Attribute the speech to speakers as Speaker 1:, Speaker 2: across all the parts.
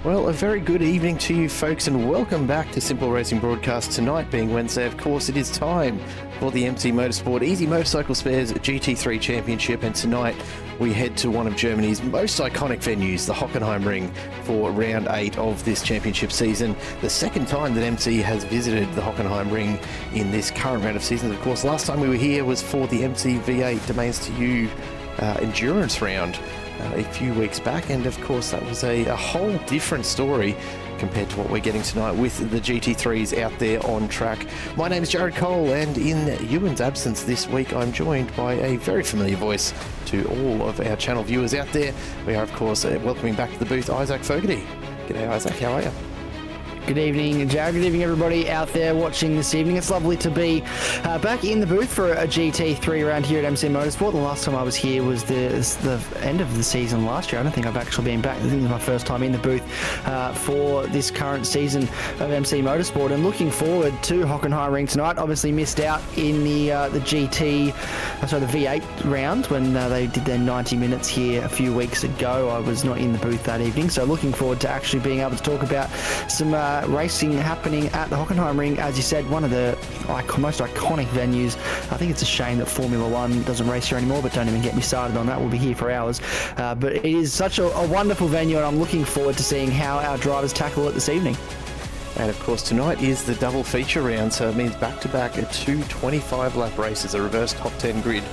Speaker 1: Well, a very good evening to you folks and welcome back to Simple Racing Broadcast. Tonight being Wednesday, of course, it is time for the MC Motorsport Easy Motorcycle Spares GT3 Championship, and tonight we head to one of Germany's most iconic venues, the Hockenheimring, for round 8 of this championship season. The second time that MC has visited the Hockenheimring in this current round of seasons. Of course, last time we were here was for the MC V8 Domains to You endurance round a few weeks back, and of course that was a whole different story compared to what we're getting tonight with the GT3s out there on track. My name is Jared Cole, and in Ewan's absence this week I'm joined by a very familiar voice to all of our channel viewers out there. We are of course welcoming back to the booth Isaac Fogarty. G'day Isaac, how are you?
Speaker 2: Good evening, Jared. Good evening, everybody out there watching this evening. It's lovely to be back in the booth for a GT3 round here at MC Motorsport. The last time I was here was the end of the season last year. I don't think I've actually been back. I think this is my first time in the booth for this current season of MC Motorsport, and looking forward to Hockenheimring tonight. Obviously missed out in the V8 round when they did their 90 minutes here a few weeks ago. I was not in the booth that evening, so looking forward to actually being able to talk about some racing happening at the Hockenheimring. As you said, one of the most iconic venues. I think it's a shame that Formula One doesn't race here anymore, but don't even get me started on that. We'll be here for hours. But it is such a wonderful venue, and I'm looking forward to seeing how our drivers tackle it this evening.
Speaker 1: And of course tonight is the double feature round, so it means back-to-back 2 25-lap races, a reverse top 10 grid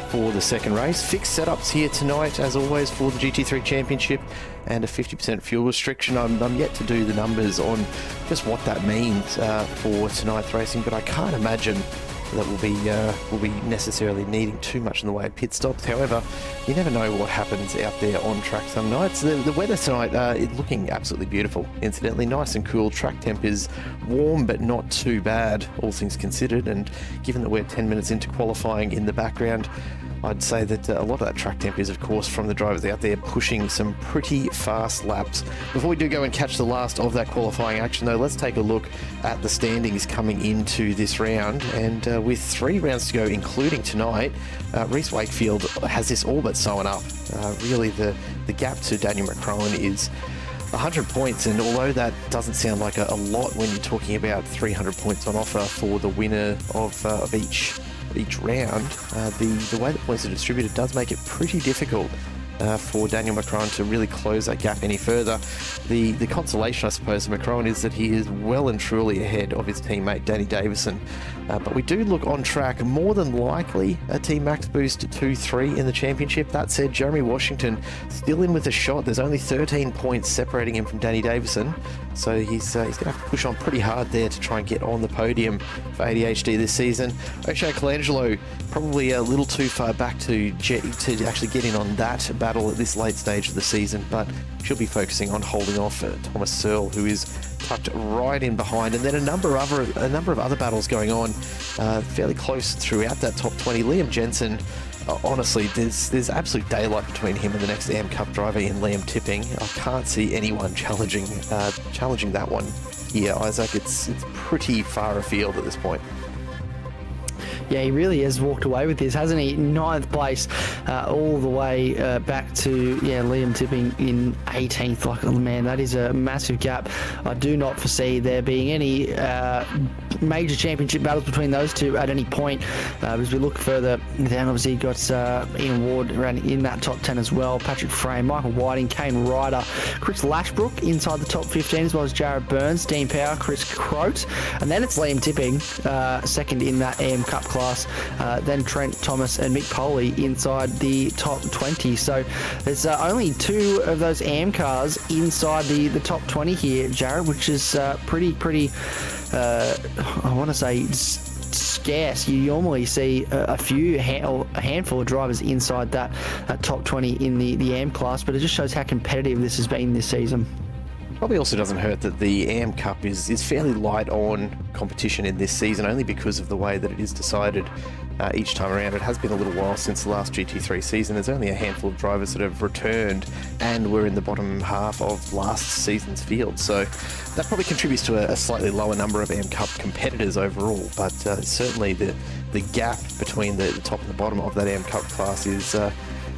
Speaker 1: for the second race. Fixed setups here tonight, as always, for the GT3 Championship, and a 50% fuel restriction. I'm yet to do the numbers on just what that means for tonight's racing, but I can't imagine that we'll be necessarily needing too much in the way of pit stops. However, you never know what happens out there on track some nights. The weather tonight is looking absolutely beautiful. Incidentally, nice and cool. Track temp is warm but not too bad, all things considered. And given that we're 10 minutes into qualifying in the background, I'd say that a lot of that track temp is, of course, from the drivers out there pushing some pretty fast laps. Before we do go and catch the last of that qualifying action, though, let's take a look at the standings coming into this round. And with 3 rounds to go, including tonight, Reece Wakefield has this all but sewn up. Really, the gap to Daniel McCrohan is 100 points, and although that doesn't sound like a lot when you're talking about 300 points on offer for the winner of each round, the way the points are distributed does make it pretty difficult for Daniel Macron to really close that gap any further. The consolation, I suppose, of Macron is that he is well and truly ahead of his teammate Danny Davison. But we do look on track, more than likely a Team Max boost to 2-3 in the championship. That said, Jeremy Washington still in with a shot. There's only 13 points separating him from Danny Davison, so he's going to have to push on pretty hard there to try and get on the podium for ADHD this season. O'Shea Colangelo probably a little too far back to actually get in on that battle at this late stage of the season, but she'll be focusing on holding off Thomas Searle, who is tucked right in behind, and then a number of other battles going on fairly close throughout that top 20. Liam Jensen, honestly, there's absolute daylight between him and the next AM Cup driver in Liam Tipping. I can't see anyone challenging that one here, Isaac. It's pretty far afield at this point.
Speaker 2: Yeah, he really has walked away with this, hasn't he? 9th place, all the way back to Liam Tipping in 18th. Like, oh man, that is a massive gap. I do not foresee there being any major championship battles between those two at any point. As we look further down, obviously you've got Ian Ward around in that top 10 as well. Patrick Frame, Michael Whiting, Kane Ryder, Chris Lashbrook inside the top 15, as well as Jared Burns, Dean Power, Chris Crote, and then it's Liam Tipping second in that AM Cup class. Then Trent Thomas and Mick Poley inside the top 20. So there's only 2 of those AM cars inside the top 20 here, Jared, which is pretty I want to say scarce. You normally see a handful of drivers inside that top 20 in the AM class, but it just shows how competitive this has been this season.
Speaker 1: Probably also doesn't hurt that the AM Cup is fairly light on competition in this season, only because of the way that it is decided each time around. It has been a little while since the last GT3 season. There's only a handful of drivers that have returned and were in the bottom half of last season's field, so that probably contributes to a slightly lower number of AM Cup competitors overall, but certainly the gap between the top and the bottom of that AM Cup class is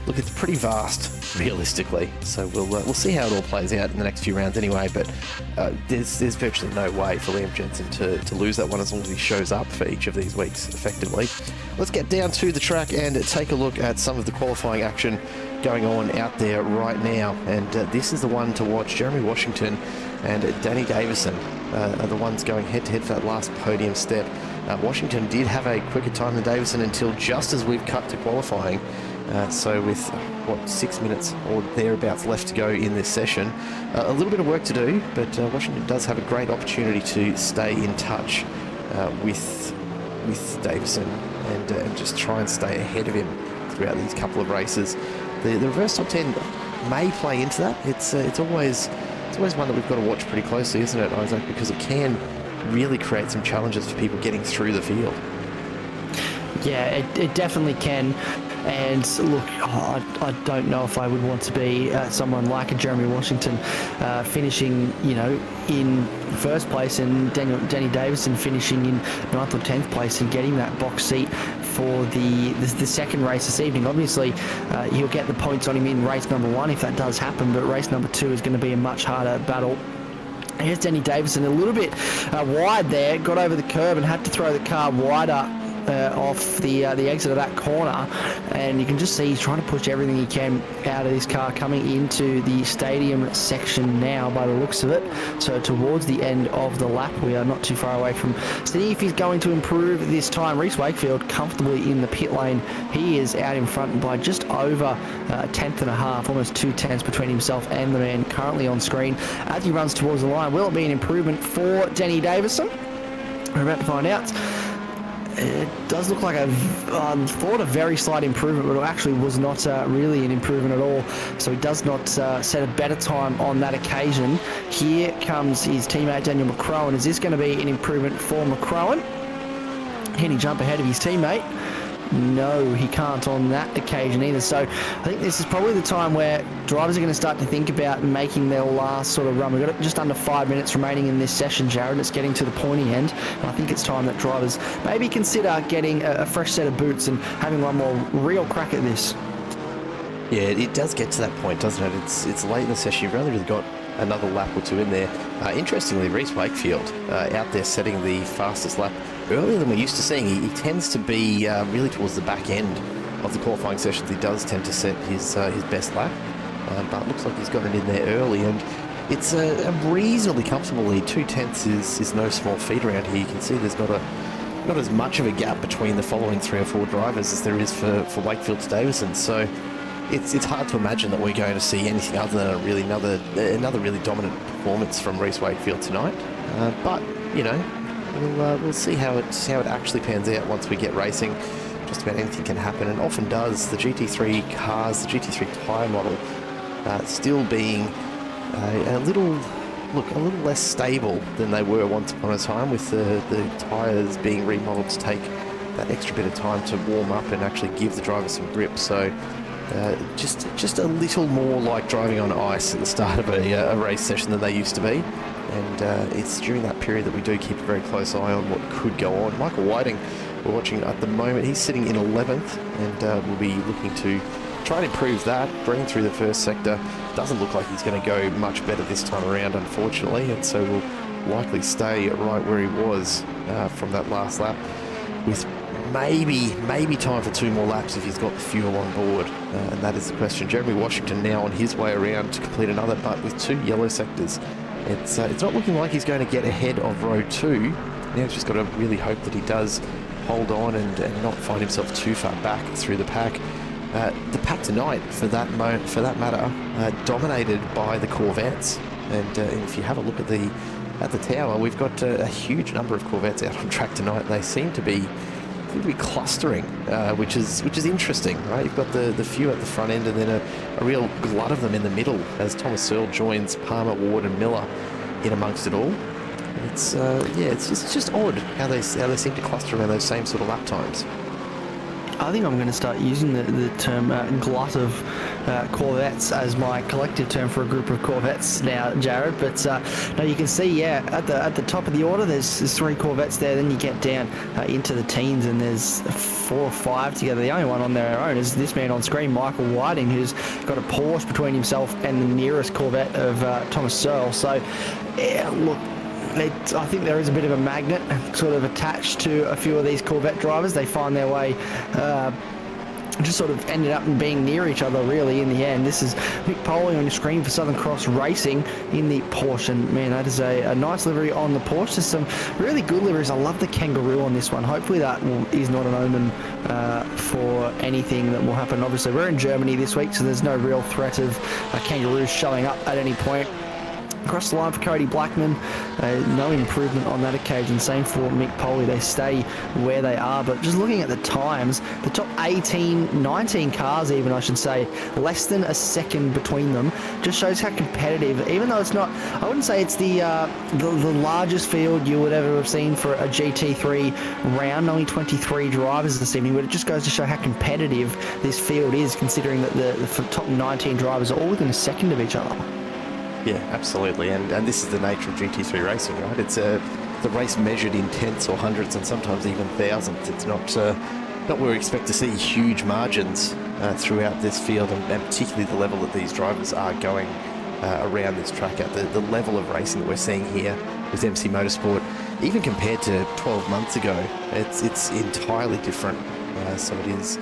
Speaker 1: look, it's pretty vast, realistically. So we'll see how it all plays out in the next few rounds anyway. But there's virtually no way for Liam Jensen to lose that one as long as he shows up for each of these weeks effectively. Let's get down to the track and take a look at some of the qualifying action going on out there right now. And this is the one to watch. Jeremy Washington and Danny Davison are the ones going head-to-head for that last podium step. Washington did have a quicker time than Davison until just as we've cut to qualifying. So with, 6 minutes or thereabouts left to go in this session, a little bit of work to do, but Washington does have a great opportunity to stay in touch with Davison and just try and stay ahead of him throughout these couple of races. The reverse top 10 may play into that. It's always one that we've got to watch pretty closely, isn't it, Isaac? Because it can really create some challenges for people getting through the field.
Speaker 2: Yeah, it definitely can. And look, I don't know if I would want to be someone like a Jeremy Washington finishing, in first place, and Danny Davison finishing in 9th or 10th place and getting that box seat for the second race this evening. Obviously, he'll get the points on him in race number 1 if that does happen, but race number 2 is going to be a much harder battle. Here's Danny Davison a little bit wide there, got over the curb and had to throw the car wider off the exit of that corner, and you can just see he's trying to push everything he can out of this car coming into the stadium section now by the looks of it. So towards the end of the lap, we are not too far away from seeing if he's going to improve this time. Reece Wakefield comfortably in the pit lane. He is out in front by just over a tenth and a half, almost 2 tenths between himself and the man currently on screen as he runs towards the line. Will it be an improvement for Danny Davison? We're about to find out. It does look like I thought a very slight improvement, but it actually was not really an improvement at all. So he does not set a better time on that occasion. Here comes his teammate Daniel McCrowan. Is this going to be an improvement for McCrowan? Can he jump ahead of his teammate? No, he can't on that occasion either. So I think this is probably the time where drivers are going to start to think about making their last sort of run. We've got just under 5 minutes remaining in this session, Jared. It's getting to the pointy end. And I think it's time that drivers maybe consider getting a fresh set of boots and having one more real crack at this.
Speaker 1: Yeah, it does get to that point, doesn't it? It's late in the session. You've only really got another lap or two in there. Interestingly, Reece Wakefield out there setting the fastest lap earlier than we're used to seeing. He tends to be really towards the back end of the qualifying sessions, he does tend to set his best lap. But it looks like he's got it in there early, and it's a reasonably comfortable lead. 2/10 is no small feat around here. You can see there's not as much of a gap between the following 3 or 4 drivers as there is for Wakefield's Davison. So it's hard to imagine that we're going to see anything other than another really dominant performance from Reece Wakefield tonight. But you know, we'll see how it actually pans out once we get racing. Just about anything can happen, and often does. The GT3 cars, the GT3 tyre model, still being a little less stable than they were once upon a time, with the tyres being remodeled to take that extra bit of time to warm up and actually give the driver some grip. So just a little more like driving on ice at the start of a race session than they used to be. And it's during that period that we do keep a very close eye on what could go on. Michael Whiting, we're watching at the moment, he's sitting in 11th, and we'll be looking to try and improve that, bring through the first sector. Doesn't look like he's going to go much better this time around, unfortunately, and so will likely stay right where he was from that last lap, with maybe time for 2 more laps if he's got the fuel on board, and that is the question. Jeremy Washington now on his way around to complete another, but with 2 yellow sectors. It's not looking like he's going to get ahead of row 2. Now he's just got to really hope that he does hold on and not find himself too far back through the pack. The pack tonight, for that matter, dominated by the Corvettes. And if you have a look at the tower, we've got a huge number of Corvettes out on track tonight. They seem to be clustering, which is interesting, right? You've got the few at the front end, and then a real glut of them in the middle as Thomas Searle joins Palmer, Ward, and Miller in amongst it all. It's just odd how they seem to cluster around those same sort of lap times.
Speaker 2: I think I'm going to start using the term glut of Corvettes as my collective term for a group of Corvettes now, Jared. But no, you can see, at the top of the order, there's 3 Corvettes there. Then you get down into the teens, and there's 4 or 5 together. The only one on their own is this man on screen, Michael Whiting, who's got a Porsche between himself and the nearest Corvette of Thomas Searle. So, look, I think there is a bit of a magnet sort of attached to a few of these Corvette drivers. They find their way, just sort of ended up being near each other really in the end. This is Mick Poley on your screen for Southern Cross Racing in the Porsche, and man, that is a nice livery on the Porsche. There's some really good liveries. I love the kangaroo on this one. Hopefully that is not an omen for anything that will happen. Obviously we're in Germany this week, so there's no real threat of kangaroos showing up at any point. Across the line for Cody Blackman, no improvement on that occasion. Same for Mick Poley. They stay where they are. But just looking at the times, the top 19 cars even, I should say, less than a second between them, just shows how competitive, even though it's not, I wouldn't say it's the largest field you would ever have seen for a GT3 round, only 23 drivers this evening, but it just goes to show how competitive this field is, considering that the top 19 drivers are all within a second of each other.
Speaker 1: Yeah, absolutely, and this is the nature of GT3 racing, right? It's the race measured in tenths or hundreds and sometimes even thousands. It's not where we expect to see huge margins throughout this field, and particularly the level that these drivers are going around this track at. The level of racing that we're seeing here with MC Motorsport, even compared to 12 months ago, it's entirely different. So it is.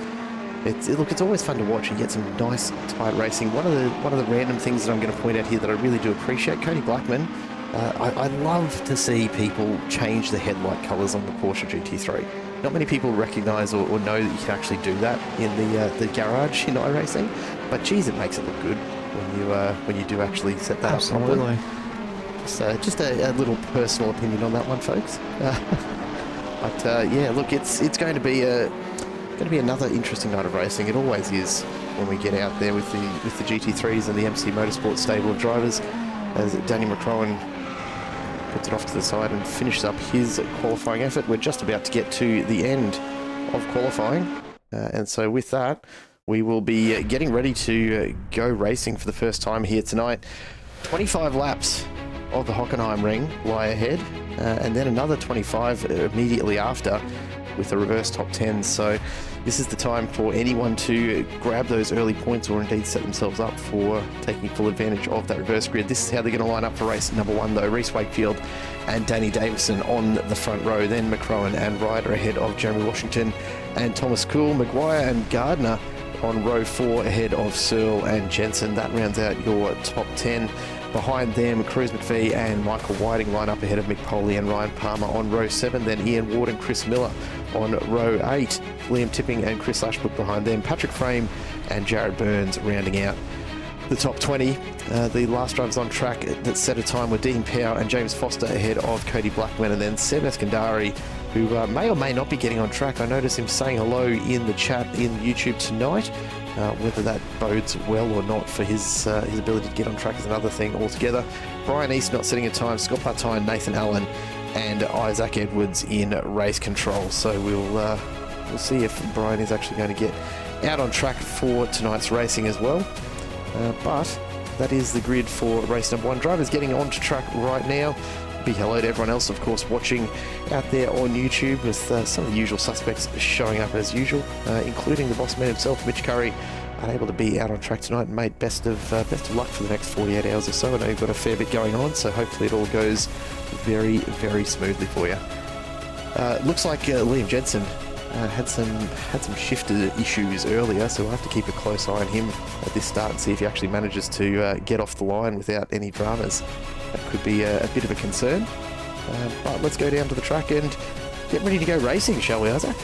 Speaker 1: It's always fun to watch. You get some nice tight racing. One of the random things that I'm going to point out here that I really do appreciate, Cody Blackman. I love to see people change the headlight colours on the Porsche GT3. Not many people recognise or know that you can actually do that in the garage in iRacing, but geez, it makes it look good when you do actually set that up properly. Just a little personal opinion on that one, folks. But yeah, look, it's going to be another interesting night of racing. It always is when we get out there with the GT3s and the MC Motorsport stable of drivers, as Danny McCrowan puts it off to the side and finishes up his qualifying effort. We're just about to get to the end of qualifying, and so with that, we will be getting ready to go racing for the first time here tonight. 25 laps of the Hockenheimring lie ahead, and then another 25 immediately after. with a reverse top 10. So this is the time for anyone to grab those early points or indeed set themselves up for taking full advantage of that reverse grid. This is how they're going to line up for race number 1 though. Reece Wakefield and Danny Davison on the front row, then McCrowan and Ryder ahead of Jeremy Washington and Thomas Kuhl, Maguire and Gardner on row 4 ahead of Searle and Jensen. That rounds out your top 10. Behind them, Cruz McVie and Michael Whiting line up ahead of Mick Poley and Ryan Palmer on row 7. Then Ian Ward and Chris Miller on row 8. Liam Tipping and Chris Ashbrook behind them. Patrick Frame and Jared Burns rounding out the top 20. The last drivers on track that set a time were Dean Powell and James Foster ahead of Cody Blackman, and then Seb Eskandari, who may or may not be getting on track. I noticed him saying hello in the chat in YouTube tonight. Whether that bodes well or not for his ability to get on track is another thing altogether. Brian East not setting a time, Scott Partine, Nathan Allen and Isaac Edwards in race control. So we'll see if Brian is actually going to get out on track for tonight's racing as well. But that is the grid for race number 1. Drivers getting onto track right now. Big hello to everyone else, of course, watching out there on YouTube, with some of the usual suspects showing up as usual, including the boss man himself, Mitch Curry, unable to be out on track tonight. Mate, best of luck for the next 48 hours or so. I know you've got a fair bit going on, so hopefully it all goes very, very smoothly for you. Looks like Liam Jensen had some shifter issues earlier, so we'll have to keep a close eye on him at this start and see if he actually manages to get off the line without any dramas. That could be a bit of a concern. But let's go down to the track and get ready to go racing, shall we, Isaac?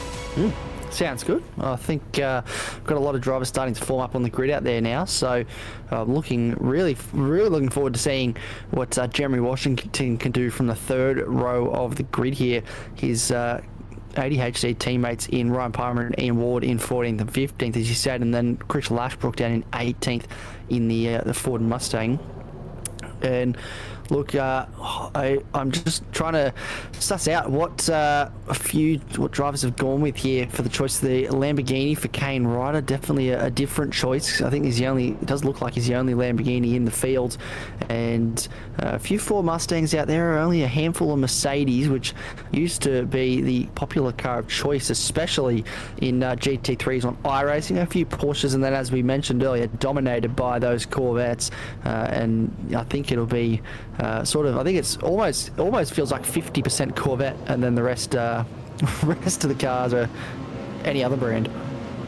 Speaker 2: Sounds good. I think we've got a lot of drivers starting to form up on the grid out there now, so I'm really looking forward to seeing what Jeremy Washington can do from the third row of the grid here. His ADHD teammates in Ryan Palmer and Ian Ward in 14th and 15th, as you said, and then Chris Lashbrook down in 18th in the Ford Mustang. And look, I'm just trying to suss out what drivers have gone with here for the choice of the Lamborghini for Kane Ryder. Definitely a different choice. I think it does look like he's the only Lamborghini in the field, and a few Ford Mustangs out there, only a handful of Mercedes, which used to be the popular car of choice, especially in GT3s on iRacing. A few Porsches, and then, as we mentioned earlier, dominated by those Corvettes, and I think it'll be I think it's almost feels like 50% Corvette, and then the rest rest of the cars are any other brand.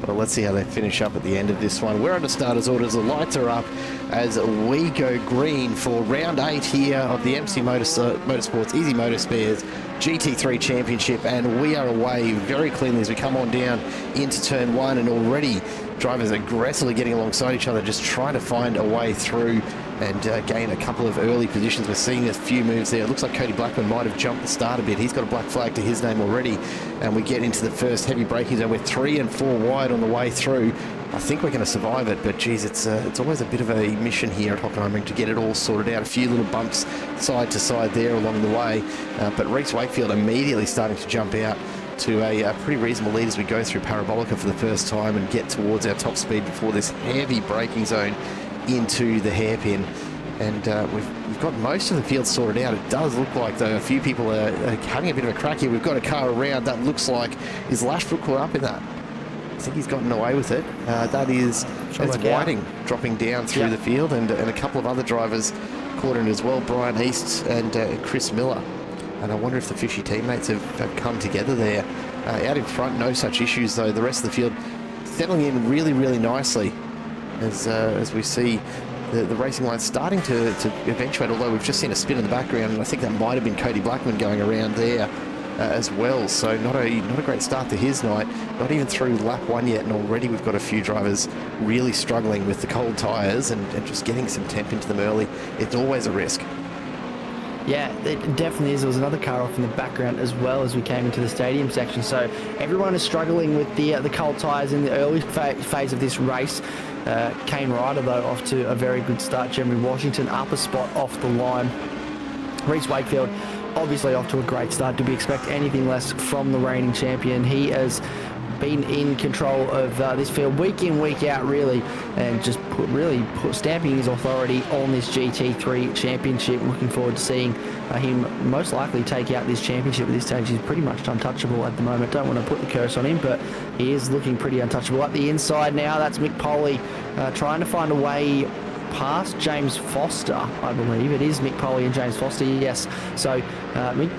Speaker 1: Well, let's see how they finish up at the end of this one. We're under starters orders. The lights are up as we go green for round 8 here of the MC Motorsports Easy Motor Spares GT3 Championship, and we are away very cleanly as we come on down into turn 1, and already drivers aggressively getting alongside each other, just trying to find a way through and gain a couple of early positions. We're seeing a few moves there. It looks like Cody Blackman might have jumped the start a bit. He's got a black flag to his name already, and we get into the first heavy braking zone. We're 3 and 4 wide on the way through. I think we're going to survive it, but geez, it's always a bit of a mission here at Hockenheimring to get it all sorted out. A few little bumps side to side there along the way, but Reece Wakefield immediately starting to jump out to a pretty reasonable lead as we go through Parabolica for the first time and get towards our top speed before this heavy braking zone into the hairpin. And we've got most of the field sorted out. It does look like, though, a few people are having a bit of a crack here. We've got a car around that looks like, is Lashbrook caught up in that? I think he's gotten away with it. That's Whiting dropping down through the field, and a couple of other drivers caught in as well, Brian East and Chris Miller. And I wonder if the fishy teammates have come together there. Out in front, no such issues, though. The rest of the field settling in really, really nicely as we see the racing line starting to eventuate, although we've just seen a spin in the background, and I think that might have been Cody Blackman going around there as well. So not a great start to his night, not even through lap 1 yet, and already we've got a few drivers really struggling with the cold tyres and just getting some temp into them early. It's always a risk.
Speaker 2: Yeah, it definitely is. There was another car off in the background as well as we came into the stadium section. So everyone is struggling with the cold tyres in the early phase of this race. Kane Ryder, though, off to a very good start. Jeremy Washington up a spot off the line. Reece Wakefield obviously off to a great start. Do we expect anything less from the reigning champion? He has been in control of this field week in, week out, really, and just stamping his authority on this GT3 championship. Looking forward to seeing him most likely take out this championship at this stage. He's pretty much untouchable at the moment. Don't want to put the curse on him, but he is looking pretty untouchable. At the inside now, that's Mick Poley trying to find a way past James Foster, I believe. It is Mick Poley and James Foster, yes. So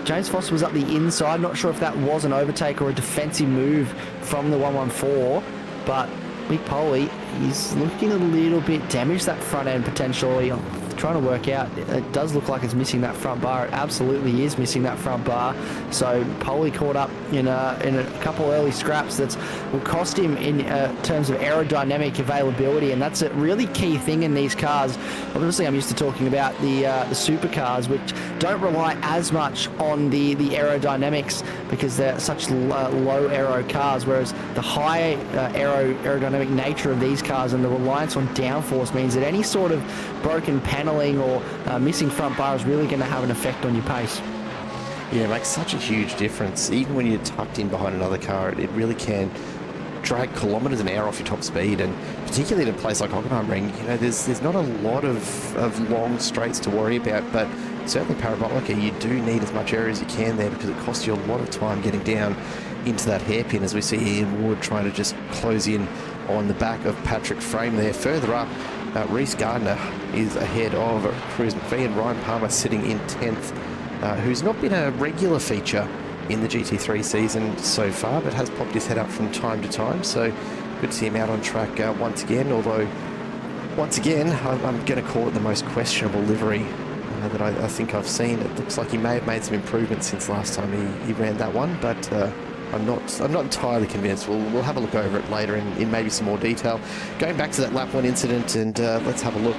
Speaker 2: James Foster was up the inside. Not sure if that was an overtake or a defensive move from the 114, but Mick Poley, he's looking a little bit damaged, that front end potentially. I'm trying to work out, it does look like it's missing that front bar. It absolutely is missing that front bar. So Poley caught up in a couple early scraps that will cost him in terms of aerodynamic availability, and that's a really key thing in these cars. Obviously, I'm used to talking about the supercars, which don't rely as much on the aerodynamics because they're such low aero cars, whereas the high aerodynamic nature of these cars and the reliance on downforce means that any sort of broken paneling or missing front bar is really going to have an effect on your pace.
Speaker 1: Yeah, it makes such a huge difference. Even when you're tucked in behind another car, it really can drag kilometres an hour off your top speed, and particularly in a place like Hockenheimring, you know, there's not a lot of long straights to worry about, but certainly Parabolica, you do need as much area as you can there because it costs you a lot of time getting down into that hairpin, as we see Ian Ward trying to just close in on the back of Patrick Frame there. Further up, Reece Gardner is ahead of Cruz McVie, and Ryan Palmer sitting in 10th, who's not been a regular feature in the GT3 season so far, but has popped his head up from time to time. So good to see him out on track once again, although once again I'm going to call it the most questionable livery that I think I've seen. It looks like he may have made some improvements since last time he ran that one, but I'm not entirely convinced. We'll have a look over it later in maybe some more detail. Going back to that lap 1 incident, and let's have a look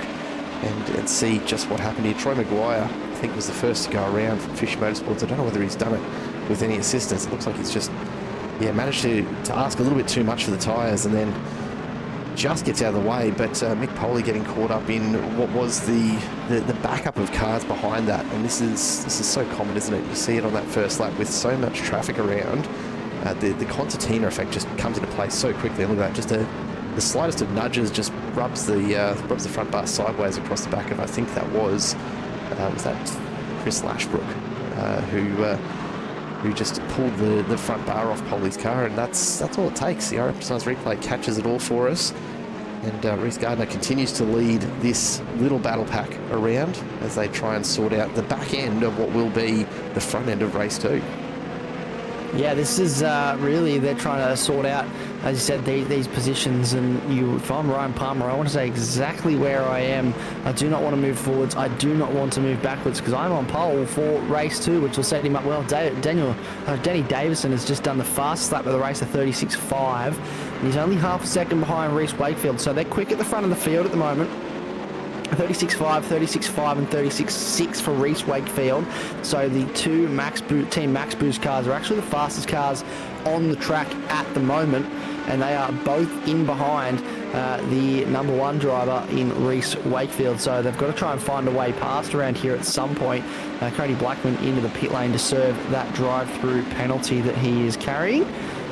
Speaker 1: and see just what happened here. Troy Maguire, I think, was the first to go around from Fisher Motorsports. I don't know whether he's done it with any assistance. It looks like he's just managed to ask a little bit too much for the tyres, and then just gets out of the way. But Mick Poley getting caught up in what was the backup of cars behind that, and this is so common, isn't it? You see it on that first lap with so much traffic around. The concertina effect just comes into play so quickly. And look at that, just the slightest of nudges just rubs the front bar sideways across the back of, I think that was that Chris Lashbrook, who just pulled the front bar off Polly's car, and that's all it takes. The iRacing replay catches it all for us, and Reece Gardner continues to lead this little battle pack around as they try and sort out the back end of what will be the front end of race 2.
Speaker 2: Yeah, this is really, they're trying to sort out, as you said, these positions. And if I'm Ryan Palmer, I want to say exactly where I am. I do not want to move forwards. I do not want to move backwards because I'm on pole for race 2, which will set him up well. Denny Davison has just done the fastest lap of the race, a 36.5, and he's only half a second behind Reece Wakefield. So they're quick at the front of the field at the moment. 36.5, 36.5 and 36.6 for Reece Wakefield. So the two Team Max Boost cars are actually the fastest cars on the track at the moment, and they are both in behind the number 1 driver in Reece Wakefield. So they've got to try and find a way past around here at some point. Cody Blackman into the pit lane to serve that drive-through penalty that he is carrying.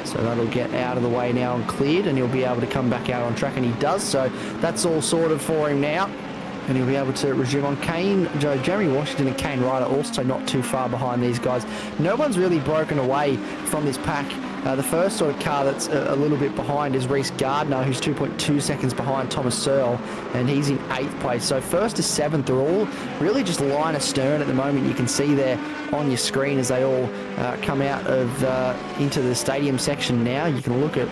Speaker 2: So that'll get out of the way now and cleared, and he'll be able to come back out on track, and he does. So that's all sorted for him now, and he'll be able to resume on. Jeremy Washington and Kane Ryder also not too far behind these guys. No one's really broken away from this pack. The first sort of car that's a little bit behind is Reece Gardner, who's 2.2 seconds behind Thomas Searle, and he's in 8th place. So 1st to 7th, they're all really just line astern at the moment. You can see there on your screen as they all come out of into the stadium section now. You can look at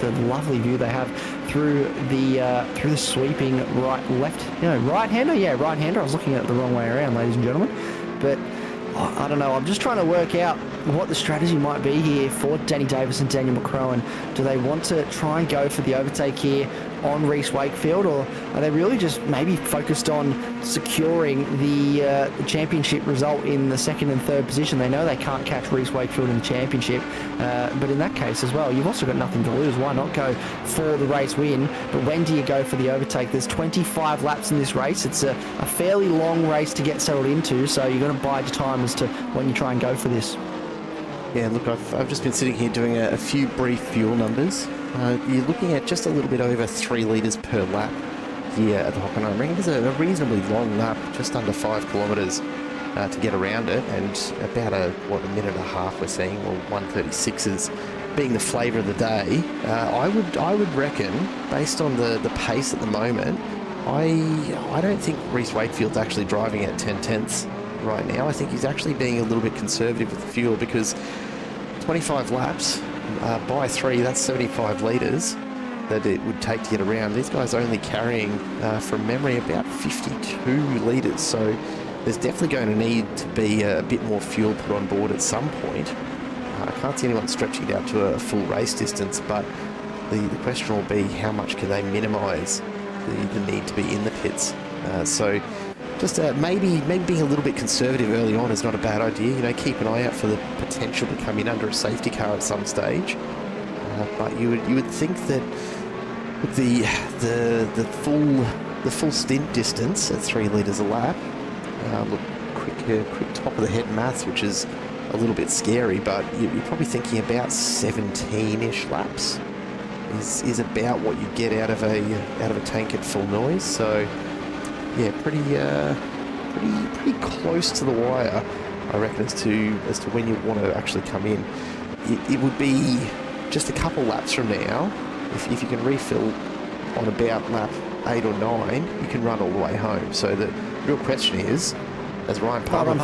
Speaker 2: the lovely view they have through the sweeping right-hander. Yeah, right-hander. I was looking at it the wrong way around, ladies and gentlemen. But I don't know. I'm just trying to work out what the strategy might be here for Danny Davis and Daniel McCrowan. Do they want to try and go for the overtake here on Reece Wakefield, or are they really just maybe focused on securing the championship result in the 2nd and 3rd position? They know they can't catch Reece Wakefield in the championship, but in that case as well, you've also got nothing to lose. Why not go for the race win? But when do you go for the overtake? There's 25 laps in this race. It's a fairly long race to get settled into, so you've got to bide your time as to when you try and go for this.
Speaker 1: Yeah, look, I've just been sitting here doing a few brief fuel numbers. You're looking at just a little bit over 3 litres per lap here at the Hockenheimring. It is a reasonably long lap, just under 5 kilometres to get around it, and about a minute and a half we're seeing, or 1:36 being the flavour of the day. I would reckon, based on the pace at the moment, I don't think Reece Wakefield's actually driving at 10 tenths right now. I think he's actually being a little bit conservative with the fuel, because 25 laps by 3, that's 75 litres that it would take to get around. These guys are only carrying, from memory, about 52 litres, so there's definitely going to need to be a bit more fuel put on board at some point. I can't see anyone stretching it out to a full race distance, but the question will be how much can they minimise the need to be in the pits. So just maybe being a little bit conservative early on is not a bad idea. You know, keep an eye out for the potential to come in under a safety car at some stage. But you would think that with the full stint distance at 3 litres a lap, look, quick top of the head maths, which is a little bit scary, but you're probably thinking about 17-ish laps is about what you get out of a tank at full noise. So yeah, pretty close to the wire, I reckon, as to when you want to actually come in. It would be just a couple laps from now. If you can refill on about lap 8 or 9, you can run all the way home. So the real question is, as Ryan Palmer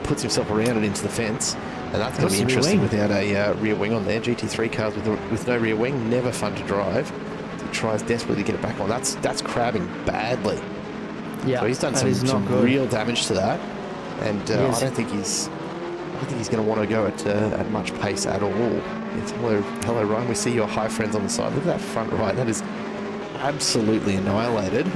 Speaker 1: puts himself around and into the fence, and that's going to be interesting without a rear wing on there. GT3 cars with no rear wing, never fun to drive. He tries desperately to get it back on. That's crabbing badly.
Speaker 2: Yeah,
Speaker 1: so he's done some real damage to that, and I don't think he's going to want to go at much pace at all. It's, hello Ryan, we see your high friends on the side. Look at that front right. That is absolutely annihilated.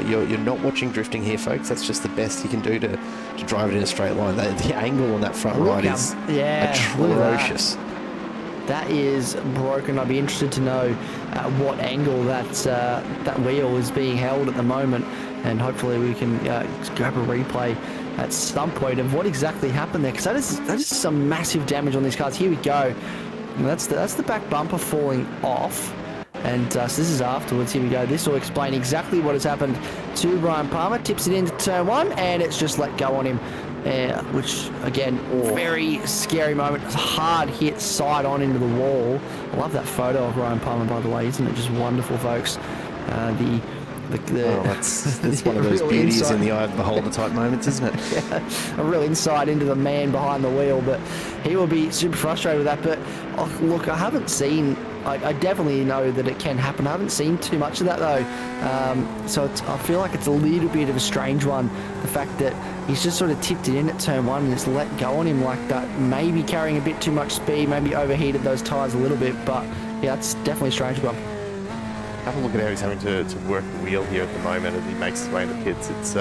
Speaker 1: You're not watching drifting here, folks. That's just the best you can do to drive it in a straight line. The angle on that front right is atrocious.
Speaker 2: That is broken. I'd be interested to know at what angle that wheel is being held at the moment, and hopefully we can grab a replay at some point of what exactly happened there, because that is some massive damage on these cars. Here we go. And that's the back bumper falling off. And so this is afterwards. Here we go. This will explain exactly what has happened to Ryan Palmer. Tips it into turn 1, and it's just let go on him. Which, again, very scary moment. Hard hit side on into the wall. I love that photo of Ryan Palmer, by the way. Isn't it just wonderful, folks?
Speaker 1: That's one of those beauties in the eye of the beholder type moments, isn't it?
Speaker 2: Yeah, a real insight into the man behind the wheel, but he will be super frustrated with that. But look, I haven't seen. I definitely know that it can happen. I haven't seen too much of that though, so I feel like it's a little bit of a strange one. The fact that he's just sort of tipped it in at turn 1 and just let go on him like that. Maybe carrying a bit too much speed, maybe overheated those tyres a little bit. But yeah, it's definitely a strange one.
Speaker 1: Have a look at how he's having to work the wheel here at the moment as he makes his way into pits. It's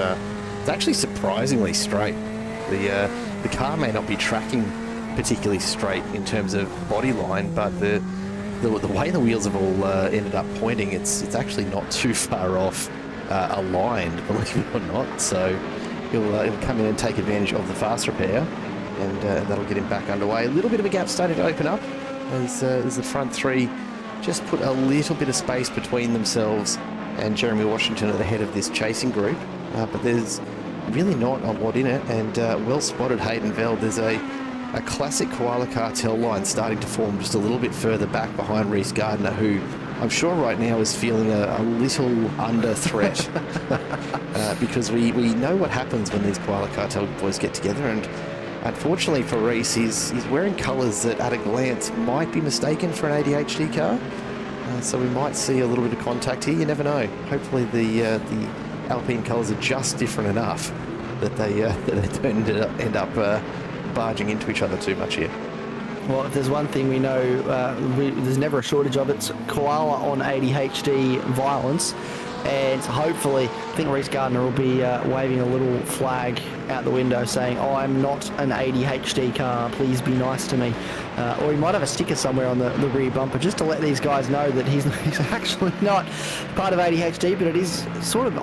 Speaker 1: actually surprisingly straight. The car may not be tracking particularly straight in terms of body line, but the way the wheels have all ended up pointing, it's actually not too far off aligned, believe it or not. So he'll come in and take advantage of the fast repair, and that'll get him back underway. A little bit of a gap starting to open up as the front 3 just put a little bit of space between themselves and Jeremy Washington at the head of this chasing group, but there's really not a lot in it. And well spotted, Hayden Veld. There's a classic Koala Cartel line starting to form just a little bit further back behind Reece Gardner, who I'm sure right now is feeling a little under threat because we know what happens when these Koala Cartel boys get together. And unfortunately for Reece, he's wearing colours that at a glance might be mistaken for an ADHD car. So we might see a little bit of contact here. You never know. Hopefully the Alpine colours are just different enough that they don't end up barging into each other too much here.
Speaker 2: Well, if there's one thing we know, there's never a shortage of it. It's Koala on ADHD violence. And hopefully, I think Reece Gardner will be waving a little flag out the window saying, "Oh, I'm not an 80 HD car, please be nice to me." Or he might have a sticker somewhere on the rear bumper just to let these guys know that he's actually not part of 80 HD, but it is sort of,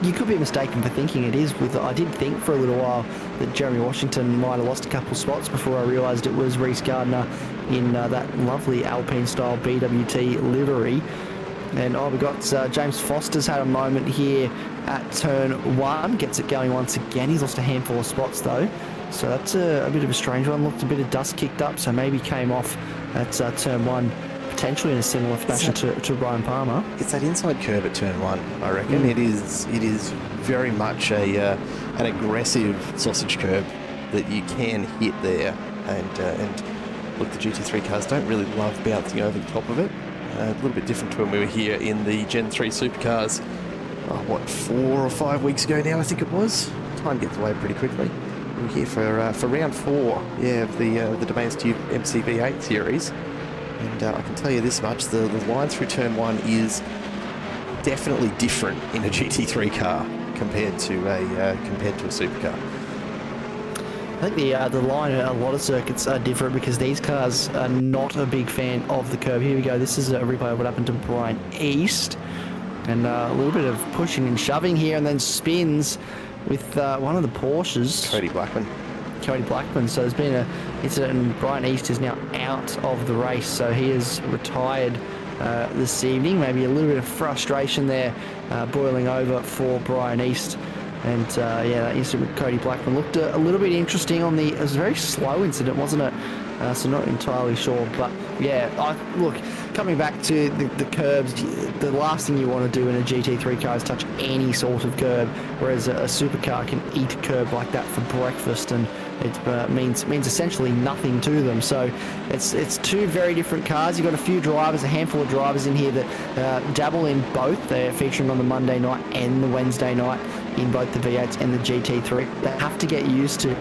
Speaker 2: you could be mistaken for thinking it is. I did think for a little while that Jeremy Washington might have lost a couple spots before I realised it was Reece Gardner in that lovely Alpine-style BWT livery. And we got James Foster's had a moment here at turn 1, gets it going once again. He's lost a handful of spots though, so that's a bit of a strange one. Looked a bit of dust kicked up, so maybe came off at turn 1, potentially in a similar fashion to Ryan Palmer.
Speaker 1: It's that inside curve at turn 1, I reckon. It is very much an aggressive sausage curb that you can hit there, and look, the GT3 cars don't really love bouncing over the top of it. A little bit different to when we were here in the Gen 3 supercars, 4 or 5 weeks ago now, I think it was. Time gets away pretty quickly. We're here for round 4, of the Domains Tube MCV8 series, and I can tell you this much: the line through turn 1 is definitely different in a GT3 car compared to a supercar.
Speaker 2: I think the line at a lot of circuits are different because these cars are not a big fan of the curb. Here we go. This is a replay of what happened to Brian East. And a little bit of pushing and shoving here, and then spins with one of the Porsches.
Speaker 1: Cody Blackman. So there's been an incident, and Brian East is now out of the race. So he is retired this evening. Maybe a little bit of frustration there boiling over for Brian East. And that incident with Cody Blackman looked a little bit interesting it was a very slow incident, wasn't it? So not entirely sure, but look, coming back to the curbs, the last thing you want to do in a GT3 car is touch any sort of curb, whereas a supercar can eat a curb like that for breakfast, and it means essentially nothing to them. So it's two very different cars. You've got a few drivers, a handful of drivers in here that dabble in both. They're featuring on the Monday night and the Wednesday night in both the V8s and the GT3. They have to get used to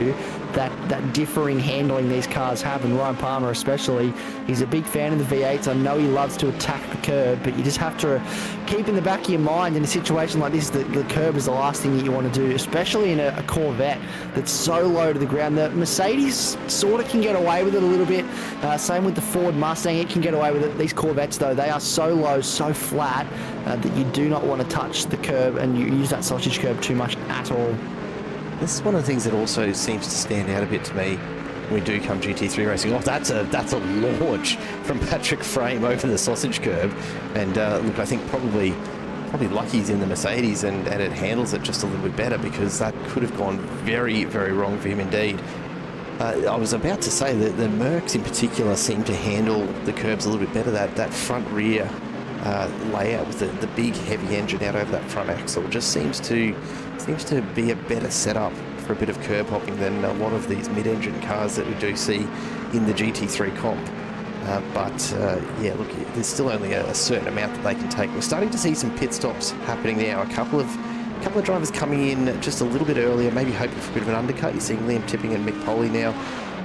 Speaker 1: that differing handling these cars have, and Ryan Palmer especially. He's a big fan of the V8s. I know he loves to attack the curb, but you just have to keep in the back of your mind in a situation like this that the curb is the last thing that you want to do, especially in a Corvette that's so low to the ground. The Mercedes sort of can get away with it a little bit. Same with the Ford Mustang, it can get away with it. These Corvettes though, they are so low, so flat that you do not want to touch the curb, and you use that sausage curb too much at all. This is one of the things that also seems to stand out a bit to me when we do come GT3 racing. That's a launch from Patrick Frame over the sausage curb, and look, I think probably lucky he's in the Mercedes and it handles it just a little bit better, because that could have gone very, very wrong for him indeed. I was about to say that the Mercs in particular seem to handle the curbs a little bit better. That front rear layout with the big heavy engine out over that front axle just seems to be a better setup for a bit of curb hopping than a lot of these mid-engine cars that we do see in the GT3 comp. Look, there's still only a certain amount that they can take. We're starting to see some pit stops happening now. A couple of drivers coming in just a little bit earlier, maybe hoping for a bit of an undercut. You're seeing Liam Tipping and Mick Poley now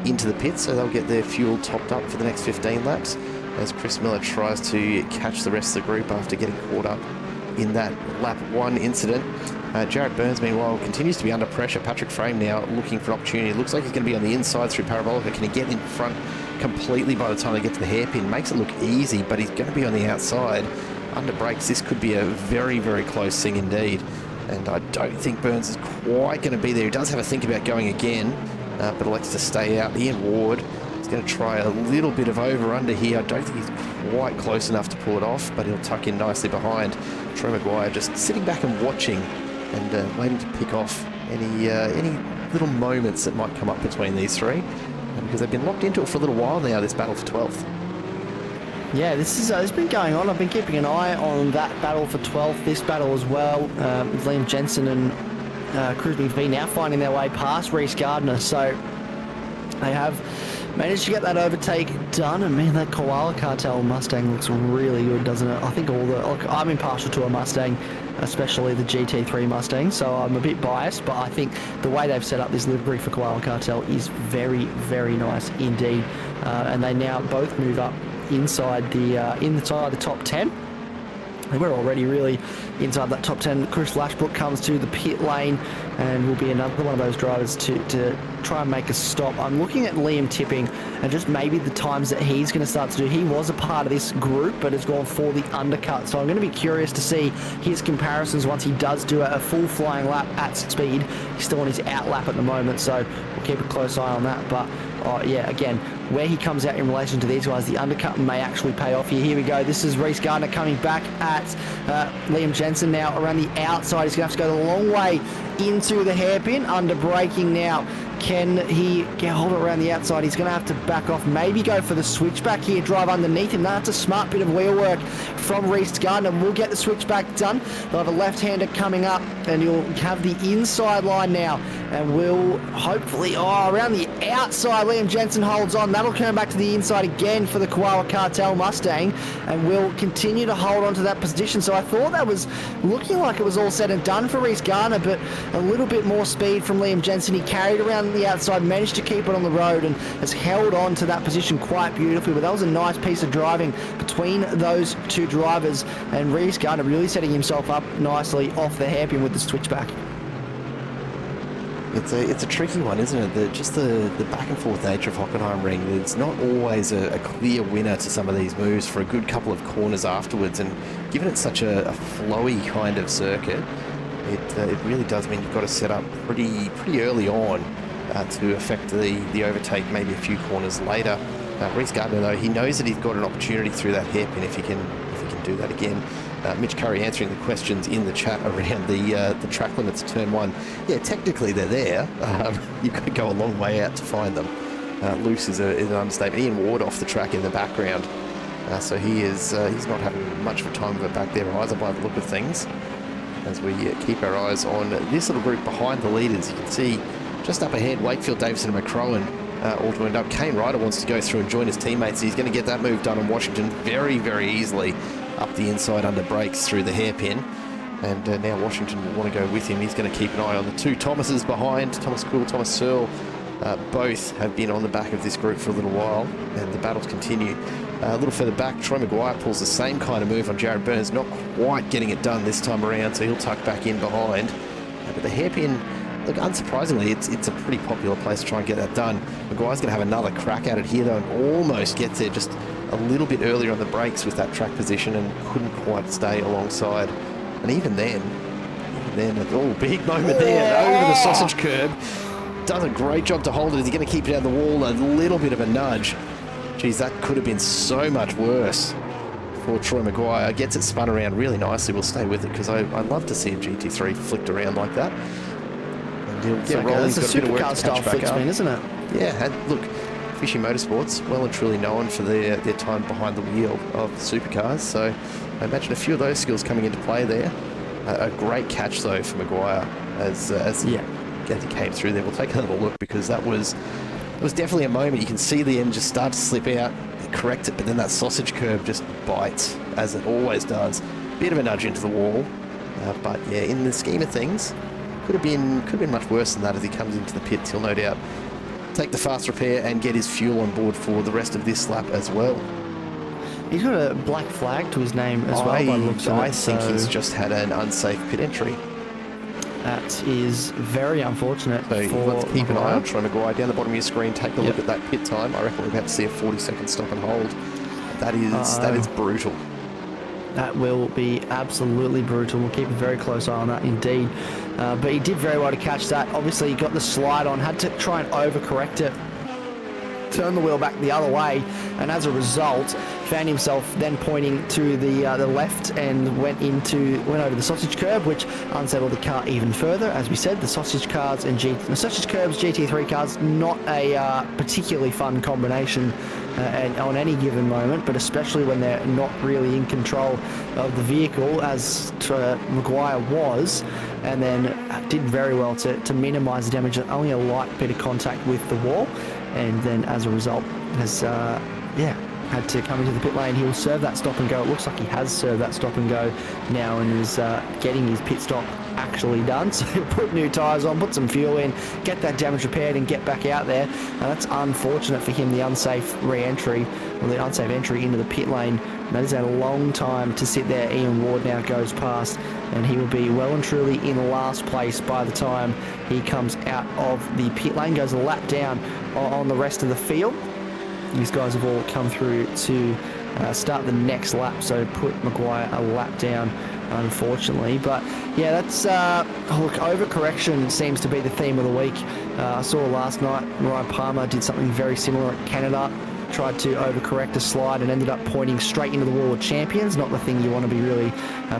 Speaker 1: into the pits, so they'll get their fuel topped up for the next 15 laps as Chris Miller tries to catch the rest of the group after getting caught up in that lap 1 incident. Jared Burns, meanwhile, continues to be under pressure. Patrick Frame now looking for an opportunity. It looks like he's going to be on the inside through Parabolica. Can he get in front completely by the time they get to the hairpin? Makes it look easy, but he's going to be on the outside. Under brakes, this could be a very, very close thing indeed. And I don't think Burns is quite going to be there. He does have a think about going again, but elects to stay out. Ian Ward is going to try a little bit of over-under here. I don't think he's quite close enough to pull it off, but he'll tuck in nicely behind. Troy Maguire just sitting back and watching and waiting to pick off any little moments that might come up between these three, because they've been locked into it for a little while now, this battle for 12th.
Speaker 2: Yeah, this is it's been going on. I've been keeping an eye on that battle for 12th, this battle as well. Liam Jensen and Cruz McVie now finding their way past Reece Gardner, so they have managed to get that overtake done. And man, that Koala Cartel Mustang looks really good, doesn't it? I think I'm impartial to a Mustang, especially the GT3 Mustang, so I'm a bit biased, but I think the way they've set up this livery for Koala Cartel is very, very nice indeed. And they now both move up inside the top 10. We're already really inside that top 10. Chris Lashbrook comes to the pit lane and will be another one of those drivers to try and make a stop. I'm looking at Liam Tipping and just maybe the times that he's going to start to do. He was a part of this group but has gone for the undercut. So I'm going to be curious to see his comparisons once he does do a full flying lap at speed. He's still on his out lap at the moment, so we'll keep a close eye on that. But yeah, again, where he comes out in relation to these guys, the undercut may actually pay off here. Here we go. This is Reece Gardner coming back at Liam Jensen now around the outside. He's going to have to go the long way into the hairpin. Under braking now. Can he get hold of it around the outside? He's going to have to back off, maybe go for the switchback here, drive underneath him. That's a smart bit of wheel work from Reece Gardner. We'll get the switchback done. They'll have a left-hander coming up, and you'll have the inside line now, and we'll hopefully, around the outside, Liam Jensen holds on. That'll turn back to the inside again for the Koala Cartel Mustang, and we'll continue to hold on to that position. So I thought that was looking like it was all said and done for Reece Gardner, but a little bit more speed from Liam Jensen. He carried around the outside, managed to keep it on the road and has held on to that position quite beautifully. But that was a nice piece of driving between those two drivers, and Reece Gardner really setting himself up nicely off the hairpin with the switchback.
Speaker 1: It's a tricky one, isn't it? Just the back and forth nature of Hockenheimring. It's not always a clear winner to some of these moves for a good couple of corners afterwards, and given it's such a flowy kind of circuit, it really does mean you've got to set up pretty early on to affect the overtake maybe a few corners later. Reece Gardner, though, he knows that he's got an opportunity through that hairpin if he can do that again. Mitch Curry answering the questions in the chat around the track limits of turn 1. Yeah, technically they're there. You've got to go a long way out to find them. Loose is an understatement. Ian Ward off the track in the background. So he's not having much of a time of it back there either by the look of things. As we keep our eyes on this little group behind the leaders, you can see just up ahead, Wakefield, Davison and McCrowan all joined up. Kane Ryder wants to go through and join his teammates. He's going to get that move done on Washington very, very easily up the inside under brakes through the hairpin. And now Washington will want to go with him. He's going to keep an eye on the two Thomases behind, Thomas Cool, Thomas Searle. Both have been on the back of this group for a little while, and the battles continue. A little further back, Troy Maguire pulls the same kind of move on Jared Burns, not quite getting it done this time around, so he'll tuck back in behind. But the hairpin, look, unsurprisingly, it's a pretty popular place to try and get that done. Maguire's going to have another crack at it here, though, and almost gets there just a little bit earlier on the brakes with that track position and couldn't quite stay alongside. And even then, big moment there, over the sausage curb. Does a great job to hold it. Is he going to keep it down the wall? A little bit of a nudge. Geez, that could have been so much worse for Troy Maguire. Gets it spun around really nicely. We'll stay with it because I love to see a GT3 flicked around like that. And he'll get rolling.
Speaker 2: It's a supercar style flick spin, isn't it?
Speaker 1: Yeah, and look, MC Motorsport's well and truly known for their time behind the wheel of supercars. So I imagine a few of those skills coming into play there. A great catch though for Maguire as he came through there. We'll take another look because it was definitely a moment. You can see the end just start to slip out, correct it, but then that sausage curve just bites, as it always does. Bit of a nudge into the wall, but yeah, in the scheme of things, could have been much worse than that as he comes into the pits. He'll no doubt take the fast repair and get his fuel on board for the rest of this lap as well.
Speaker 2: He's got a black flag to his name as well.
Speaker 1: I think he's just had an unsafe pit entry.
Speaker 2: That is very unfortunate.
Speaker 1: So let's keep an eye on Troy Maguire down the bottom of your screen. Take a look at that pit time. I reckon we're about to see a 40-second stop and hold. That is brutal.
Speaker 2: That will be absolutely brutal. We'll keep a very close eye on that indeed. But he did very well to catch that. Obviously, he got the slide on, had to try and overcorrect it, turn the wheel back the other way, and as a result, found himself then pointing to the left and went over the sausage curb, which unsettled the car even further. As we said, the sausage curbs, GT3 cars, not a particularly fun combination on any given moment, but especially when they're not really in control of the vehicle, as Maguire was, and then did very well to minimise the damage. Only a light bit of contact with the wall, and then as a result has had to come into the pit lane. He will serve that stop and go. It looks like he has served that stop and go now and is getting his pit stop actually done. So he'll put new tyres on, put some fuel in, get that damage repaired and get back out there. That's unfortunate for him, the unsafe re-entry, or the unsafe entry into the pit lane. That is a long time to sit there. Ian Ward now goes past, and he will be well and truly in last place by the time he comes out of the pit lane, goes a lap down on the rest of the field. These guys have all come through to start the next lap, so put Maguire a lap down, unfortunately. But yeah, that's look, overcorrection seems to be the theme of the week. I saw last night Ryan Palmer did something very similar at Canada, tried to overcorrect a slide and ended up pointing straight into the wall of champions. Not the thing you want to be really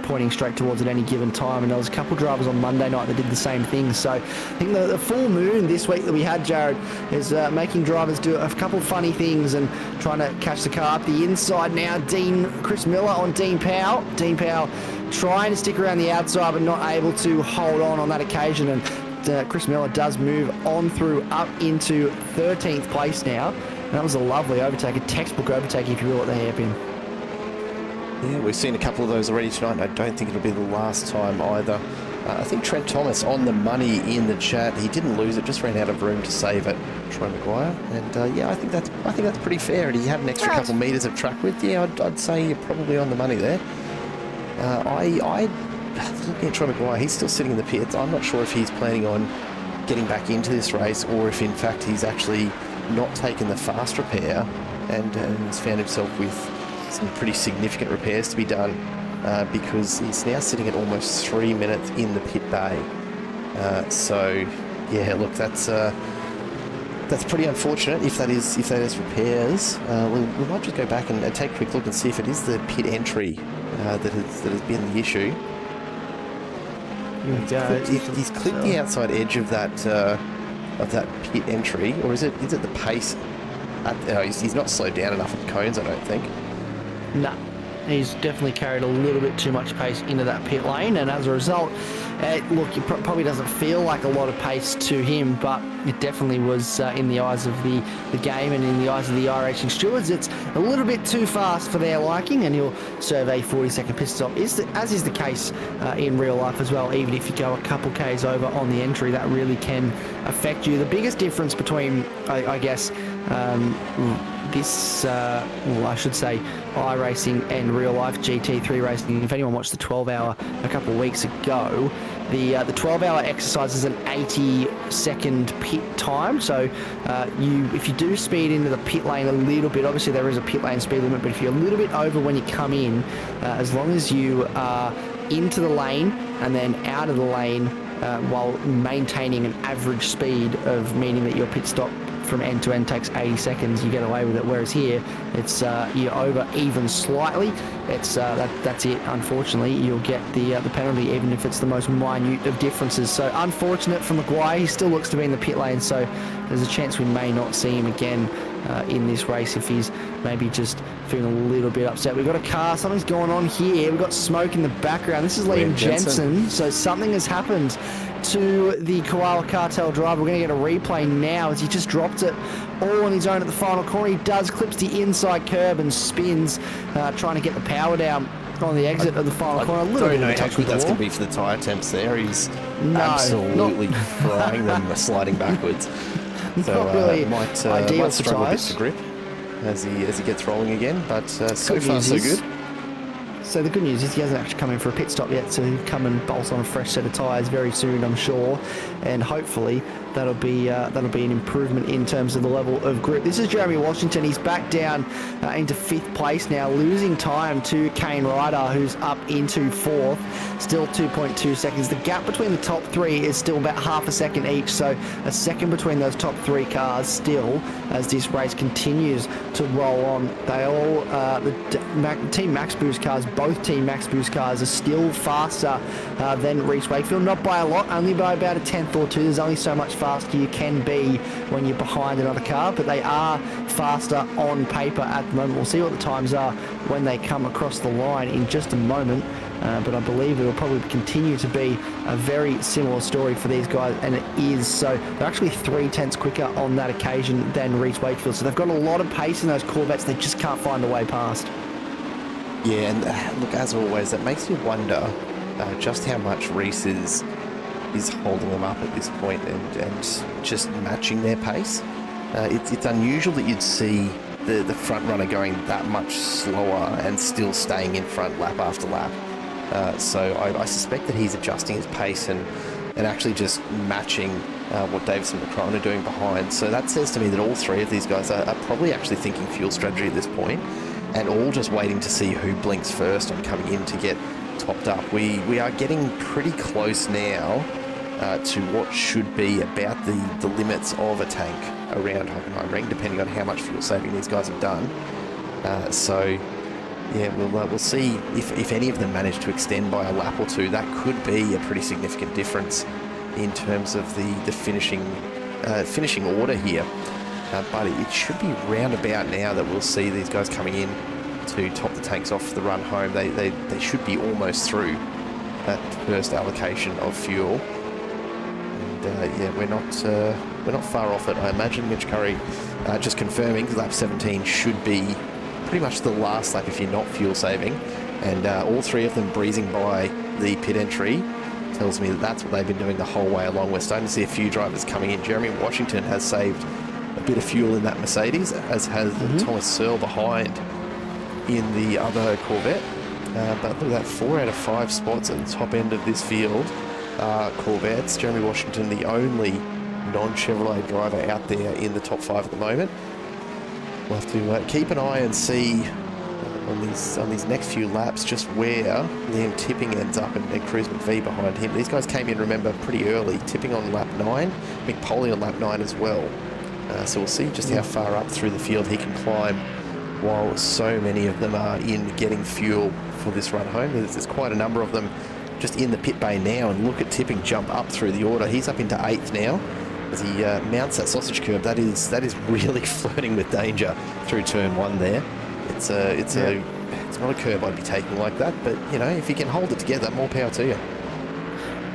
Speaker 2: pointing straight towards at any given time. And there was a couple of drivers on Monday night that did the same thing. So I think the full moon this week that we had, Jared, is making drivers do a couple of funny things and trying to catch the car up the inside now. Chris Miller on Dean Powell. Dean Powell trying to stick around the outside but not able to hold on that occasion. And Chris Miller does move on through up into 13th place now. And that was a lovely overtake, a textbook overtake, if you will, at the hairpin.
Speaker 1: Yeah, we've seen a couple of those already tonight, and I don't think it'll be the last time either. I think Trent Thomas on the money in the chat. He didn't lose it, just ran out of room to save it. Troy Maguire, and yeah, I think that's pretty fair. And he had an extra couple metres of track width. Yeah, I'd say you're probably on the money there. Looking at Troy Maguire, he's still sitting in the pits. I'm not sure if he's planning on getting back into this race, or if in fact he's actually not taken the fast repair and has found himself with some pretty significant repairs to be done, because he's now sitting at almost 3 minutes in the pit bay. So yeah, look, that's pretty unfortunate if that is repairs. We might just go back and take a quick look and see if it is the pit entry that has been the issue. He's clipped the outside edge of that pit entry, or is it the pace? He's not slowed down enough at the cones, I don't think.
Speaker 2: No, he's definitely carried a little bit too much pace into that pit lane, and as a result, look, it probably doesn't feel like a lot of pace to him, but it definitely was in the eyes of the game and in the eyes of the iRacing stewards. It's a little bit too fast for their liking, and he'll serve a 40-second pit stop, as is the case in real life as well. Even if you go a couple Ks over on the entry, that really can affect you. The biggest difference between, I guess, I should say iRacing and real life GT3 racing. If anyone watched the 12-hour a couple of weeks ago, the 12-hour exercise is an 80-second pit time. So if you do speed into the pit lane a little bit, obviously there is a pit lane speed limit, but if you're a little bit over when you come in, as long as you are into the lane and then out of the lane while maintaining an average speed of, meaning that your pit stop from end to end takes 80 seconds, you get away with it. Whereas here, it's you're over even slightly. It's that's it. Unfortunately, you'll get the penalty, even if it's the most minute of differences. So unfortunate for Maguire. He still looks to be in the pit lane, so there's a chance we may not see him again in this race if he's maybe just feeling a little bit upset. We've got a car, something's going on here. We've got smoke in the background. This is Liam Jensen, so something has happened to the Koala Cartel driver. We're going to get a replay now as he just dropped it all on his own at the final corner. He does, clips the inside curb and spins, trying to get the power down on the exit of the final corner. A little bit of touch
Speaker 1: how
Speaker 2: with
Speaker 1: good that's
Speaker 2: the
Speaker 1: going to be for the tyre temps there. He's absolutely frying them, sliding backwards. So
Speaker 2: not really
Speaker 1: might struggle a bit to grip as he gets rolling again, but so far so good.
Speaker 2: So the good news is he hasn't actually come in for a pit stop yet, so he'll come and bolt on a fresh set of tyres very soon, I'm sure, and hopefully that'll be an improvement in terms of the level of grip. This is Jeremy Washington. He's back down into 5th place now, losing time to Kane Ryder, who's up into 4th, still 2.2 seconds. The gap between the top 3 is still about half a second each, so a second between those top 3 cars still as this race continues to roll on. They all, Team Max Boost cars, both Team Max Boost cars are still faster than Reece Wakefield, not by a lot, only by about a tenth or two. There's only so much faster you can be when you're behind another car, but they are faster on paper at the moment. We'll see what the times are when they come across the line in just a moment, but I believe it will probably continue to be a very similar story for these guys, and it is. So they're actually 3/10 quicker on that occasion than Reece Wakefield, so they've got a lot of pace in those Corvettes. They just can't find a way past.
Speaker 1: Yeah, and look, as always, that makes you wonder just how much Reese is holding them up at this point and just matching their pace. It's unusual that you'd see the front runner going that much slower and still staying in front lap after lap. So I suspect that he's adjusting his pace and actually just matching what Davison and McCrone are doing behind. So that says to me that all three of these guys are probably actually thinking fuel strategy at this point, and all just waiting to see who blinks first on coming in to get topped up. We are getting pretty close now to what should be about the limits of a tank around Hockenheimring, depending on how much fuel saving these guys have done. So yeah, we'll see if any of them manage to extend by a lap or two. That could be a pretty significant difference in terms of the finishing order here. But it should be round about now that we'll see these guys coming in to top the tanks off the run home. They should be almost through that first allocation of fuel. And yeah, we're not far off it. I imagine Mitch Curry just confirming lap 17 should be pretty much the last lap if you're not fuel saving, and all three of them breezing by the pit entry tells me that that's what they've been doing the whole way along. We're starting to see a few drivers coming in. Jeremy Washington has saved a bit of fuel in that Mercedes, as has Thomas Searle behind in the other Corvette. But look at that, 4 out of 5 spots at the top end of this field are Corvettes. Jeremy Washington, the only non-Chevrolet driver out there in the top 5 at the moment. We'll have to keep an eye and see on these next few laps just where Liam Tipping ends up and Cruz McVie behind him. These guys came in, remember, pretty early. Tipping on lap 9, Mick Poley on lap 9 as well. So we'll see just how far up through the field he can climb while so many of them are in getting fuel for this run home. There's quite a number of them just in the pit bay now, and look at Tipping jump up through the order. He's up into 8th now as he mounts that sausage curb. That is really flirting with danger through turn 1 there. It's not a curb I'd be taking like that, but you know, if you can hold it together, more power to you.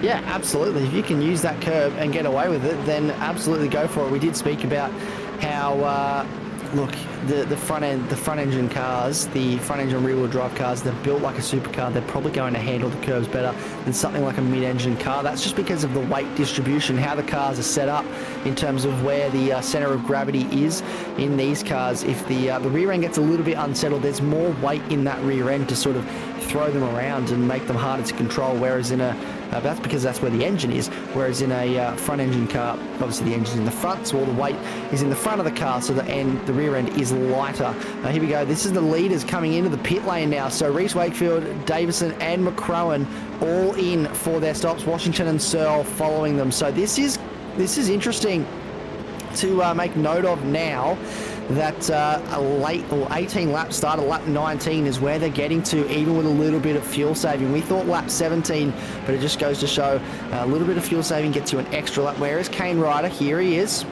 Speaker 2: Yeah, absolutely. If you can use that curb and get away with it, then absolutely go for it. We did speak about how look, the front engine cars, the front engine rear wheel drive cars, they're built like a supercar. They're probably going to handle the curves better than something like a mid-engine car. That's just because of the weight distribution, how the cars are set up in terms of where the center of gravity is in these cars. If the rear end gets a little bit unsettled, there's more weight in that rear end to sort of throw them around and make them harder to control, whereas in a that's because that's where the engine is, whereas in a front engine car, obviously the engine's in the front, so all the weight is in the front of the car, so the rear end is lighter. Here we go, this is the leaders coming into the pit lane now, so Reese Wakefield, Davison and McCrowan all in for their stops, Washington and Searle following them. So this is interesting to make note of now, that a late or 18 lap start at lap 19 is where they're getting to, even with a little bit of fuel saving. We thought lap 17, but it just goes to show a little bit of fuel saving gets you an extra lap. Where is Kane Ryder? Here he is.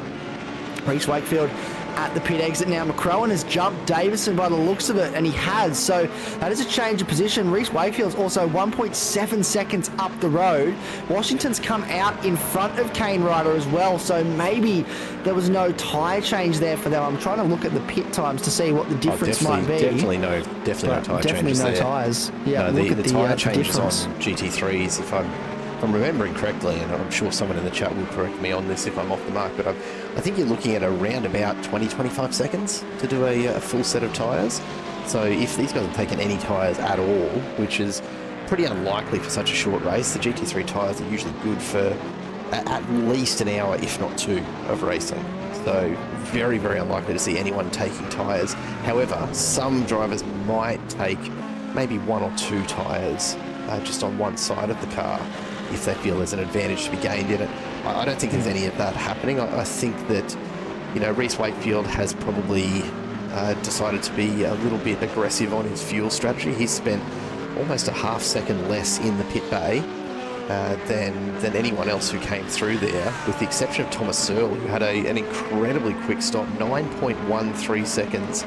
Speaker 2: Reese Wakefield at the pit exit now. McCrowan has jumped Davison by the looks of it, and he has. So that is a change of position. Reese Wakefield's also 1.7 seconds up the road. Washington's come out in front of Kane Ryder as well, so maybe there was no tyre change there for them. I'm trying to look at the pit times to see what the difference might be.
Speaker 1: Definitely no tyre changes there.
Speaker 2: Tyres. Yeah,
Speaker 1: no,
Speaker 2: look at
Speaker 1: the tyre changes on
Speaker 2: difference.
Speaker 1: GT3s, if I'm remembering correctly, and I'm sure someone in the chat will correct me on this if I'm off the mark, but I think you're looking at around about 20-25 seconds to do a full set of tyres. So if these guys have taken any tyres at all, which is pretty unlikely for such a short race, the GT3 tyres are usually good for at least an hour, if not 2, of racing. So very, very unlikely to see anyone taking tyres. However, some drivers might take maybe 1 or 2 tyres just on one side of the car if they feel there's an advantage to be gained in it. I don't think there's any of that happening. I think that, you know, Reese Wakefield has probably decided to be a little bit aggressive on his fuel strategy. He's spent almost a half second less in the pit bay than anyone else who came through there, with the exception of Thomas Searle, who had an incredibly quick stop, 9.13 seconds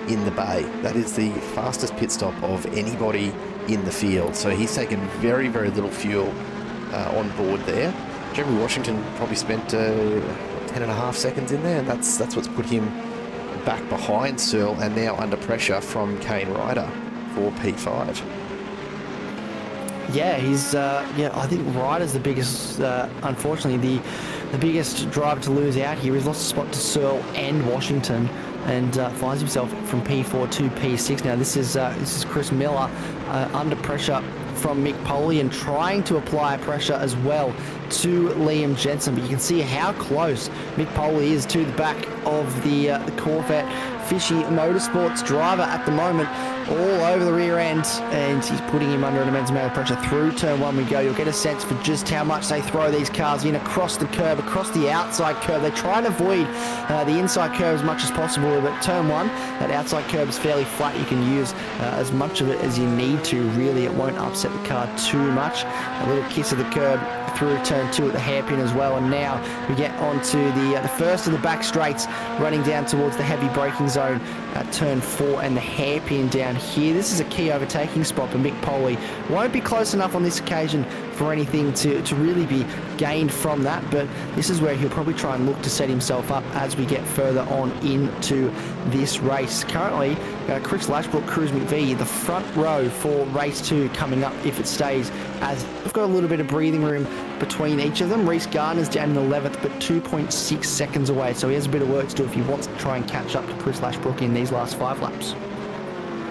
Speaker 1: in the bay. That is the fastest pit stop of anybody in the field. So he's taken very, very little fuel on board there. Jeremy Washington probably spent 10.5 seconds in there, and that's what's put him back behind Searle and now under pressure from Kane Ryder for P5.
Speaker 2: Yeah, he's I think Ryder's the biggest. Unfortunately, the biggest driver to lose out here. He's lost a spot to Searle and Washington, and finds himself from P4 to P6. Now this is Chris Miller under pressure from Mick Poley and trying to apply pressure as well to Liam Jensen, but you can see how close Mick Poley is to the back of the Corvette Fishy Motorsports driver at the moment, all over the rear end, and he's putting him under an immense amount of pressure. Through turn one we go. You'll get a sense for just how much they throw these cars in across the curb, across the outside curb. They try and avoid the inside curb as much as possible, but turn one, that outside curb is fairly flat. You can use as much of it as you need to. Really, it won't upset the car too much. A little kiss of the curb through turn two at the hairpin as well, and now we get onto the first of the back straights, running down towards the heavy braking zone at turn four and the hairpin down here. This is a key overtaking spot, but Mick Poley won't be close enough on this occasion for anything to really be gained from that, but this is where he'll probably try and look to set himself up as we get further on into this race. Currently, Chris Lashbrook, Cruz McVie, the front row for race two coming up if it stays, as we've got a little bit of breathing room between each of them. Reece Gardner's down in 11th, but 2.6 seconds away, so he has a bit of work to do if he wants to try and catch up to Chris Lashbrook in these last 5 laps.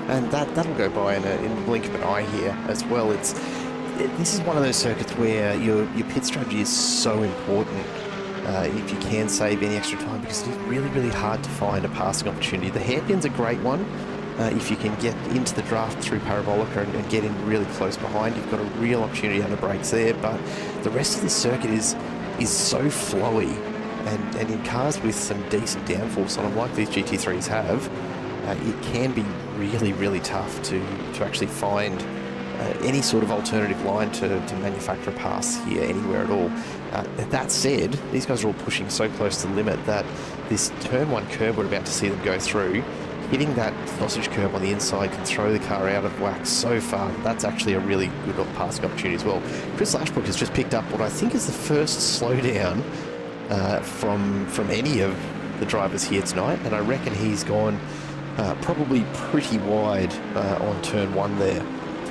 Speaker 1: And that'll go by in the blink of an eye here as well. This is one of those circuits where your pit strategy is so important if you can save any extra time, because it is really, really hard to find a passing opportunity. The hairpin's a great one. If you can get into the draft through Parabolica and get in really close behind, you've got a real opportunity on the brakes there. But the rest of this circuit is so flowy, and in cars with some decent downforce on them, like these GT3s have, it can be really, really tough to actually find any sort of alternative line to manufacture a pass here anywhere at all. That said, these guys are all pushing so close to the limit that this turn one curb we're about to see them go through, hitting that sausage curb on the inside can throw the car out of whack so far. That's actually a really good passing opportunity as well. Chris Lashbrook has just picked up what I think is the first slowdown from any of the drivers here tonight, and I reckon he's gone probably pretty wide on turn one there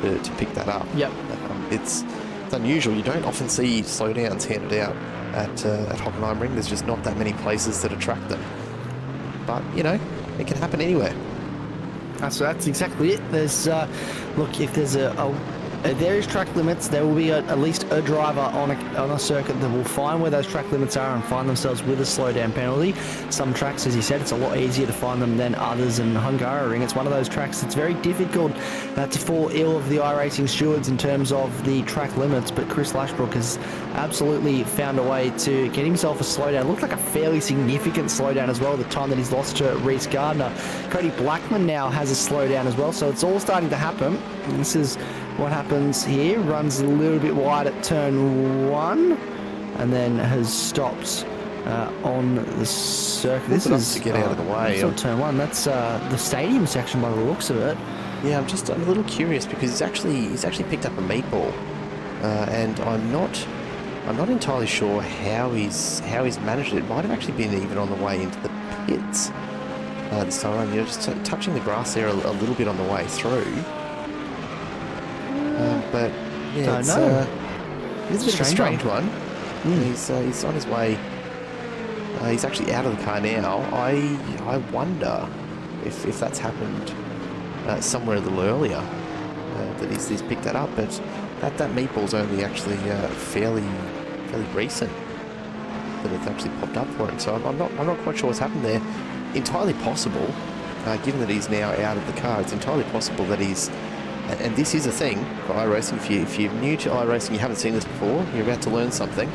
Speaker 1: to pick that up.
Speaker 2: Yep.
Speaker 1: It's unusual. You don't often see slowdowns handed out at Hockenheimring. There's just not that many places that attract them. But, you know, it can happen anywhere.
Speaker 2: That's exactly it. There's look, if there's there is track limits, there will be at least a driver on a circuit that will find where those track limits are and find themselves with a slowdown penalty. Some tracks, as you said, it's a lot easier to find them than others, and Hockenheimring, it's one of those tracks that's very difficult to fall ill of the iRacing stewards in terms of the track limits, but Chris Lashbrook has absolutely found a way to get himself a slowdown. It looked like a fairly significant slowdown as well at the time that he's lost to Reece Gardner. Cody Blackman now has a slowdown as well, so it's all starting to happen. And this is what happens here. Runs a little bit wide at turn one and then has stopped on the circuit. This is
Speaker 1: to get out of the way.
Speaker 2: It's not turn one. That's the stadium section by the looks of it.
Speaker 1: Yeah, I'm a little curious because he's actually picked up a meatball, and I'm not entirely sure how he's managed it. It might have actually been even on the way into the pits this time around. You know, just touching the grass there a little bit on the way through. But yeah, it's a bit of a strange one. He's on his way. He's actually out of the car now. I wonder if that's happened somewhere a little earlier that he's picked that up. But that meatball's only actually fairly recent that it's actually popped up for him. So I'm not quite sure what's happened there. Entirely possible, given that he's now out of the car. It's entirely possible that he's. And this is a thing for iRacing. If you're new to iRacing, you haven't seen this before, you're about to learn something.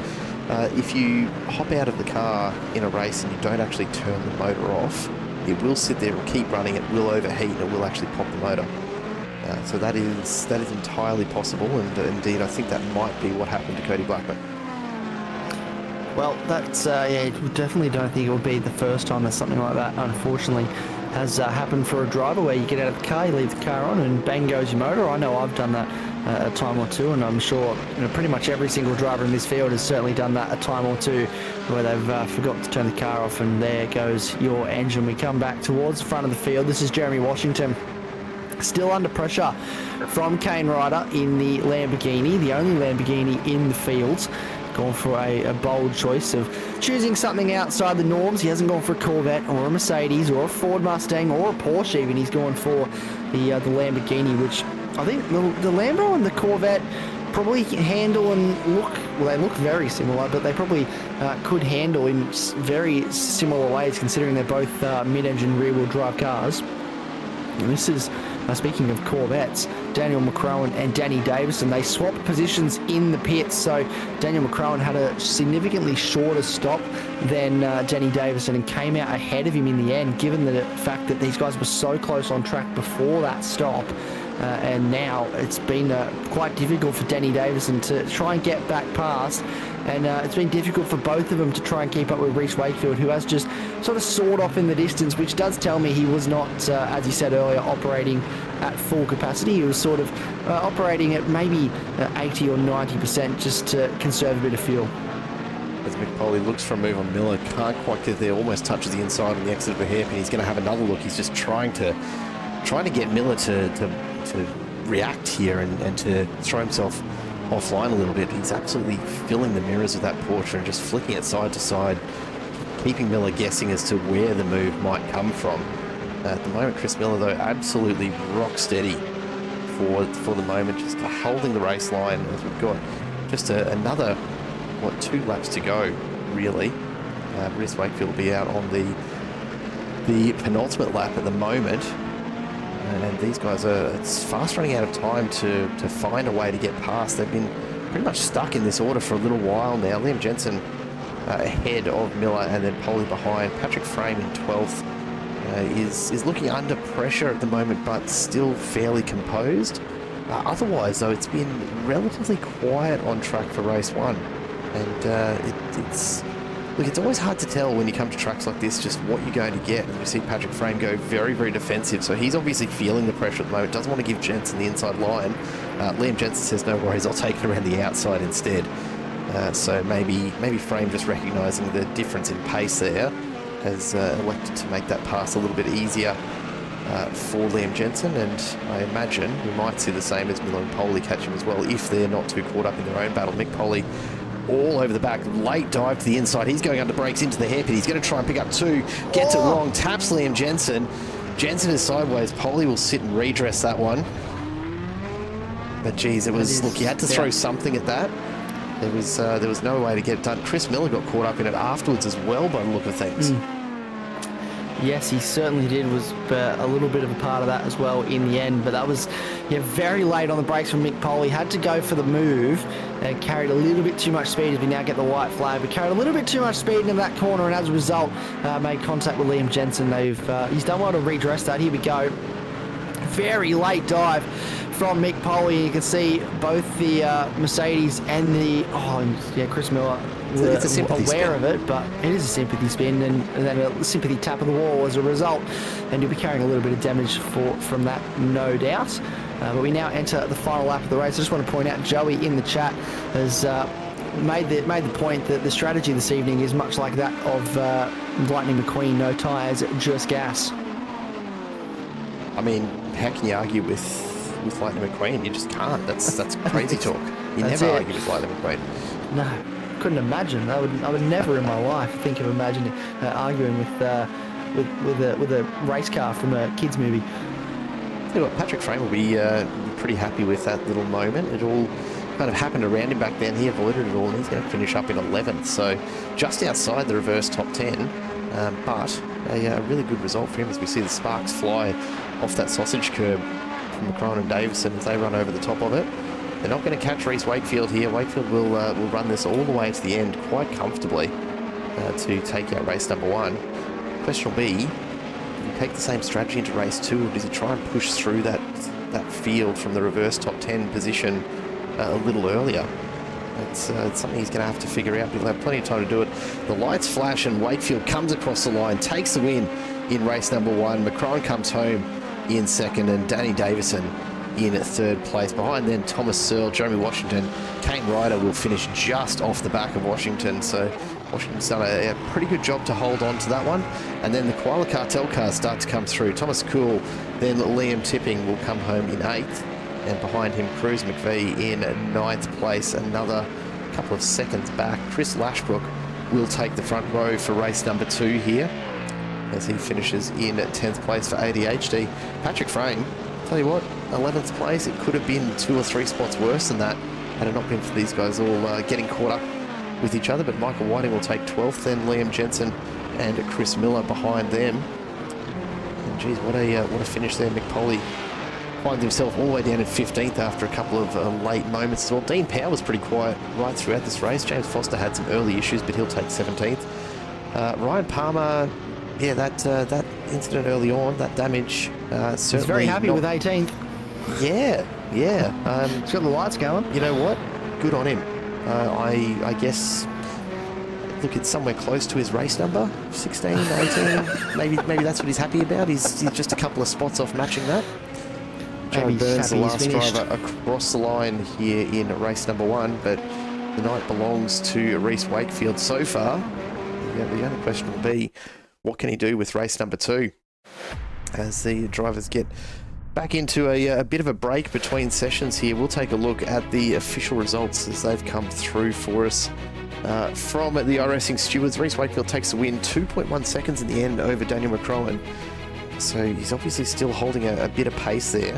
Speaker 1: If you hop out of the car in a race and you don't actually turn the motor off, it will sit there and keep running, it will overheat, and it will actually pop the motor. So that is entirely possible, and indeed I think that might be what happened to Cody Blackman.
Speaker 2: Well, that's yeah, definitely don't think it would be the first time that something like that, unfortunately, has happened for a driver, where you get out of the car, you leave the car on, and bang goes your motor. I know I've done that a time or two, and I'm sure pretty much every single driver in this field has certainly done that a time or two, where they've forgot to turn the car off, and there goes your engine. We come back towards the front of the field. This is Jeremy Washington back, still under pressure from Kane Ryder in the Lamborghini, the only Lamborghini in the field. Gone for a bold choice of choosing something outside the norms. He hasn't gone for a Corvette or a Mercedes or a Ford Mustang or a Porsche even. He's gone for the Lamborghini, which I think the Lambo and the Corvette probably handle and look, well, they look very similar, but they probably could handle in very similar ways considering they're both mid-engine rear-wheel drive cars. And this is, speaking of Corvettes, Daniel McCrowan and Danny Davison, they swapped positions in the pits. So Daniel McCrowan had a significantly shorter stop than Danny Davison and came out ahead of him in the end, given the fact that these guys were so close on track before that stop. And now it's been quite difficult for Danny Davison to try and get back past. And it's been difficult for both of them to try and keep up with Reece Wakefield, who has just sort of soared off in the distance, which does tell me he was not, as you said earlier, operating at full capacity. He was sort of operating at maybe 80 or 90% just to conserve a bit of fuel.
Speaker 1: As Mick Poley looks for a move on Miller, can't quite get there, almost touches the inside on the exit of a hairpin. He's going to have another look. He's just trying to get Miller to react here and to throw himself offline a little bit. He's absolutely filling the mirrors of that Porsche and just flicking it side to side, keeping Miller guessing as to where the move might come from. At the moment, Chris Miller, though, absolutely rock steady for the moment, just holding the race line as we've got just another, 2 laps to go, really. Reece Wakefield will be out on the penultimate lap at the moment. And these guys it's fast running out of time to find a way to get past. They've been pretty much stuck in this order for a little while now. Liam Jensen ahead of Miller and then Poley behind. Patrick Frame in 12th is looking under pressure at the moment, but still fairly composed. Otherwise, though, it's been relatively quiet on track for race 1. And look, it's always hard to tell when you come to tracks like this just what you're going to get. And we see Patrick Frame go very, very defensive. So he's obviously feeling the pressure at the moment. Doesn't want to give Jensen the inside line. Liam Jensen says, no worries, I'll take it around the outside instead. So maybe Frame, just recognising the difference in pace there, has elected to make that pass a little bit easier for Liam Jensen. And I imagine we might see the same as Miller and Poley catch him as well if they're not too caught up in their own battle. Mick Poley all over the back, late dive to the inside. He's going under brakes into the hairpin. He's going to try and pick up 2, gets it wrong, taps Liam Jensen. Jensen is sideways. Poley will sit and redress that one. But geez, it was, look, you had to throw something at that. There was no way to get it done. Chris Miller got caught up in it afterwards as well by the look of things.
Speaker 2: Yes, he certainly did, was a little bit of a part of that as well in the end. But that was very late on the brakes from Mick Poley. Had to go for the move and carried a little bit too much speed as we now get the white flag. But carried a little bit too much speed into that corner and as a result made contact with Liam Jensen. He's done well to redress that. Here we go. Very late dive from Mick Poley. You can see both the Mercedes and the Chris Miller were aware of it, but it is a sympathy spin and then a sympathy tap of the wall as a result, and you'll be carrying a little bit of damage from that, no doubt. But we now enter the final lap of the race. I just want to point out Joey in the chat has made the point that the strategy this evening is much like that of Lightning McQueen, no tyres, just gas.
Speaker 1: I mean, how can you argue with Lightning McQueen? You just can't. That's crazy talk. You never argue with Lightning McQueen.
Speaker 2: No, couldn't imagine. I would never in my life think of imagining arguing with a race car from a kids movie.
Speaker 1: Tell you what, Patrick Frame will be pretty happy with that little moment. It all kind of happened around him back then. He avoided it all, and he's going to finish up in 11th, so just outside the reverse top 10. But a really good result for him as we see the sparks fly off that sausage curb from McCrowan and Davison as they run over the top of it. They're not going to catch Reece Wakefield here. Wakefield will run this all the way to the end quite comfortably to take out race number 1. Question will be, do you take the same strategy into race 2, or does he try and push through that field from the reverse top 10 position a little earlier? It's something he's going to have to figure out. He'll have plenty of time to do it. The lights flash and Wakefield comes across the line, takes the win in race number 1. McCrowan comes home in 2nd and Danny Davison in 3rd place. Behind then Thomas Searle, Jeremy Washington, Kane Ryder will finish just off the back of Washington. So Washington's done a pretty good job to hold on to that one. And then the Koala Cartel cars start to come through. Thomas Cool, then Liam Tipping will come home in 8th. And behind him, Cruz McVee in 9th place, another couple of seconds back. Chris Lashbrook will take the front row for race number 2 here, as he finishes in 10th place for ADHD. Patrick Frame, tell you what, 11th place. It could have been 2 or 3 spots worse than that had it not been for these guys all getting caught up with each other. But Michael Whiting will take 12th, then Liam Jensen and Chris Miller behind them. And geez, what a finish there. Mick Polly finds himself all the way down in 15th after a couple of late moments as well. Dean Power was pretty quiet right throughout this race. James Foster had some early issues, but he'll take 17th. Ryan Palmer, yeah, that incident early on, that damage, certainly.
Speaker 2: He's very happy with 18th.
Speaker 1: Yeah.
Speaker 2: He's got the lights going.
Speaker 1: You know what? Good on him. I guess, look, it's somewhere close to his race number, 16, 18. maybe that's what he's happy about. He's just a couple of spots off matching that. Jared Burns, the last driver across the line here in race number 1, but the night belongs to Reece Wakefield so far. The only question will be, what can he do with race number 2? As the drivers get back into a bit of a break between sessions here, we'll take a look at the official results as they've come through for us. From the iRacing stewards, Reece Wakefield takes the win, 2.1 seconds in the end over Daniel McCrowan. So he's obviously still holding a bit of pace there.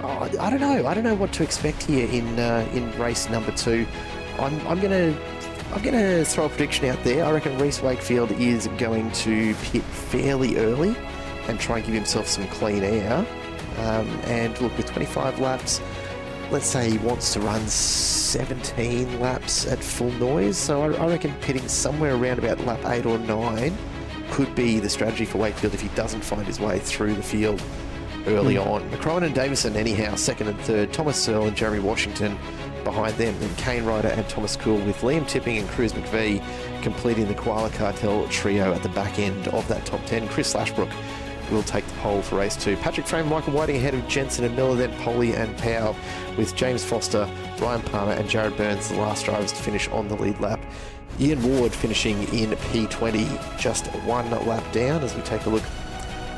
Speaker 1: I don't know what to expect here in race number 2. I'm gonna throw a prediction out there. I reckon Reece Wakefield is going to pit fairly early and try and give himself some clean air. And look, with 25 laps, let's say he wants to run 17 laps at full noise. So I reckon pitting somewhere around about lap 8 or 9 could be the strategy for Wakefield if he doesn't find his way through the field early on. McCrowan and Davison, anyhow, 2nd and 3rd. Thomas Searle and Jeremy Washington behind them. Then Kane Ryder and Thomas Cool, with Liam Tipping and Cruz McVee completing the Koala Cartel trio at the back end of that top 10. Chris Lashbrook will take the pole for race 2. Patrick Frame, Michael Whiting ahead of Jensen and Miller, then Polly and Powell, with James Foster, Ryan Palmer and Jared Burns the last drivers to finish on the lead lap. Ian Ward finishing in P20, just 1 lap down, as we take a look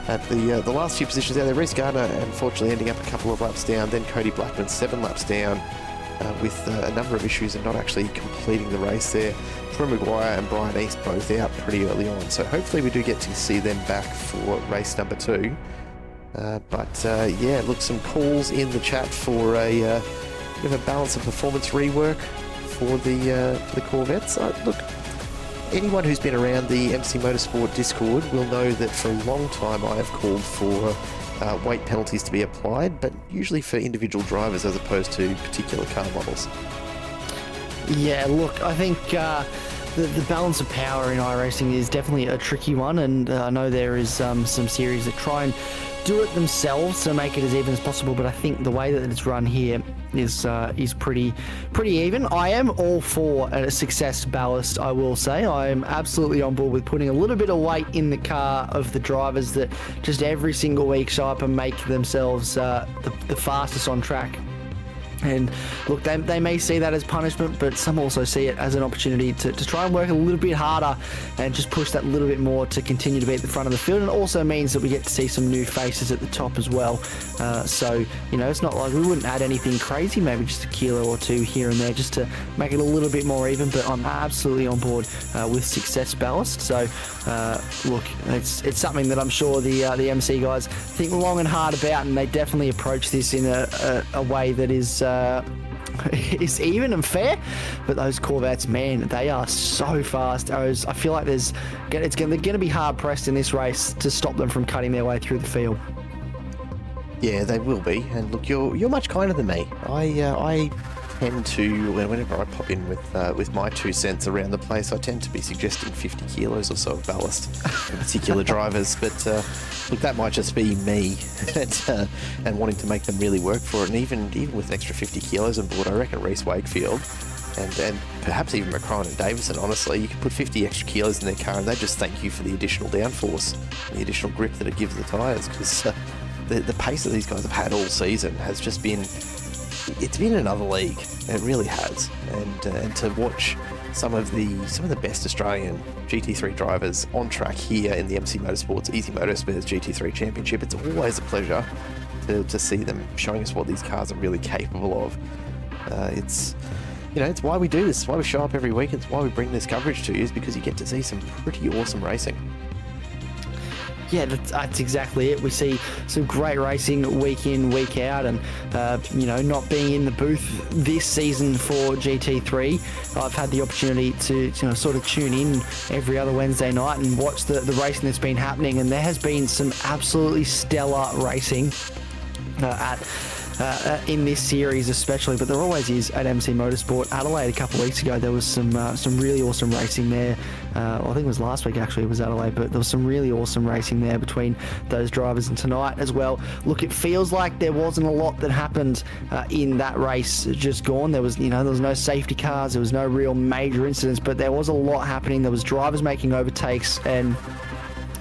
Speaker 1: at the last few positions out there. Reece Gardner unfortunately ending up a couple of laps down, then Cody Blackman 7 laps down with a number of issues and not actually completing the race there. Troy Maguire and Brian East both out pretty early on, so hopefully we do get to see them back for race number 2. Yeah, look, some calls in the chat for a bit of a balance of performance rework for the Corvettes. Look, anyone who's been around the MC Motorsport Discord will know that for a long time I have called for weight penalties to be applied, but usually for individual drivers as opposed to particular car models.
Speaker 2: Yeah, look, I think the balance of power in iRacing is definitely a tricky one, and I know there is some series that try and do it themselves to make it as even as possible, but I think the way that it's run here is pretty even. I am all for a success ballast, I will say. I am absolutely on board with putting a little bit of weight in the car of the drivers that just every single week show up and make themselves the fastest on track. And look, they may see that as punishment, but some also see it as an opportunity to try and work a little bit harder and just push that little bit more to continue to be at the front of the field. And it also means that we get to see some new faces at the top as well. So, you know, it's not like we wouldn't add anything crazy, maybe just a kilo or 2 here and there just to make it a little bit more even, but I'm absolutely on board with success ballast. So, look, it's something that I'm sure the MC guys think long and hard about, and they definitely approach this in a way that is even and fair. But those Corvettes, man, they are so fast. I feel like they're going to be hard pressed in this race to stop them from cutting their way through the field.
Speaker 1: Yeah, they will be. And look, you're much kinder than me. I tend to, whenever I pop in with my 2 cents around the place, I tend to be suggesting 50 kilos or so of ballast for particular drivers. But look, that might just be me and wanting to make them really work for it. And even with an extra 50 kilos on board, I reckon Reece Wakefield and perhaps even McCrowan and Davison, honestly, you could put 50 extra kilos in their car and they just thank you for the additional downforce, the additional grip that it gives the tyres, because the pace that these guys have had all season has just been, it's been another league. It really has. And to watch some of the best Australian GT3 drivers on track here in the MC Motorsport's Easy Motorsports GT3 Championship. It's always a pleasure to see them showing us what these cars are really capable of. It's why we do this. It's why we show up every week. It's why we bring this coverage to you, is because you get to see some pretty awesome racing.
Speaker 2: Yeah, that's exactly it. We see some great racing week in, week out, and not being in the booth this season for GT3, I've had the opportunity to sort of tune in every other Wednesday night and watch the racing that's been happening, and there has been some absolutely stellar racing in this series especially, but there always is at MC Motorsport. Adelaide a couple of weeks ago, there was some really awesome racing there. I think it was last week actually, it was Adelaide, but there was some really awesome racing there between those drivers, and tonight as well. Look, it feels like there wasn't a lot that happened in that race just gone. There was no safety cars, there was no real major incidents, but there was a lot happening. There was drivers making overtakes and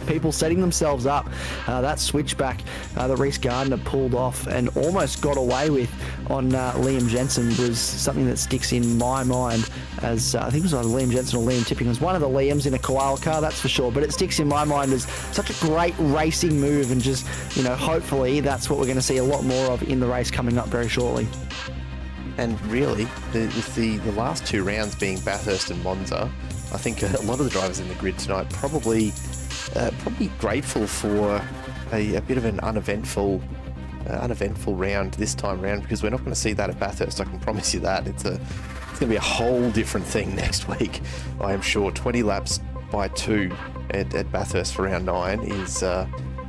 Speaker 2: people setting themselves up. That switchback that Reece Gardner pulled off and almost got away with on Liam Jensen was something that sticks in my mind as I think it was either Liam Jensen or Liam Tipping. It was one of the Liams in a koala car, that's for sure, but it sticks in my mind as such a great racing move, and just hopefully that's what we're going to see a lot more of in the race coming up very shortly.
Speaker 1: And really, with the last two rounds being Bathurst and Monza, I think a lot of the drivers in the grid tonight probably grateful for a bit of an uneventful round this time round, because we're not going to see that at Bathurst. I can promise you that. It's going to be a whole different thing next week, I am sure. 20 laps by 2 at Bathurst for round 9 is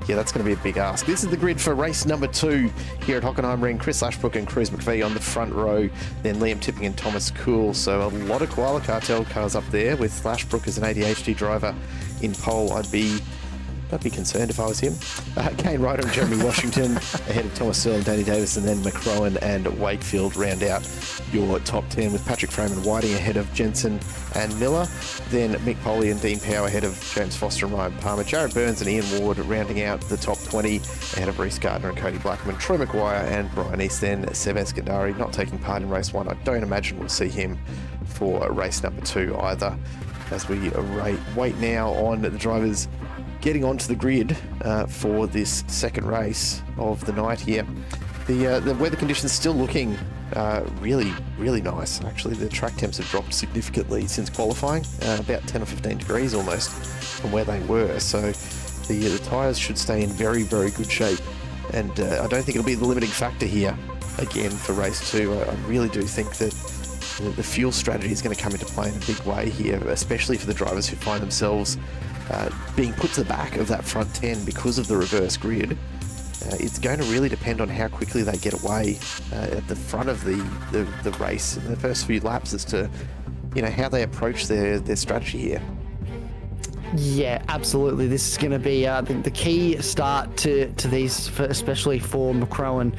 Speaker 1: that's going to be a big ask. This is the grid for race number 2 here at Hockenheimring. Chris Lashbrook and Cruz McVee on the front row, then Liam Tipping and Thomas Kuhl. So a lot of Koala Cartel cars up there, with Lashbrook as an ADHD driver in pole. I'd be concerned if I was him. Kane Ryder and Jeremy Washington ahead of Thomas Searle and Danny Davis, and then McCrowan and Wakefield round out your top 10, with Patrick Frame and Whiting ahead of Jensen and Miller. Then Mick Poley and Dean Power ahead of James Foster and Ryan Palmer. Jared Burns and Ian Ward rounding out the top 20 ahead of Reece Gardner and Cody Blackman. Troy McGuire and Brian East, then Seb Eskandari not taking part in race 1. I don't imagine we'll see him for race number 2 either, as we wait now on the drivers getting onto the grid for this second race of the night here. The weather conditions still looking really, really nice. Actually, the track temps have dropped significantly since qualifying, about 10 or 15 degrees almost from where they were. So the tyres should stay in very, very good shape. And I don't think it'll be the limiting factor here again for race 2. I really do think that the fuel strategy is going to come into play in a big way here, especially for the drivers who find themselves being put to the back of that front 10 because of the reverse grid. It's going to really depend on how quickly they get away at the front of the race in the first few laps as to how they approach their strategy here.
Speaker 2: Yeah, absolutely. This is going to be the key start to these, especially for McCrowan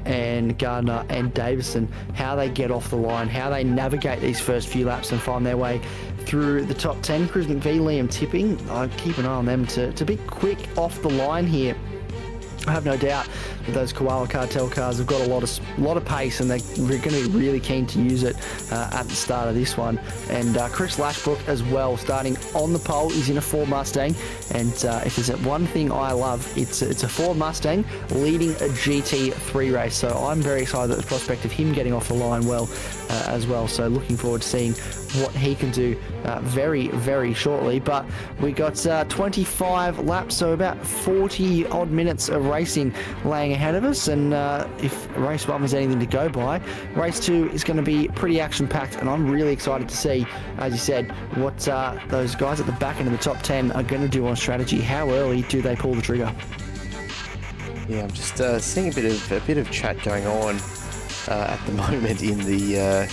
Speaker 2: and Gardner and Davison, how they get off the line, how they navigate these first few laps and find their way through the top 10. Cruz McVee, Liam Tipping, I keep an eye on them to be quick off the line here. I have no doubt that those Koala Cartel cars have got a lot of pace, and they're going to be really keen to use it at the start of this one. And Chris Lashbrook as well, starting on the pole. He's in a Ford Mustang, and if there's one thing I love, it's a Ford Mustang leading a GT3 race. So I'm very excited at the prospect of him getting off the line as well. So looking forward to seeing what he can do very, very shortly. But we got 25 laps, so about 40 odd minutes of racing laying ahead of us. And if race 1 was anything to go by, race 2 is going to be pretty action-packed, and I'm really excited to see, as you said, what those guys at the back end of the top 10 are going to do on strategy. How early do they pull the trigger?
Speaker 1: Yeah, I'm just seeing a bit of chat going on at the moment in the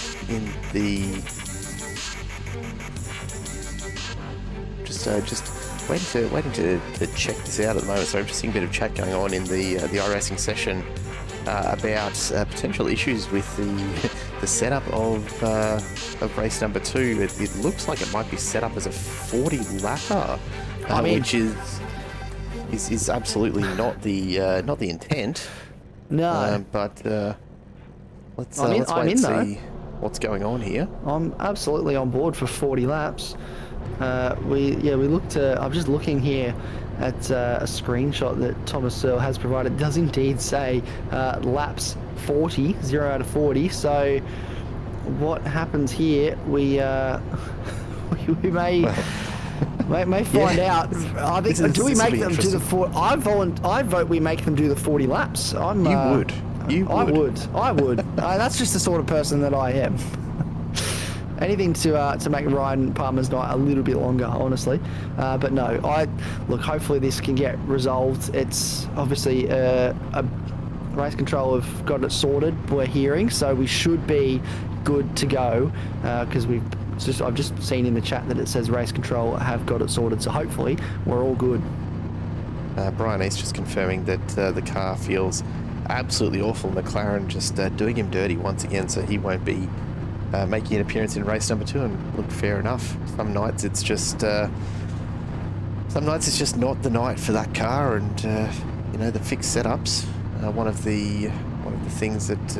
Speaker 1: just waiting to check this out at the moment. So I'm just seeing a bit of chat going on in the iRacing session about potential issues with the setup of race number 2. It looks like it might be set up as a 40 lapper, which is absolutely not the intent.
Speaker 2: No,
Speaker 1: but let's
Speaker 2: I'm
Speaker 1: wait
Speaker 2: in
Speaker 1: and
Speaker 2: though.
Speaker 1: see. what's going on here.
Speaker 2: I'm absolutely on board for 40 laps. We looked. I'm just looking here at a screenshot that Thomas Searle has provided. It does indeed say laps 40, 0 out of 40. So what happens here? We may find out. I think. Do we make them do the 40? I vote we make them do the 40 laps.
Speaker 1: You would.
Speaker 2: I would. That's just the sort of person that I am. Anything to make Ryan Palmer's night a little bit longer, honestly. But no, look. Hopefully this can get resolved. It's obviously a race control have got it sorted. We're hearing, so we should be good to go because I've just seen in the chat that it says race control have got it sorted. So hopefully we're all good.
Speaker 1: Brian East just confirming that the car feels absolutely awful. McLaren just doing him dirty once again, so he won't be making an appearance in race number 2. And look, fair enough. Some nights it's just not the night for that car, and the fixed setups. One of the things that,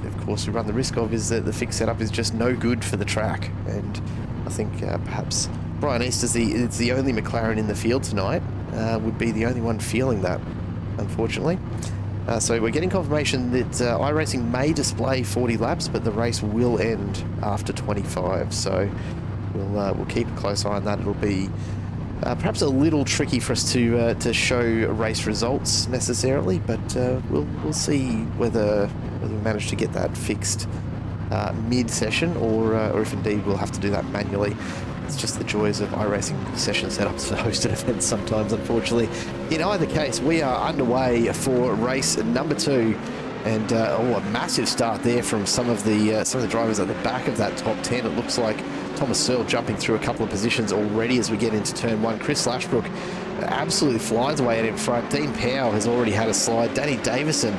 Speaker 1: of course, we run the risk of is that the fixed setup is just no good for the track. And I think perhaps Brian East is the only McLaren in the field tonight. Would be the only one feeling that, unfortunately. So we're getting confirmation that iRacing may display 40 laps, but the race will end after 25. So we'll keep a close eye on that. It'll be perhaps a little tricky for us to show race results necessarily, but we'll see whether we manage to get that fixed mid-session, or if indeed we'll have to do that manually. It's just the joys of iRacing session setups for hosted events sometimes, unfortunately. In either case, we are underway for race number 2. And a massive start there from some of the drivers at the back of that top 10. It looks like Thomas Searle jumping through a couple of positions already as we get into turn 1. Chris Lashbrook absolutely flies away at in front. Dean Powell has already had a slide. Danny Davison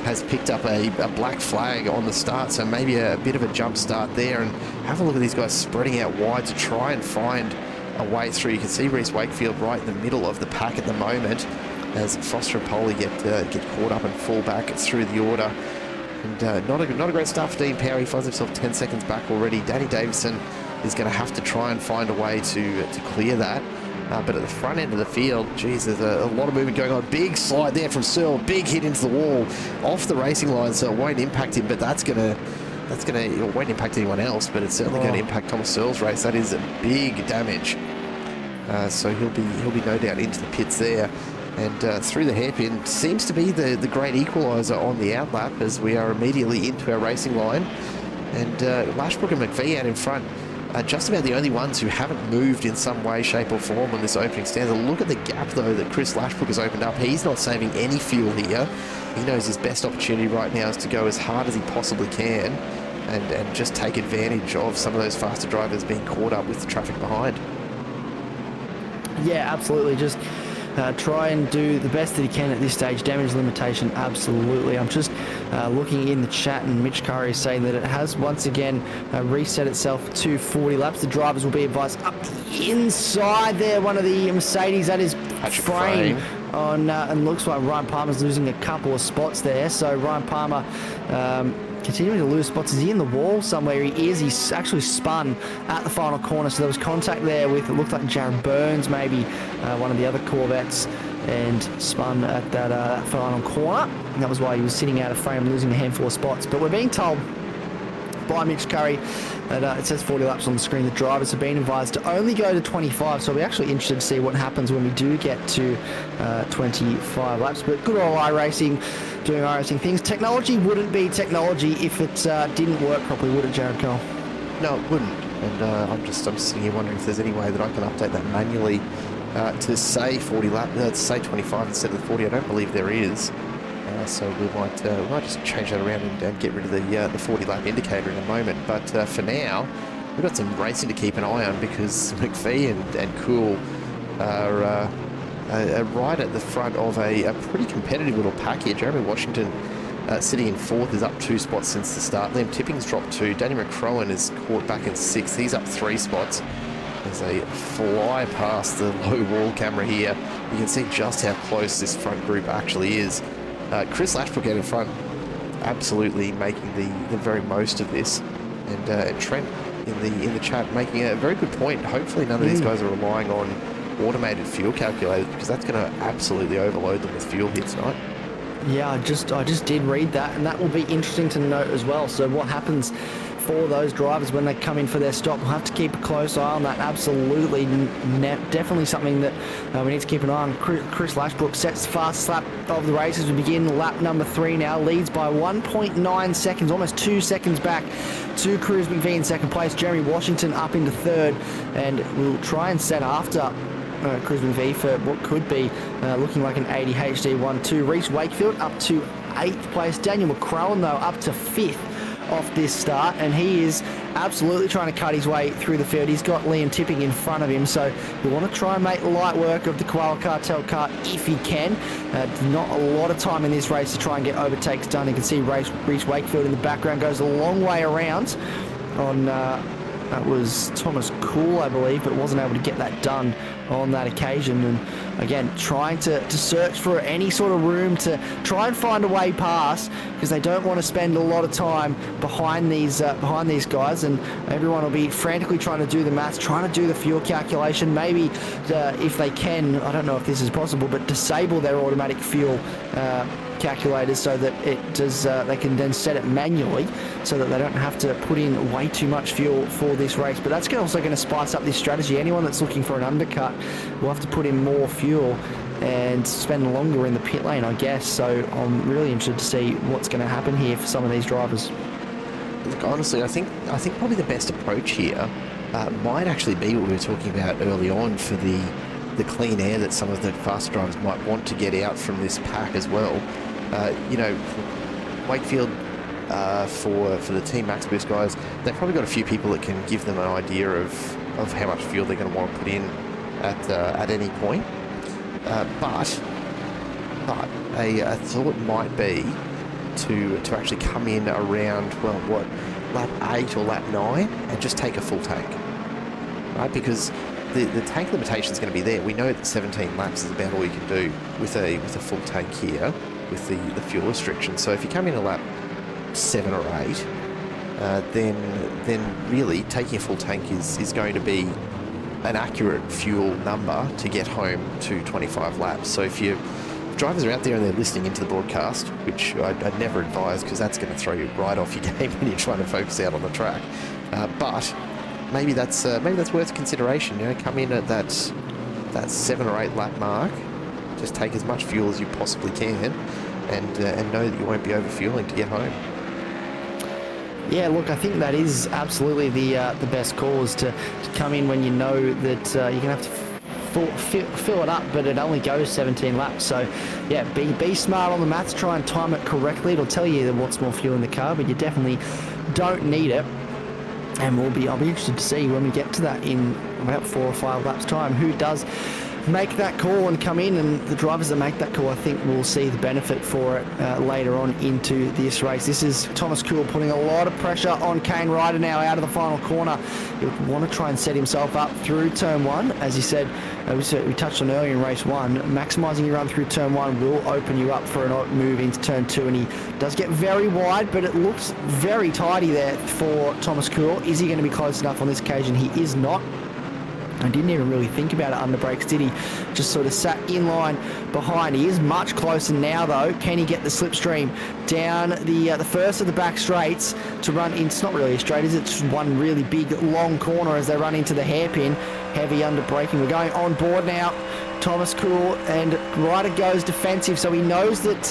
Speaker 1: has picked up a black flag on the start, so maybe a bit of a jump start there. And have a look at these guys spreading out wide to try and find a way through. You can see Reece Wakefield right in the middle of the pack at the moment, as Foster and Polly get caught up and fall back through the order. And not a great start for Dean Power. He finds himself 10 seconds back already. Danny Davison is going to have to try and find a way to clear that. But at the front end of the field, geez, there's a lot of movement going on. Big slide there from Searle, big hit into the wall, off the racing line, so it won't impact him. But it won't impact anyone else. But it's certainly going to impact Thomas Searle's race. That is a big damage. So he'll be no doubt into the pits there. And through the hairpin seems to be the great equaliser on the outlap, as we are immediately into our racing line. And Lashbrook and McVie out in front are just about the only ones who haven't moved in some way, shape or form on this opening stanza. Look at the gap, though, that Chris Lashbrook has opened up. He's not saving any fuel here. He knows his best opportunity right now is to go as hard as he possibly can and just take advantage of some of those faster drivers being caught up with the traffic behind.
Speaker 2: Yeah, absolutely. Just try and do the best that he can at this stage. Damage limitation, absolutely. I'm just looking in the chat, and Mitch Curry is saying that it has once again reset itself to 40 laps. The drivers will be advised up the inside there. One of the Mercedes that is fraying on, and looks like Ryan Palmer's losing a couple of spots there. So Ryan Palmer continuing to lose spots. Is he in the wall somewhere? He is. He's actually spun at the final corner. So there was contact there with, it looked like Jared Burns, maybe one of the other Corvettes, and spun at that final corner. And that was why he was sitting out of frame, losing a handful of spots. But we're being told by Mitch Curry that it says 40 laps on the screen. The drivers have been advised to only go to 25, so we're actually interested to see what happens when we do get to 25 laps. But good old iRacing doing iRacing things. Technology wouldn't be technology if it didn't work properly, would it, Jared Cole?
Speaker 1: No, it wouldn't. And I'm sitting here wondering if there's any way that I can update that manually to say 40 laps, to say 25 instead of the 40. I don't believe there is. So we might just change that around and get rid of the 40 lap indicator in a moment. But for now, we've got some racing to keep an eye on, because McVie and Cool are right at the front of a pretty competitive little pack here. Jeremy Washington sitting in 4th is up 2 spots since the start. Liam Tipping's dropped 2. Danny McCrowan is caught back in 6th. He's up 3 spots. As they fly past the low wall camera here, you can see just how close this front group actually is. Chris Lashbrook out in front, absolutely making the very most of this. and Trent in the chat making a very good point. Hopefully none of these guys are relying on automated fuel calculators, because that's going to absolutely overload them with fuel here tonight.
Speaker 2: Yeah, I just did read that, and that will be interesting to note as well. So what happens for those drivers when they come in for their stop? We'll have to keep a close eye on that. Absolutely, definitely something that we need to keep an eye on. Chris Lashbrook sets the fastest lap of the race as we begin lap number 3 now. Leads by 1.9 seconds, almost 2 seconds back to Cruz McVee in second place. Jeremy Washington up into third, and we'll try and set after Cruz McVee for what could be looking like an 80 HD 1-2. Reese Wakefield up to 8th place. Daniel McCrone, though, up to 5th off this start, and he is absolutely trying to cut his way through the field. He's got Liam Tipping in front of him, so you want to try and make light work of the Koala Cartel car if he can. Not a lot of time in this race to try and get overtakes done. You can see Reese Wakefield in the background goes a long way around on that was Thomas Cool, I believe, but wasn't able to get that done on that occasion. And again, trying to search for any sort of room to try and find a way past, because they don't want to spend a lot of time behind these guys, and everyone will be frantically trying to do the maths, trying to do the fuel calculation. Maybe if they can, I don't know if this is possible, but disable their automatic fuel calculators so that it does they can then set it manually so that they don't have to put in way too much fuel for this race. But that's also going to spice up this strategy. Anyone that's looking for an undercut will have to put in more fuel and spend longer in the pit lane, I guess. So I'm really interested to see what's going to happen here for some of these drivers.
Speaker 1: Look, honestly, I think probably the best approach here might actually be what we were talking about early on, for the clean air that some of the faster drivers might want to get out from this pack as well. Wakefield, for the Team Max Boost guys, they've probably got a few people that can give them an idea of how much fuel they're going to want to put in at any point. But a thought might be to actually come in around, well, lap 8 or lap 9 and just take a full tank, right? Because the tank limitation is going to be there. We know that 17 laps is about all you can do with a full tank here with the fuel restriction. So if you come in a lap 7 or 8, then really taking a full tank is going to be an accurate fuel number to get home to 25 laps. So if drivers are out there and they're listening into the broadcast, which I'd never advise, because that's going to throw you right off your game when you're trying to focus out on the track. But maybe that's worth consideration. Come in at that 7 or 8 lap mark, just take as much fuel as you possibly can, and know that you won't be overfueling to get home.
Speaker 2: Yeah, look, I think that is absolutely the best call, is to come in when you know that you're going to have to fill it up, but it only goes 17 laps. So yeah, be smart on the maths, try and time it correctly. It'll tell you what's more fuel in the car, but you definitely don't need it. And I'll be interested to see when we get to that in about 4 or 5 laps time, who does make that call and come in, and the drivers that make that call, I think, will see the benefit for it later on into this race. This is Thomas Kuhl putting a lot of pressure on Kane Ryder now out of the final corner. He'll want to try and set himself up through turn 1. As he said, we touched on earlier in race 1, maximising your run through turn 1 will open you up for a move into turn 2, and he does get very wide, but it looks very tidy there for Thomas Kuhl. Is he going to be close enough on this occasion? He is not. I didn't even really think about it under brakes, did he? Just sort of sat in line behind. He is much closer now, though. Can he get the slipstream down the first of the back straights to run in? It's not really a straight, is it? It's one really big, long corner as they run into the hairpin. Heavy under braking. We're going on board now. Thomas Kuhl, and Ryder goes defensive, so he knows that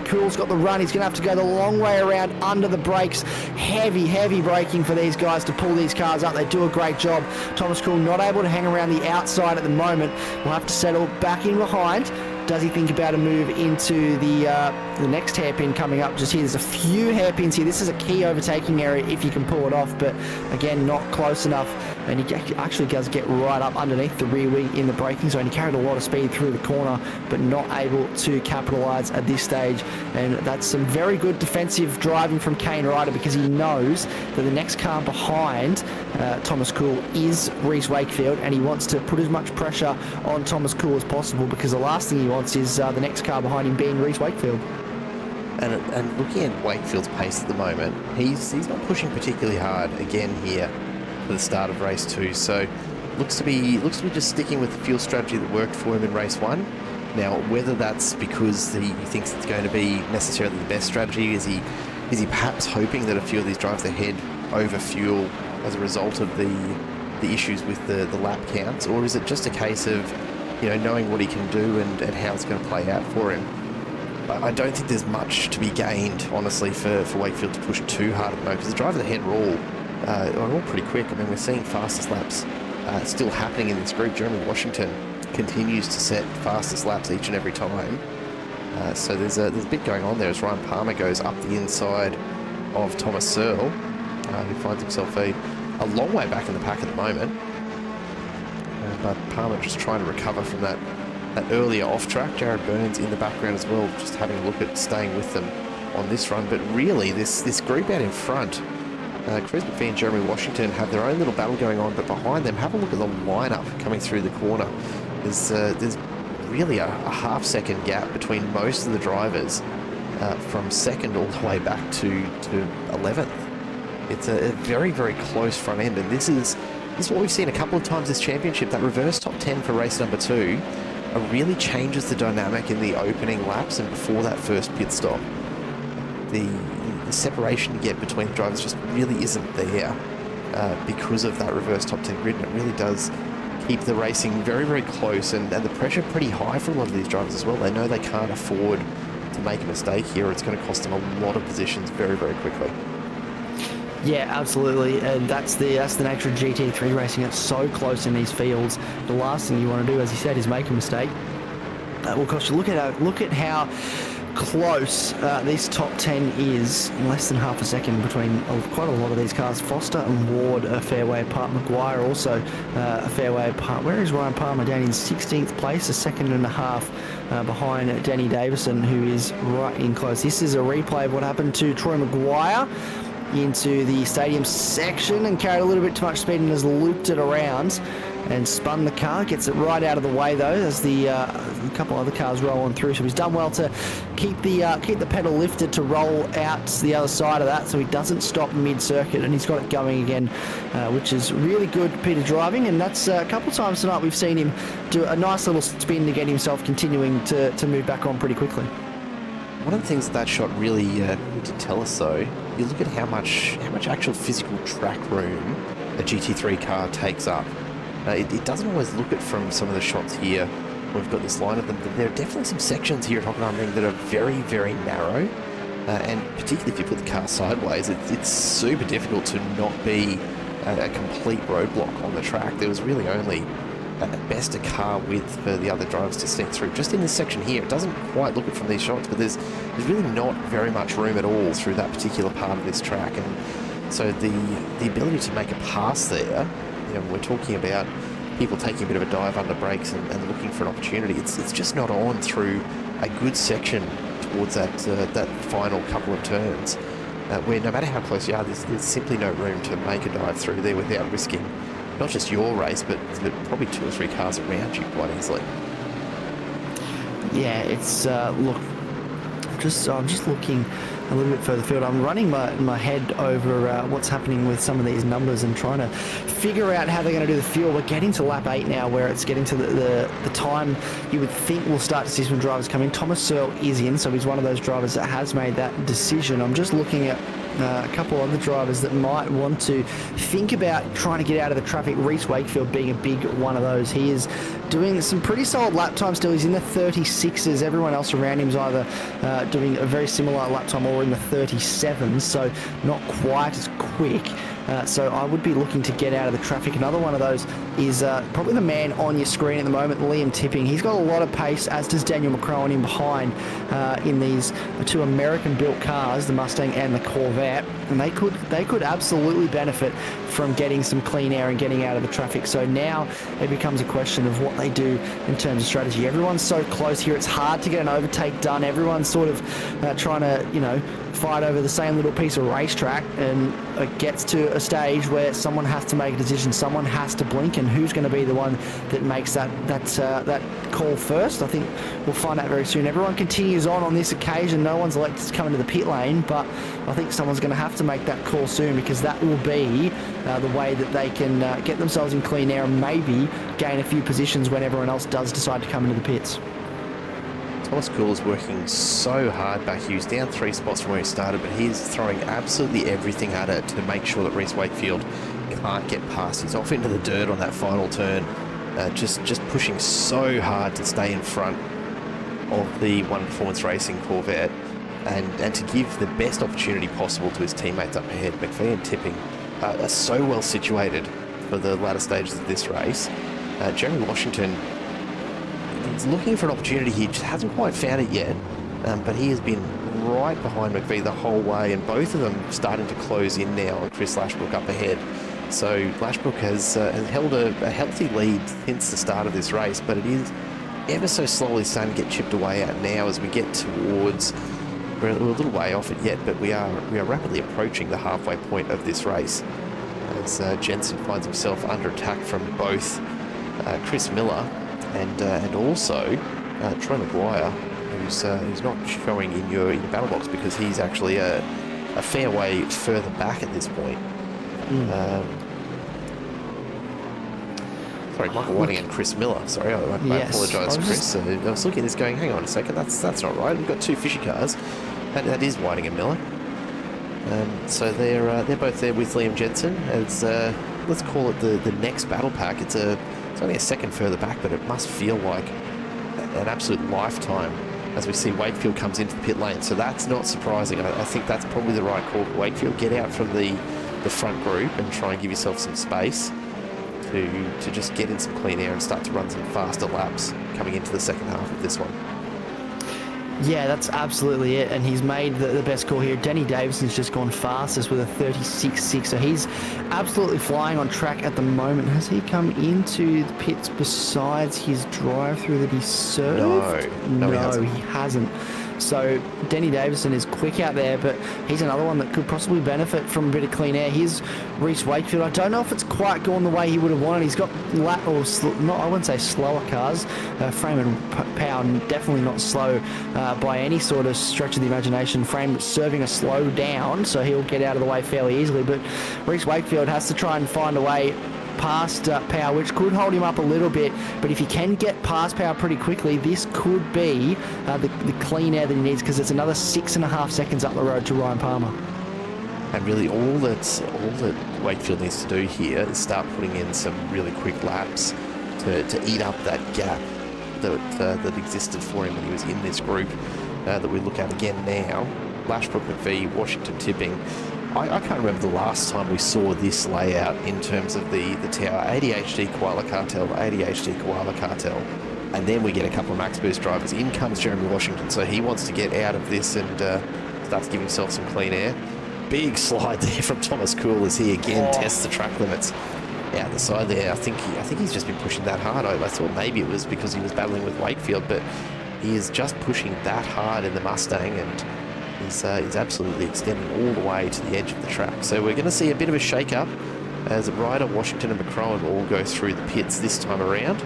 Speaker 2: Kuhl's got the run. He's going to have to go the long way around under the brakes. Heavy braking for these guys to pull these cars up. They do a great job. Thomas Kuhl not able to hang around the outside at the moment. We'll have to settle back in behind. Does he think about a move into the next hairpin coming up just here? There's a few hairpins here. This is a key overtaking area if you can pull it off, but again, not close enough. And he actually does get right up underneath the rear wing in the braking zone. He carried a lot of speed through the corner, but not able to capitalise at this stage. And that's some very good defensive driving from Kane Ryder, because he knows that the next car behind Thomas Kuhl is Reese Wakefield, and he wants to put as much pressure on Thomas Kuhl as possible, because the last thing he wants is the next car behind him being Reese Wakefield.
Speaker 1: And looking at Wakefield's pace at the moment, he's not pushing particularly hard again here for the start of race 2. So looks to be just sticking with the fuel strategy that worked for him in race 1. Now, whether that's because he thinks it's going to be necessarily the best strategy, is he perhaps hoping that a few of these drivers ahead over fuel as a result of the issues with the lap counts, or is it just a case of knowing what he can do and how it's going to play out for him? I don't think there's much to be gained, honestly, for Wakefield to push too hard at the moment, because the drivers ahead are all pretty quick. I mean, we're seeing fastest laps still happening in this group. Jeremy Washington continues to set fastest laps each and every time. So there's a bit going on there as Ryan Palmer goes up the inside of Thomas Searle, who finds himself a long way back in the pack at the moment. But Palmer just trying to recover from that earlier off track. Jared Burns in the background as well, just having a look at staying with them on this run. But really, this group out in front, Chris McPhee and Jeremy Washington have their own little battle going on, but behind them, have a look at the lineup coming through the corner. There's really a half-second gap between most of the drivers from second all the way back to 11th. It's a very, very close front end, and this is what we've seen a couple of times this championship. That reverse top 10 for race number 2 really changes the dynamic in the opening laps and before that first pit stop. The separation you get between the drivers just really isn't there because of that reverse top 10 grid, and it really does keep the racing very, very close, and the pressure pretty high for a lot of these drivers as well. They know they can't afford to make a mistake here. It's going to cost them a lot of positions very, very quickly.
Speaker 2: Yeah, absolutely, and that's the nature of GT3 racing. It's so close in these fields. The last thing you want to do, as you said, is make a mistake. That will cost you. Look at how close this top 10 is. Less than half a second between quite a lot of these cars. Foster and Ward a fair way apart. Maguire also a fair way apart. Where is Ryan Palmer? Down in 16th place, a second and a half behind Danny Davison, who is right in close. This is a replay of what happened to Troy Maguire into the stadium section and carried a little bit too much speed and has looped it around and spun the car. Gets it right out of the way though as the a couple other cars roll on through. So he's done well to keep the pedal lifted to roll out to the other side of that, so he doesn't stop mid-circuit, and he's got it going again, which is really good Peter driving. And that's a couple times tonight we've seen him do a nice little spin to get himself continuing to move back on pretty quickly.
Speaker 1: One of the things that shot really did tell us, though, you look at how much actual physical track room a GT3 car takes up. It doesn't always look it from some of the shots here. We've got this line of them. There are definitely some sections here at Hockenheimring that are very, very narrow, and particularly if you put the car sideways, it's super difficult to not be a complete roadblock on the track. There was really only at best a car width for the other drivers to sneak through. Just in this section here, it doesn't quite look it from these shots, but there's really not very much room at all through that particular part of this track. And so the ability to make a pass there, we're talking about people taking a bit of a dive under brakes and looking for an opportunity. It's just not on through a good section towards that final couple of turns, where no matter how close you are, there's simply no room to make a dive through there without risking not just your race, but probably 2 or 3 cars around you quite easily.
Speaker 2: Yeah, it's look. I'm just looking a little bit further field. I'm running my head over what's happening with some of these numbers and trying to figure out how they're going to do the fuel. We're getting to lap 8 now, where it's getting to the time you would think we'll start to see some drivers come in. Thomas Searle is in, so he's one of those drivers that has made that decision. I'm just looking at a couple other drivers that might want to think about trying to get out of the traffic. Reece Wakefield being a big one of those. He is doing some pretty solid lap time still. He's in the 36s. Everyone else around him is either doing a very similar lap time or in the 37s, so not quite as quick. So I would be looking to get out of the traffic. Another one of those is probably the man on your screen at the moment, Liam Tipping. He's got a lot of pace, as does Daniel McCrowan in behind in these 2 American-built cars, the Mustang and the Corvette, and they could absolutely benefit from getting some clean air and getting out of the traffic. So now it becomes a question of what they do in terms of strategy. Everyone's so close here, it's hard to get an overtake done. Everyone's sort of trying to, fight over the same little piece of racetrack, and it gets to a a stage where someone has to make a decision, someone has to blink, and who's going to be the one that makes that call first? I think we'll find out very soon. Everyone continues on this occasion. No one's elected to come into the pit lane, but I think someone's going to have to make that call soon, because that will be the way that they can get themselves in clean air and maybe gain a few positions when everyone else does decide to come into the pits.
Speaker 1: Thomas Kuhl is working so hard back here. He's down 3 spots from where he started, but he's throwing absolutely everything at it to make sure that Reece Wakefield can't get past. He's off into the dirt on that final turn, just pushing so hard to stay in front of the One Performance Racing Corvette and to give the best opportunity possible to his teammates up ahead. McPhee and Tipping are so well situated for the latter stages of this race. Jeremy Washington, he's looking for an opportunity. He just hasn't quite found it yet, but he has been right behind McVie the whole way, and both of them starting to close in now on Chris Lashbrook up ahead. So Lashbrook has held a healthy lead since the start of this race, but it is ever so slowly starting to get chipped away at now as we get towards, we're a little way off it yet, but we are rapidly approaching the halfway point of this race as Jensen finds himself under attack from both Chris Miller and also Troy Maguire, who's not showing in your battle box because he's actually a fair way further back at this point. Sorry, Michael Whiting and Chris Miller. Sorry, I apologise, Chris. I was looking at this going, hang on a second, that's not right. We've got 2 fishy cars. That is Whiting and Miller. So they're both there with Liam Jensen as let's call it the next battle pack. It's only a second further back, but it must feel like an absolute lifetime as we see Wakefield comes into the pit lane. So that's not surprising. I think that's probably the right call. Wakefield, get out from the front group and try and give yourself some space to just get in some clean air and start to run some faster laps coming into the second half of this one.
Speaker 2: Yeah, that's absolutely it, and he's made the best call here. Denny Davison's just gone fastest with a 36.6, so he's absolutely flying on track at the moment. Has he come into the pits besides his drive-through that he served? No, he hasn't. So Denny Davison is quick out there, but he's another one that could possibly benefit from a bit of clean air. Here's Reece Wakefield. I don't know if it's quite gone the way he would have wanted. He's got I wouldn't say slower cars. Frame and power definitely not slow by any sort of stretch of the imagination. Frame serving a slow down, so he'll get out of the way fairly easily. But Reece Wakefield has to try and find a way past Power, which could hold him up a little bit, but if he can get past Power pretty quickly, this could be the clean air that he needs, because it's another 6.5 seconds up the road to Ryan Palmer.
Speaker 1: And really all that Wakefield needs to do here is start putting in some really quick laps to eat up that gap that existed for him when he was in this group that we look at again now. Lashbrook, McVie, Washington, Tipping. I can't remember the last time we saw this layout in terms of the tower. ADHD Koala Cartel, ADHD Koala Cartel. And then we get a couple of Max Boost drivers. In comes Jeremy Washington, so he wants to get out of this and starts giving himself some clean air. Big slide there from Thomas Kuhl as he again tests the track limits out the side there. I think he's just been pushing that hard. I thought maybe it was because he was battling with Wakefield, but he is just pushing that hard in the Mustang, and he's absolutely extending all the way to the edge of the track. So we're going to see a bit of a shake-up as Ryder, Washington and McCrowan all go through the pits this time around.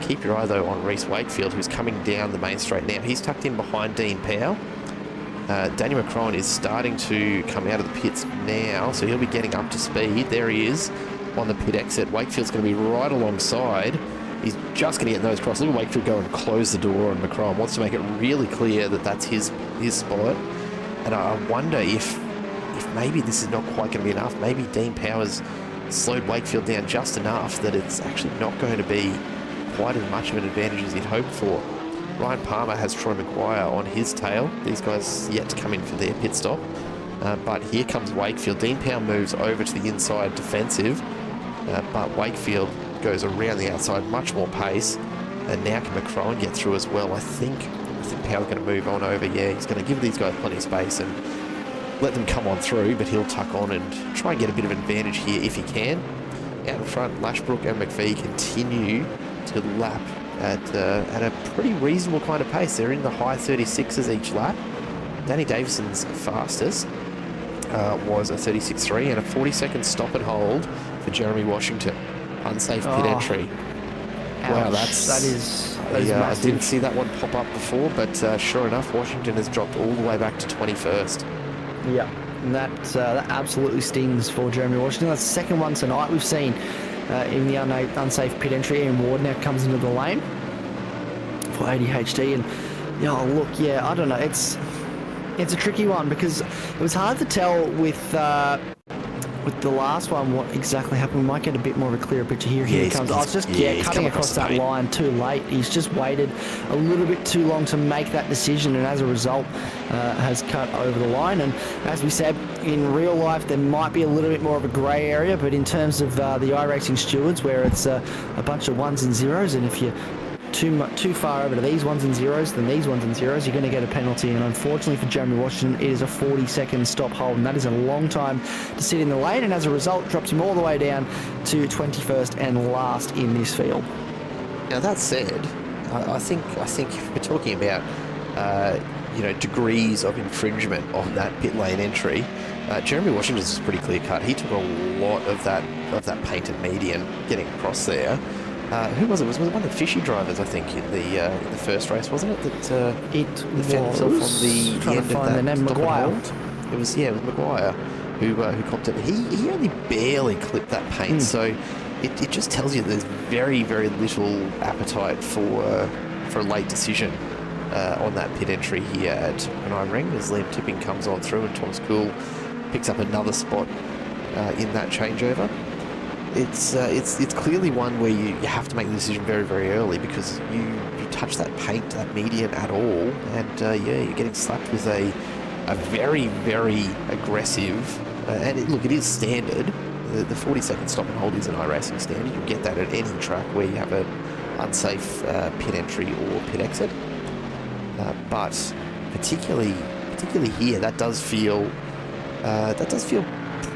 Speaker 1: Keep your eye, though, on Reece Wakefield, who's coming down the main straight now. He's tucked in behind Dean Powell. Danny McCrowan is starting to come out of the pits now, so he'll be getting up to speed. There he is on the pit exit. Wakefield's going to be right alongside. He's just going to get those cross. Look at Wakefield go and close the door, and McCrowan wants to make it really clear that that's his spot. And I wonder if maybe this is not quite going to be enough. Maybe Dean Powers slowed Wakefield down just enough that it's actually not going to be quite as much of an advantage as he'd hoped for. Ryan Palmer has Troy Maguire on his tail. These guys yet to come in for their pit stop. But here comes Wakefield. Dean Powell moves over to the inside defensive, but Wakefield goes around the outside, much more pace. And now can McCrowan get through as well? I think Powell's going to move on over. Yeah, he's going to give these guys plenty of space and let them come on through, but he'll tuck on and try and get a bit of advantage here if he can. Out in front, Lashbrook and McVie continue to lap at a pretty reasonable kind of pace. They're in the high 36s each lap. Danny Davison's fastest. was a 36.3 and a 40-second stop and hold for Jeremy Washington. Unsafe pit entry. Wow,
Speaker 2: Ouch. That is
Speaker 1: I
Speaker 2: massive.
Speaker 1: didn't see that one pop up before, but sure enough, Washington has dropped all the way back to 21st.
Speaker 2: Yeah, and that absolutely stings for Jeremy Washington. That's the second one tonight we've seen in the unsafe pit entry. Ian Ward now comes into the lane for ADHD, and I don't know. It's a tricky one because it was hard to tell with the last one what exactly happened. We might get a bit more of a clearer picture here. Here he comes. I was just cutting across that line too late. He's just waited a little bit too long to make that decision, and as a result has cut over the line. And as we said, in real life there might be a little bit more of a grey area, but in terms of the iRacing stewards, where it's a bunch of ones and zeros, and if you're too far over to these ones and zeros than these ones and zeros, you're going to get a penalty. And unfortunately for Jeremy Washington, it is a 40-second stop hold, and that is a long time to sit in the lane, and as a result drops him all the way down to 21st and last in this field.
Speaker 1: Now that said, I think if we're talking about degrees of infringement on that pit lane entry, Jeremy Washington's is pretty clear cut. He took a lot of that painted median getting across there. Who was it? Was one of the Fishy drivers, I think, in the first race, wasn't it? That
Speaker 2: it
Speaker 1: found himself on the end of that stop
Speaker 2: Maguire.
Speaker 1: and hold. It was Maguire who copped it. He only barely clipped that paint, so it just tells you there's very, very little appetite for a late decision on that pit entry here at Hockenheimring as Liam Tipping comes on through and Thomas Cool picks up another spot in that changeover. It's clearly one where you have to make the decision very, very early, because you touch that paint, that median at all, and you're getting slapped with a very, very aggressive, and it is standard. The 40-second stop and hold is an iRacing standard. You'll get that at any track where you have an unsafe pit entry or pit exit. But particularly here, that does feel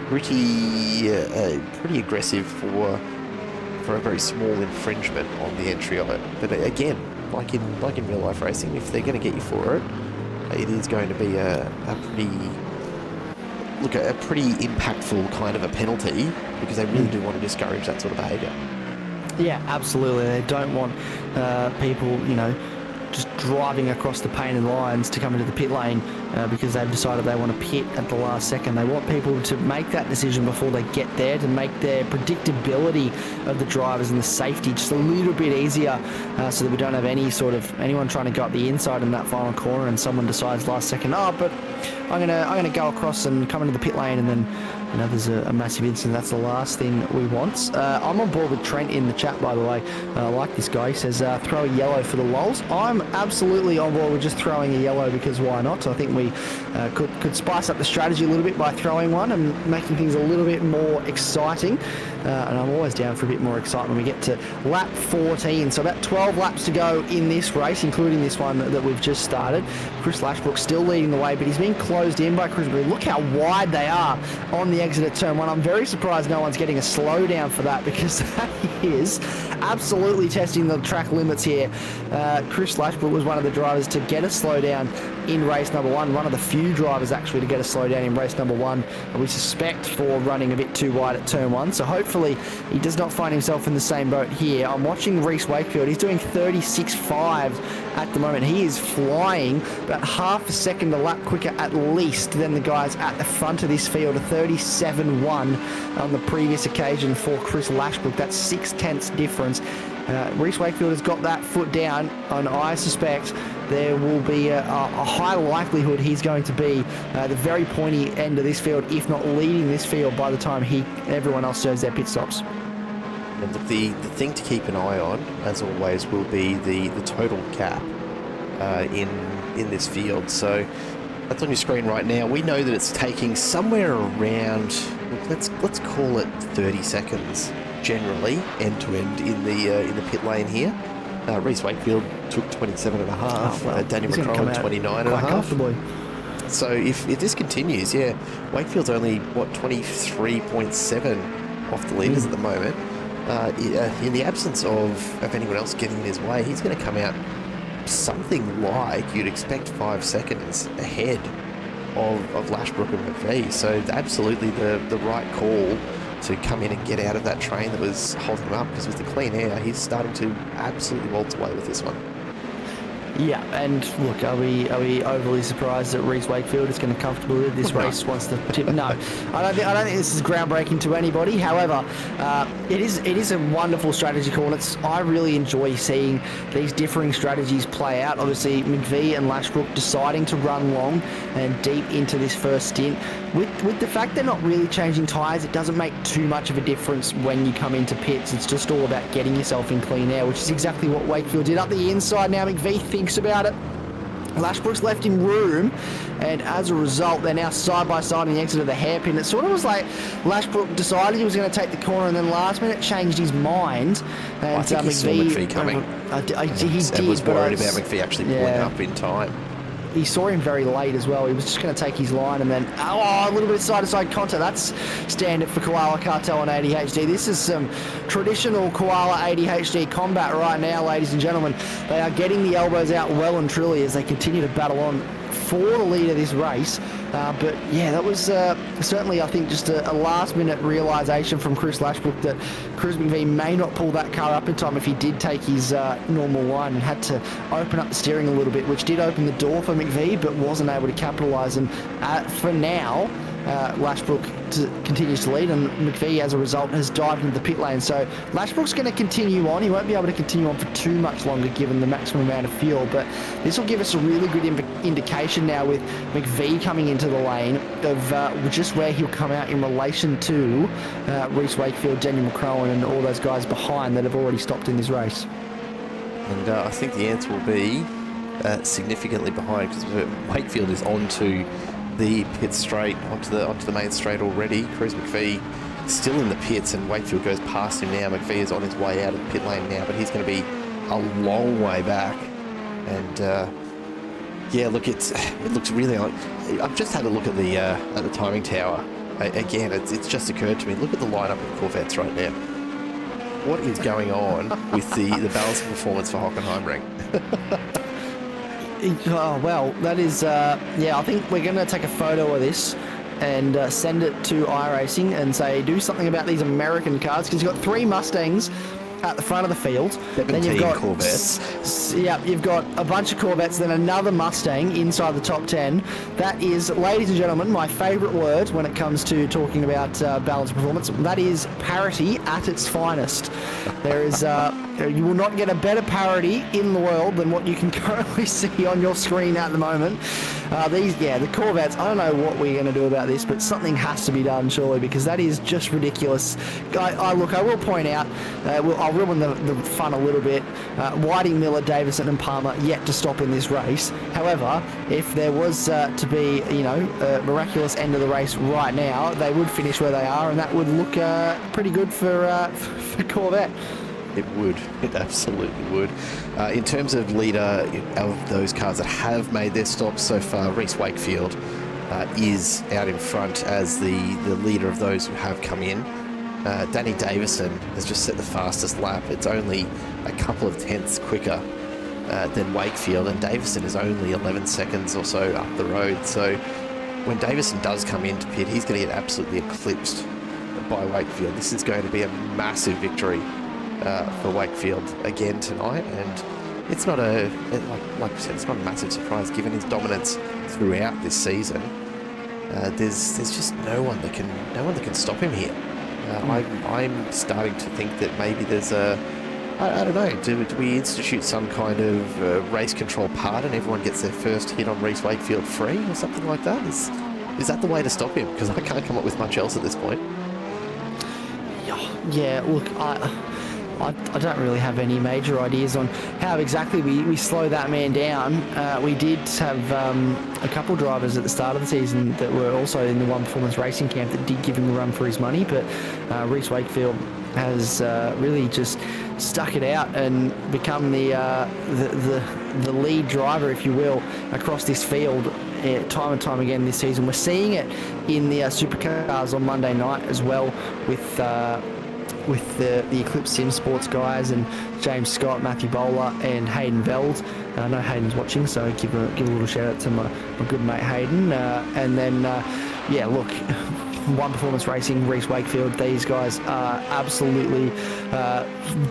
Speaker 1: pretty aggressive for a very small infringement on the entry of it. But again, like in real life racing, if they're going to get you for it, it is going to be a pretty impactful kind of a penalty, because they really do want to discourage that sort of behaviour.
Speaker 2: Yeah, absolutely. They don't want people, just driving across the painted lines to come into the pit lane because they've decided they want to pit at the last second. They want people to make that decision before they get there, to make their predictability of the drivers and the safety just a little bit easier, so that we don't have anyone trying to go up the inside in that final corner and someone decides last second, but I'm gonna go across and come into the pit lane, and then there's a massive incident. That's the last thing we want. I'm on board with Trent in the chat, by the way. I like this guy. He says throw a yellow for the lols. I'm absolutely on board with just throwing a yellow, because why not? I think we could spice up the strategy a little bit by throwing one and making things a little bit more exciting. And I'm always down for a bit more excitement when we get to lap 14. So about 12 laps to go in this race, including this one that we've just started. Chris Lashbrook still leading the way, but he's being closed in by Chris Lashbrook. Look how wide they are on the exit at turn one. I'm very surprised no one's getting a slowdown for that, because that is absolutely testing the track limits here. Chris Lashbrook was one of the drivers to get a slowdown in race number one, one of the few drivers actually to get a slowdown in race number one, we suspect for running a bit too wide at turn one. So hopefully he does not find himself in the same boat here. I'm watching Reece Wakefield. He's doing 36.5 at the moment. He is flying about half a second a lap quicker at least than the guys at the front of this field. A 37.1 on the previous occasion for Chris Lashbrook. That's 0.6 difference. Reece Wakefield has got that foot down, and I suspect there will be a high likelihood he's going to be the very pointy end of this field, if not leading this field by the time everyone else serves their pit stops.
Speaker 1: And the thing to keep an eye on, as always, will be the total gap in this field. So that's on your screen right now. We know that it's taking somewhere around, let's call it 30 seconds generally, end to end in the pit lane here. Reece Wakefield took 27.5. Daniel McCroll 29.5. So if this continues, Wakefield's only 23.7 off the leaders at the moment. In the absence of anyone else getting in his way, he's going to come out something like you'd expect 5 seconds ahead of Lashbrook and McVie. So absolutely the right call to come in and get out of that train that was holding him up, because with the clean air, he's starting to absolutely waltz away with this one.
Speaker 2: Yeah, and look, are we overly surprised that Reece Wakefield is going to comfortably lead this race once the tip? No, I don't think this is groundbreaking to anybody. However, it is a wonderful strategy call. I really enjoy seeing these differing strategies play out. Obviously, McVie and Lashbrook deciding to run long and deep into this first stint. With the fact they're not really changing tyres, it doesn't make too much of a difference when you come into pits. It's just all about getting yourself in clean air, which is exactly what Wakefield did up the inside. Now McVie thinks about it. Lashbrook's left him room, and as a result, they're now side by side in the exit of the hairpin. It sort of was like Lashbrook decided he was going to take the corner, and then last minute changed his mind. And
Speaker 1: I think he saw McVie coming.
Speaker 2: He did,
Speaker 1: and was worried about McVie actually pulling up in time.
Speaker 2: He saw him very late as well. He was just going to take his line, and then a little bit of side-to-side contact. That's standard for Koala Cartel and ADHD. This is some traditional Koala ADHD combat right now, ladies and gentlemen. They are getting the elbows out well and truly as they continue to battle on for the lead of this race. But yeah, that was certainly, I think, just a last-minute realisation from Chris Lashbrook that Cruz McVie may not pull that car up in time if he did take his normal line, and had to open up the steering a little bit, which did open the door for McVie, but wasn't able to capitalise. And for now, Lashbrook continues to lead, and McVie, as a result, has dived into the pit lane. So Lashbrook's going to continue on. He won't be able to continue on for too much longer given the maximum amount of fuel, but this will give us a really good indication now with McVie coming into the lane of just where he'll come out in relation to Reece Wakefield, Daniel McCrowan, and all those guys behind that have already stopped in this race.
Speaker 1: And I think the answer will be significantly behind, because Wakefield is onto the pit straight, onto the main straight already. Cruz McVie still in the pits, and Wakefield goes past him now. McVie is on his way out of the pit lane now, but he's going to be a long way back. And yeah, look, it looks really like. I've just had a look at the timing tower. Again, it's just occurred to me. Look at the lineup of Corvettes right now. What is going on with the balancing performance for Hockenheimring?
Speaker 2: Oh, well, that is, yeah, I think we're going to take a photo of this and send it to iRacing and say, do something about these American cars, because you've got 3 Mustangs at the front of the field.
Speaker 1: 17
Speaker 2: then you've got
Speaker 1: Corvettes.
Speaker 2: Yeah, you've got a bunch of Corvettes, then another Mustang inside the top 10. That is, ladies and gentlemen, my favourite word when it comes to talking about balanced performance. That is parity at its finest. There is, you will not get a better parity in the world than what you can currently see on your screen at the moment. The Corvettes, I don't know what we're going to do about this, but something has to be done, surely, because that is just ridiculous. I will point out, I'll ruin the fun a little bit. Whiting, Miller, Davison and Palmer yet to stop in this race. However, if there was to be, a miraculous end of the race right now, they would finish where they are, and that would look pretty good for Corvette.
Speaker 1: It would. It absolutely would. In terms of leader of those cars that have made their stops so far, Reece Wakefield is out in front as the leader of those who have come in. Danny Davison has just set the fastest lap. It's only a couple of tenths quicker than Wakefield, and Davison is only 11 seconds or so up the road. So when Davison does come into pit, he's going to get absolutely eclipsed by Wakefield. This is going to be a massive victory for Wakefield again tonight, and it's not like I said, it's not a massive surprise given his dominance throughout this season. There's just no one that can stop him here. I'm starting to think that maybe there's I don't know, do we institute some kind of race control pardon? Everyone gets their first hit on Reece Wakefield free or something like that? Is that the way to stop him? Because I can't come up with much else at this point.
Speaker 2: Yeah, look, I don't really have any major ideas on how exactly we slow that man down. We did have a couple drivers at the start of the season that were also in the One Performance Racing camp that did give him a run for his money, but Reece Wakefield has really just stuck it out and become the lead driver, if you will, across this field time and time again this season. We're seeing it in the supercars on Monday night as well with the Eclipse Sim Sports guys and James Scott, Matthew Bowler and Hayden Veld. I know Hayden's watching, so give a little shout out to my good mate Hayden. And then, yeah, look, One Performance Racing, Reese Wakefield, these guys are absolutely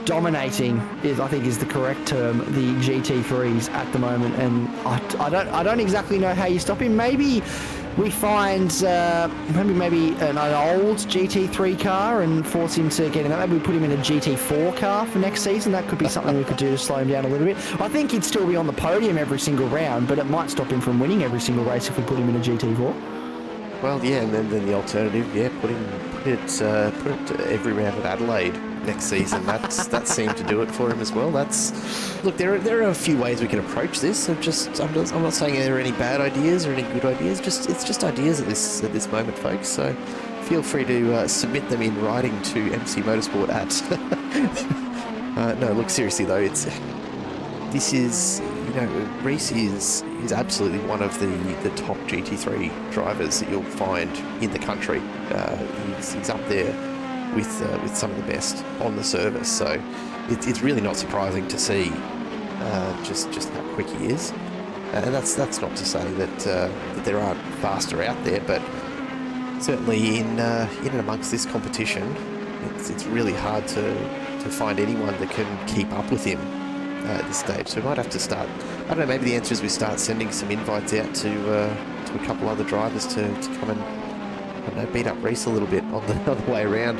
Speaker 2: dominating, I think is the correct term, the GT3s at the moment. And I don't exactly know how you stop him. Maybe we find maybe an old GT3 car and force him to get in that. Maybe we put him in a GT4 car for next season. That could be something we could do to slow him down a little bit. I think he'd still be on the podium every single round, but it might stop him from winning every single race if we put him in a GT4.
Speaker 1: Well, yeah, and then the alternative, yeah, put it every round at Adelaide next season. That seemed to do it for him as well. Look, there are a few ways we can approach this. I'm not saying there are any bad ideas or any good ideas. It's just ideas at this moment, folks. So feel free to submit them in writing to MC Motorsport at. No, look, seriously though, this is. Reese is absolutely one of the top GT3 drivers that you'll find in the country. He's up there with some of the best on the service, so it's really not surprising to see just how quick he is. And that's not to say that there aren't faster out there, but certainly in and amongst this competition, it's really hard to find anyone that can keep up with him at this stage. So we might have to start, I don't know, maybe the answer is we start sending some invites out to a couple other drivers to come and, I don't know, beat up Reese a little bit on the way around.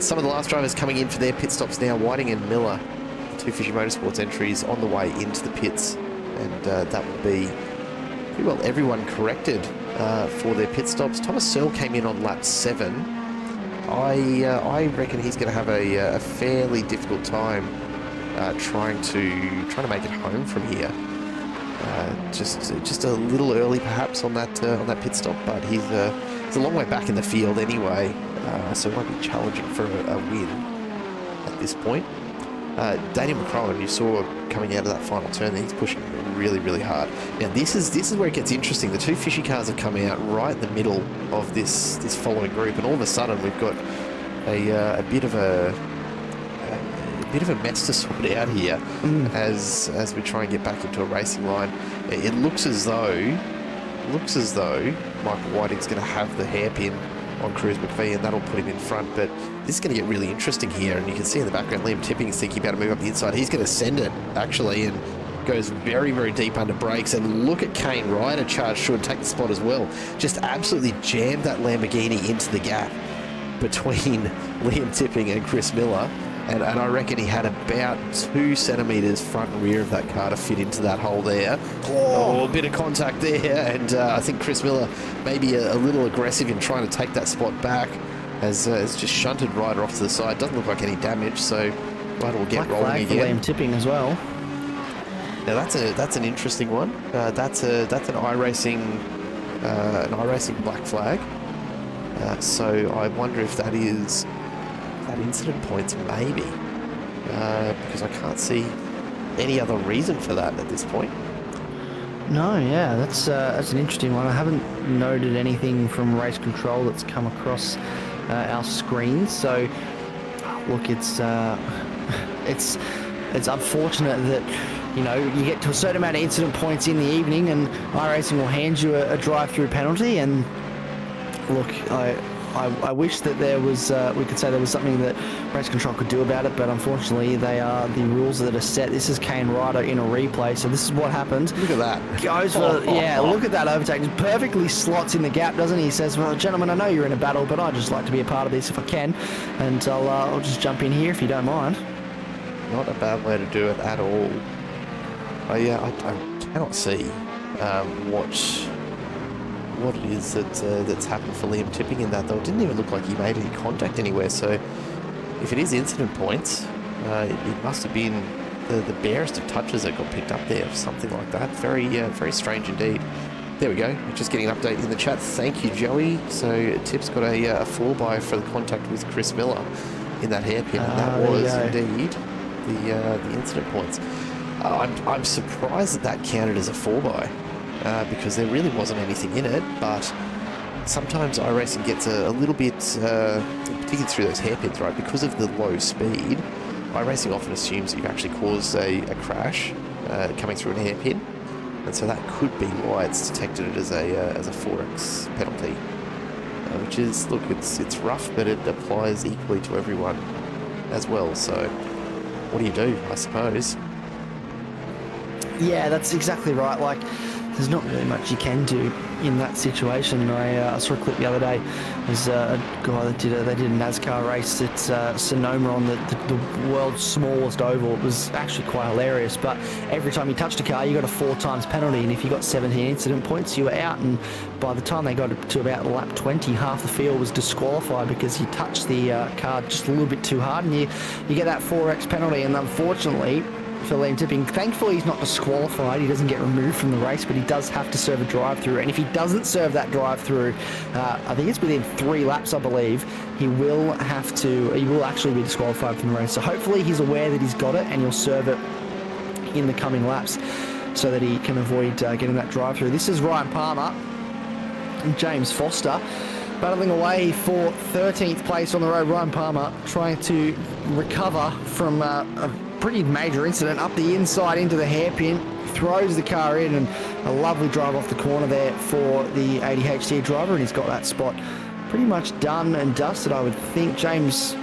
Speaker 1: Some of the last drivers coming in for their pit stops now. Whiting and Miller, the two Fishy Motorsports entries, on the way into the pits, and that will be pretty well everyone corrected for their pit stops. Thomas Searle came in on lap 7. I reckon he's going to have a fairly difficult time trying to make it home from here. Just a little early perhaps on that pit stop, but he's a long way back in the field anyway, so it might be challenging for a win at this point. Daniel McCrone, you saw coming out of that final turn, he's pushing really, really hard. Now this is where it gets interesting. The two Fishy cars have come out right in the middle of this following group, and all of a sudden we've got a bit of a mess to sort out here as we try and get back into a racing line. It looks as though Michael Whiting's going to have the hairpin on Cruz McPhee, and that'll put him in front. But this is going to get really interesting here, and you can see in the background Liam Tipping is thinking about to move up the inside. He's going to send it actually, and goes very, very deep under brakes. And look at Kane Ryder charge should take the spot as well. Just absolutely jammed that Lamborghini into the gap between Liam Tipping and Chris Miller. And I reckon he had about 2 centimetres front and rear of that car to fit into that hole there. Oh, a bit of contact there, and I think Chris Miller maybe a little aggressive in trying to take that spot back, as it's just shunted Ryder off to the side. Doesn't look like any damage, so Ryder will get rolling again.
Speaker 2: Liam Tipping as well.
Speaker 1: Now that's an interesting one. That's an iRacing black flag. So I wonder if that is incident points, maybe, because I can't see any other reason for that at this point.
Speaker 2: No, yeah, that's an interesting one. I haven't noted anything from race control that's come across our screens. So, look, it's unfortunate that you get to a certain amount of incident points in the evening, and iRacing will hand you a drive-through penalty. And look, I wish that there was, we could say there was something that race control could do about it, but unfortunately they are the rules that are set. This is Kane Ryder in a replay, so this is what happens.
Speaker 1: Look at that.
Speaker 2: Goes for, look at that overtake. Just perfectly slots in the gap, doesn't he? He says, well, gentlemen, I know you're in a battle, but I'd just like to be a part of this if I can, and I'll just jump in here if you don't mind.
Speaker 1: Not a bad way to do it at all. I cannot see what it is that's happened for Liam Tipping in that, though. It didn't even look like he made any contact anywhere, so if it is incident points, it must have been the barest of touches that got picked up there, something like that. Very very strange indeed. There we go. Just getting an update in the chat. Thank you, Joey. So Tip's got a 4x for the contact with Chris Miller in that hairpin, and that was indeed the incident points. I'm surprised that counted as a 4x. Because there really wasn't anything in it, but sometimes iRacing gets a little bit, particularly through those hairpins, right? Because of the low speed, iRacing often assumes that you've actually caused a crash coming through an hairpin, and so that could be why it's detected it as a 4x penalty, which is, look, it's rough, but it applies equally to everyone as well. So what do you do, I suppose?
Speaker 2: Yeah, that's exactly right. Like, there's not really much you can do in that situation. I saw a clip the other day. There's a guy that did a NASCAR race at Sonoma on the world's smallest oval. It was actually quite hilarious. But every time you touched a car, you got a 4 times penalty, and if you got 17 incident points, you were out. And by the time they got to about lap 20, half the field was disqualified because you touched the car just a little bit too hard, and you get that 4x penalty. And unfortunately, for Liam Tipping, thankfully he's not disqualified. He doesn't get removed from the race, but he does have to serve a drive-through. And if he doesn't serve that drive-through, I think it's within 3 laps, I believe, he will actually be disqualified from the race. So hopefully he's aware that he's got it, and he'll serve it in the coming laps so that he can avoid getting that drive-through. This is Ryan Palmer and James Foster battling away for 13th place on the road. Ryan Palmer trying to recover from a pretty major incident up the inside into the hairpin, throws the car in, and a lovely drive off the corner there for the ADHD driver, and he's got that spot pretty much done and dusted, I would think. James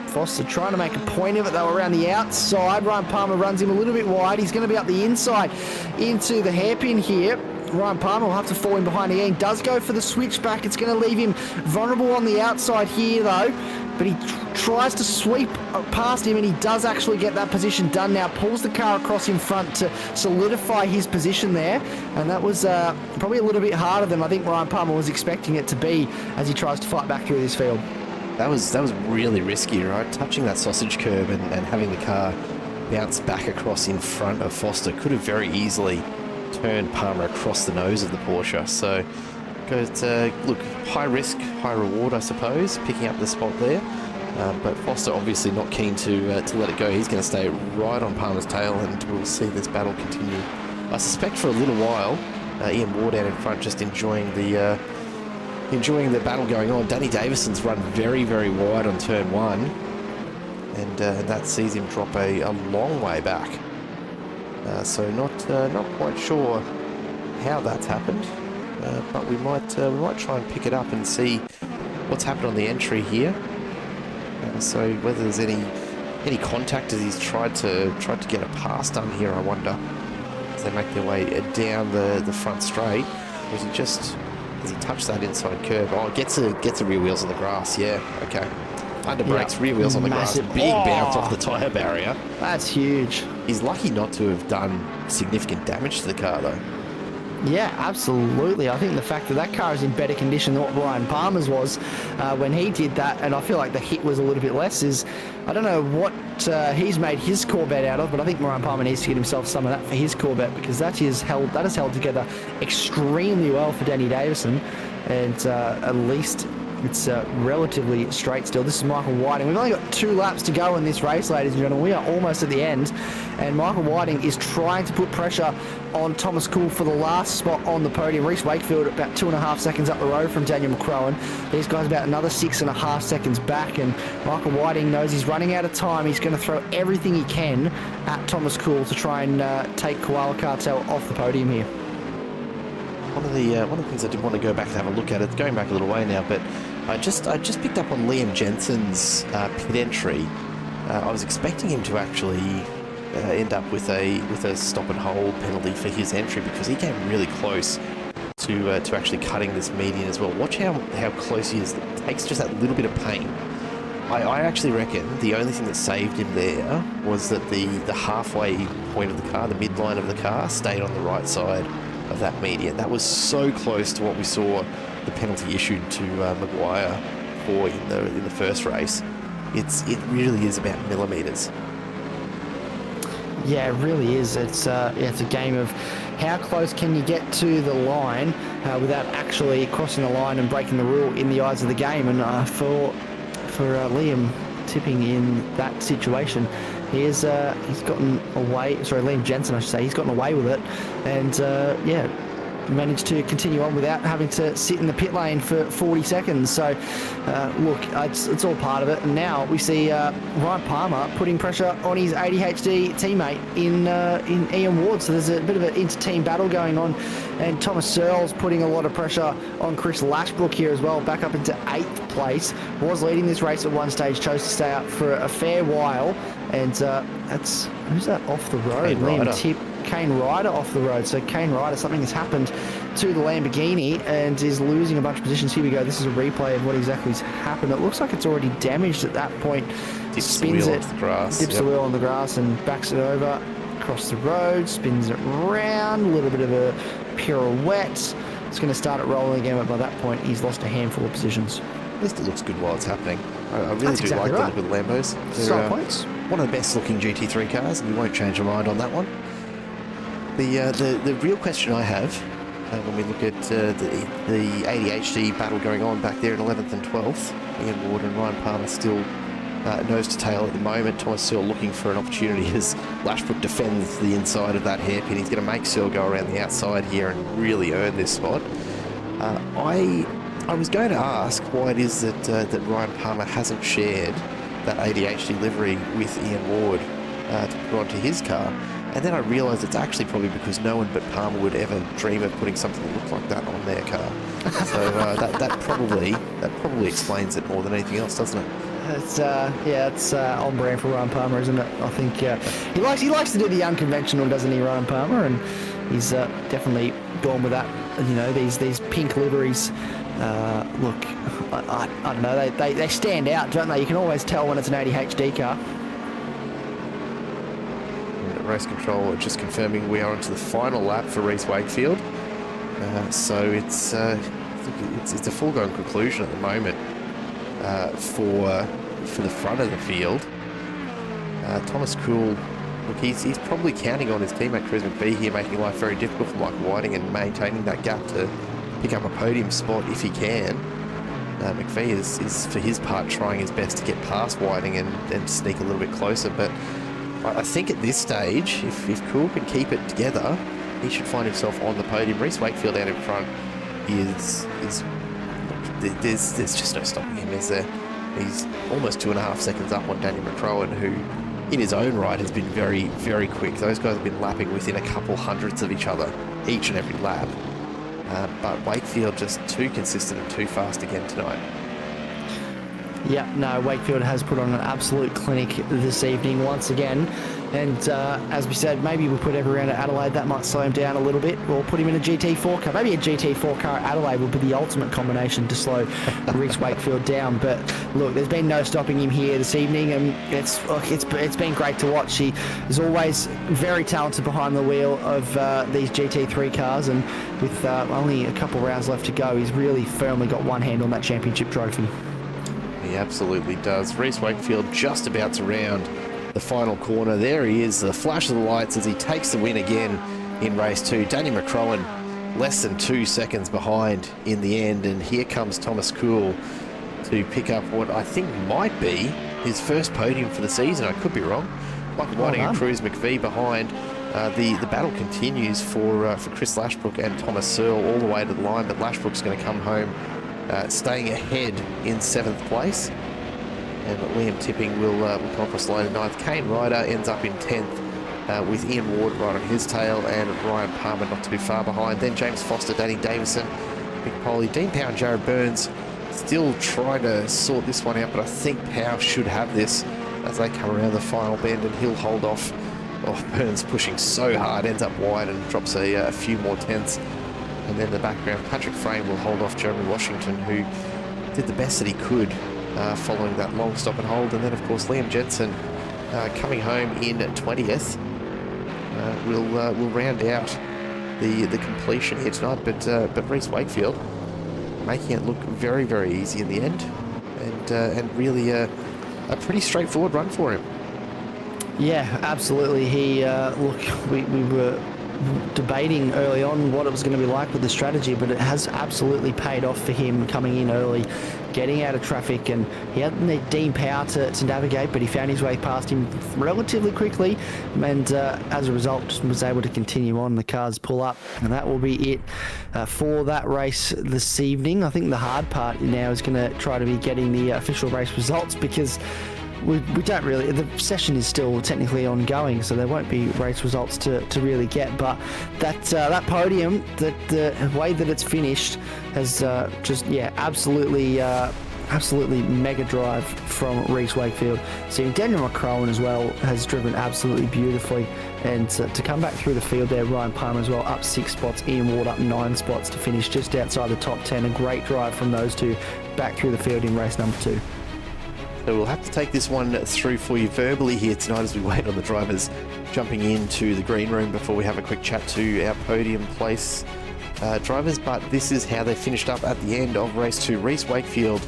Speaker 2: Foster trying to make a point of it, though, around the outside. Ryan Palmer runs him a little bit wide. He's going to be up the inside into the hairpin here. Ryan Palmer will have to fall in behind again. Does go for the switchback. It's going to leave him vulnerable on the outside here, though. But he tries to sweep past him, and he does actually get that position done now. Pulls the car across in front to solidify his position there. And that was probably a little bit harder than I think Ryan Palmer was expecting it to be as he tries to fight back through this field.
Speaker 1: That was really risky, right? Touching that sausage curb and having the car bounce back across in front of Foster could have very easily turned Palmer across the nose of the Porsche. So, look, high risk, high reward, I suppose, picking up the spot there. But Foster obviously not keen to let it go. He's going to stay right on Palmer's tail, and we'll see this battle continue. I suspect for a little while, Ian Ward out in front, just enjoying the battle going on. Danny Davison's run very, very wide on turn 1, and that sees him drop a long way back. So not quite sure how that's happened, but we might try and pick it up and see what's happened on the entry here. So whether there's any contact as he's tried to get a pass done here, I wonder, as they make their way down the front straight. Was he just, does he touch that inside curb? Oh, gets the rear wheels on the grass. Yeah, okay. Under brakes, yep. Rear wheels on the grass, big bounce off the tyre barrier.
Speaker 2: That's huge.
Speaker 1: He's lucky not to have done significant damage to the car, though.
Speaker 2: Yeah, absolutely. I think the fact that that car is in better condition than what Ryan Palmer's was when he did that, and I feel like the hit was a little bit less, is, I don't know what he's made his Corvette out of, but I think Ryan Palmer needs to get himself some of that for his Corvette, because that has held together extremely well for Danny Davison, and at least it's relatively straight still. This is Michael Whiting. We've only got 2 laps to go in this race, ladies and gentlemen. We are almost at the end, and Michael Whiting is trying to put pressure on Thomas Kuhl for the last spot on the podium. Reece Wakefield about 2.5 seconds up the road from Daniel McCrowan. These guys about another 6.5 seconds back, and Michael Whiting knows he's running out of time. He's going to throw everything he can at Thomas Kuhl to try and take Koala Cartel off the podium here.
Speaker 1: One of the things I did want to go back and have a look at, it's going back a little way now, but I just picked up on Liam Jensen's pit entry. I was expecting him to actually end up with a stop and hold penalty for his entry, because he came really close to actually cutting this median as well. Watch how close he is. It takes just that little bit of pain. I actually reckon the only thing that saved him there was that the halfway point of the car, the midline of the car, stayed on the right side of that median. That was so close to what we saw the penalty issued to Maguire for in the first race. It really is about millimetres.
Speaker 2: Yeah, it really is. It's a game of how close can you get to the line without actually crossing the line and breaking the rule in the eyes of the game. And for Liam Tipping in that situation, he's gotten away. Sorry, Liam Jensen, I should say. He's gotten away with it, and managed to continue on without having to sit in the pit lane for 40 seconds. So, look, it's all part of it. And now we see Ryan Palmer putting pressure on his ADHD teammate in Ian Ward. So there's a bit of an inter-team battle going on. And Thomas Searle's putting a lot of pressure on Chris Lashbrook here as well, back up into 8th place. Was leading this race at one stage, chose to stay out for a fair while. And who's that off the road? Kane Ryder off the road. So Kane Ryder, something has happened to the Lamborghini and is losing a bunch of positions. Here we go. This is a replay of what exactly has happened. It looks like it's already damaged at that point.
Speaker 1: Dips the wheel onto the grass.
Speaker 2: Dips the wheel on the grass and backs it over across the road, spins it round, a little bit of a pirouette. It's going to start it rolling again, but by that point he's lost a handful of positions.
Speaker 1: At least it looks good while it's happening. I really
Speaker 2: That's
Speaker 1: do
Speaker 2: exactly
Speaker 1: like
Speaker 2: right.
Speaker 1: the look of the Lambos.
Speaker 2: Start points.
Speaker 1: One of the best looking GT3 cars, and you won't change your mind on that one. The real question I have when we look at the ADHD battle going on back there in 11th and 12th, Ian Ward and Ryan Palmer still nose to tail at the moment. Thomas Searle looking for an opportunity as Lashbrook defends the inside of that hairpin. He's going to make Searle go around the outside here and really earn this spot. I was going to ask why it is that Ryan Palmer hasn't shared that ADHD livery with Ian Ward to put onto his car. And then I realised it's actually probably because no one but Palmer would ever dream of putting something that looked like that on their car. So that probably explains it more than anything else, doesn't it?
Speaker 2: It's on brand for Ryan Palmer, isn't it? I think he likes to do the unconventional, doesn't he, Ryan Palmer? And he's definitely gone with that. You know, these pink liveries. Look, I don't know. They stand out, don't they? You can always tell when it's an ADHD car.
Speaker 1: Race control just confirming we are onto the final lap for Reece Wakefield. So it's a foregone conclusion at the moment for the front of the field. Thomas Kuhl, look, he's probably counting on his teammate Chris McVee here, making life very difficult for Michael Whiting and maintaining that gap to pick up a podium spot if he can. McVee is for his part trying his best to get past Whiting and sneak a little bit closer, but I think at this stage, if Kuhl can keep it together, he should find himself on the podium. Reece Wakefield out in front there's just no stopping him, is there? He's almost 2.5 seconds up on Danny McCrowan, who in his own right has been very, very quick. Those guys have been lapping within a couple hundredths of each other each and every lap. But Wakefield just too consistent and too fast again tonight.
Speaker 2: Yeah, no, Wakefield has put on an absolute clinic this evening once again. And as we said, maybe we'll put everyone at Adelaide. That might slow him down a little bit. Or put him in a GT4 car. Maybe a GT4 car at Adelaide will be the ultimate combination to slow Reece Wakefield down. But look, there's been no stopping him here this evening. And it's been great to watch. He is always very talented behind the wheel of these GT3 cars. And with only a couple rounds left to go, he's really firmly got one hand on that championship trophy.
Speaker 1: He absolutely does. Reece Wakefield just about to round the final corner. There he is, the flash of the lights as he takes the win again in race 2. Danny McCrowan less than 2 seconds behind in the end, and here comes Thomas Kuhl to pick up what I think might be his first podium for the season. I could be wrong. Michael Whiting and Cruz McVee behind. The battle continues for Chris Lashbrook and Thomas Searle all the way to the line, but Lashbrook's going to come home staying ahead in 7th place. And Liam Tipping will come across the line in 9th. Kane Ryder ends up in 10th with Ian Ward right on his tail and Ryan Palmer not too far behind. Then James Foster, Danny Davison, Mick Poley, Dean Power and Jared Burns still trying to sort this one out, but I think Power should have this as they come around the final bend and he'll hold off. Oh, Burns pushing so hard, ends up wide and drops a few more tenths. And then the background, Patrick Frame will hold off Jeremy Washington, who did the best that he could following that long stop and hold. And then, of course, Liam Jensen coming home in 20th will round out the completion here tonight. But Reece Wakefield making it look very, very easy in the end, and really a pretty straightforward run for him.
Speaker 2: Yeah, absolutely. He look, we were debating early on what it was going to be like with the strategy, but it has absolutely paid off for him coming in early, getting out of traffic, and he hadn't the Dean power to navigate, but he found his way past him relatively quickly, and as a result just was able to continue on. The cars pull up, and that will be it for that race this evening. I think the hard part now is going to try to be getting the official race results, because we don't really, the session is still technically ongoing, so there won't be race results to really get, but that podium, the way that it's finished has absolutely mega drive from Reece Wakefield. So Daniel McCrowan as well has driven absolutely beautifully, and to come back through the field there, Ryan Palmer as well up 6 spots, Ian Ward up 9 spots to finish just outside the top 10. A great drive from those two back through the field in race number 2.
Speaker 1: So we'll have to take this one through for you verbally here tonight as we wait on the drivers jumping into the green room before we have a quick chat to our podium place drivers. But this is how they finished up at the end of race 2. Reece Wakefield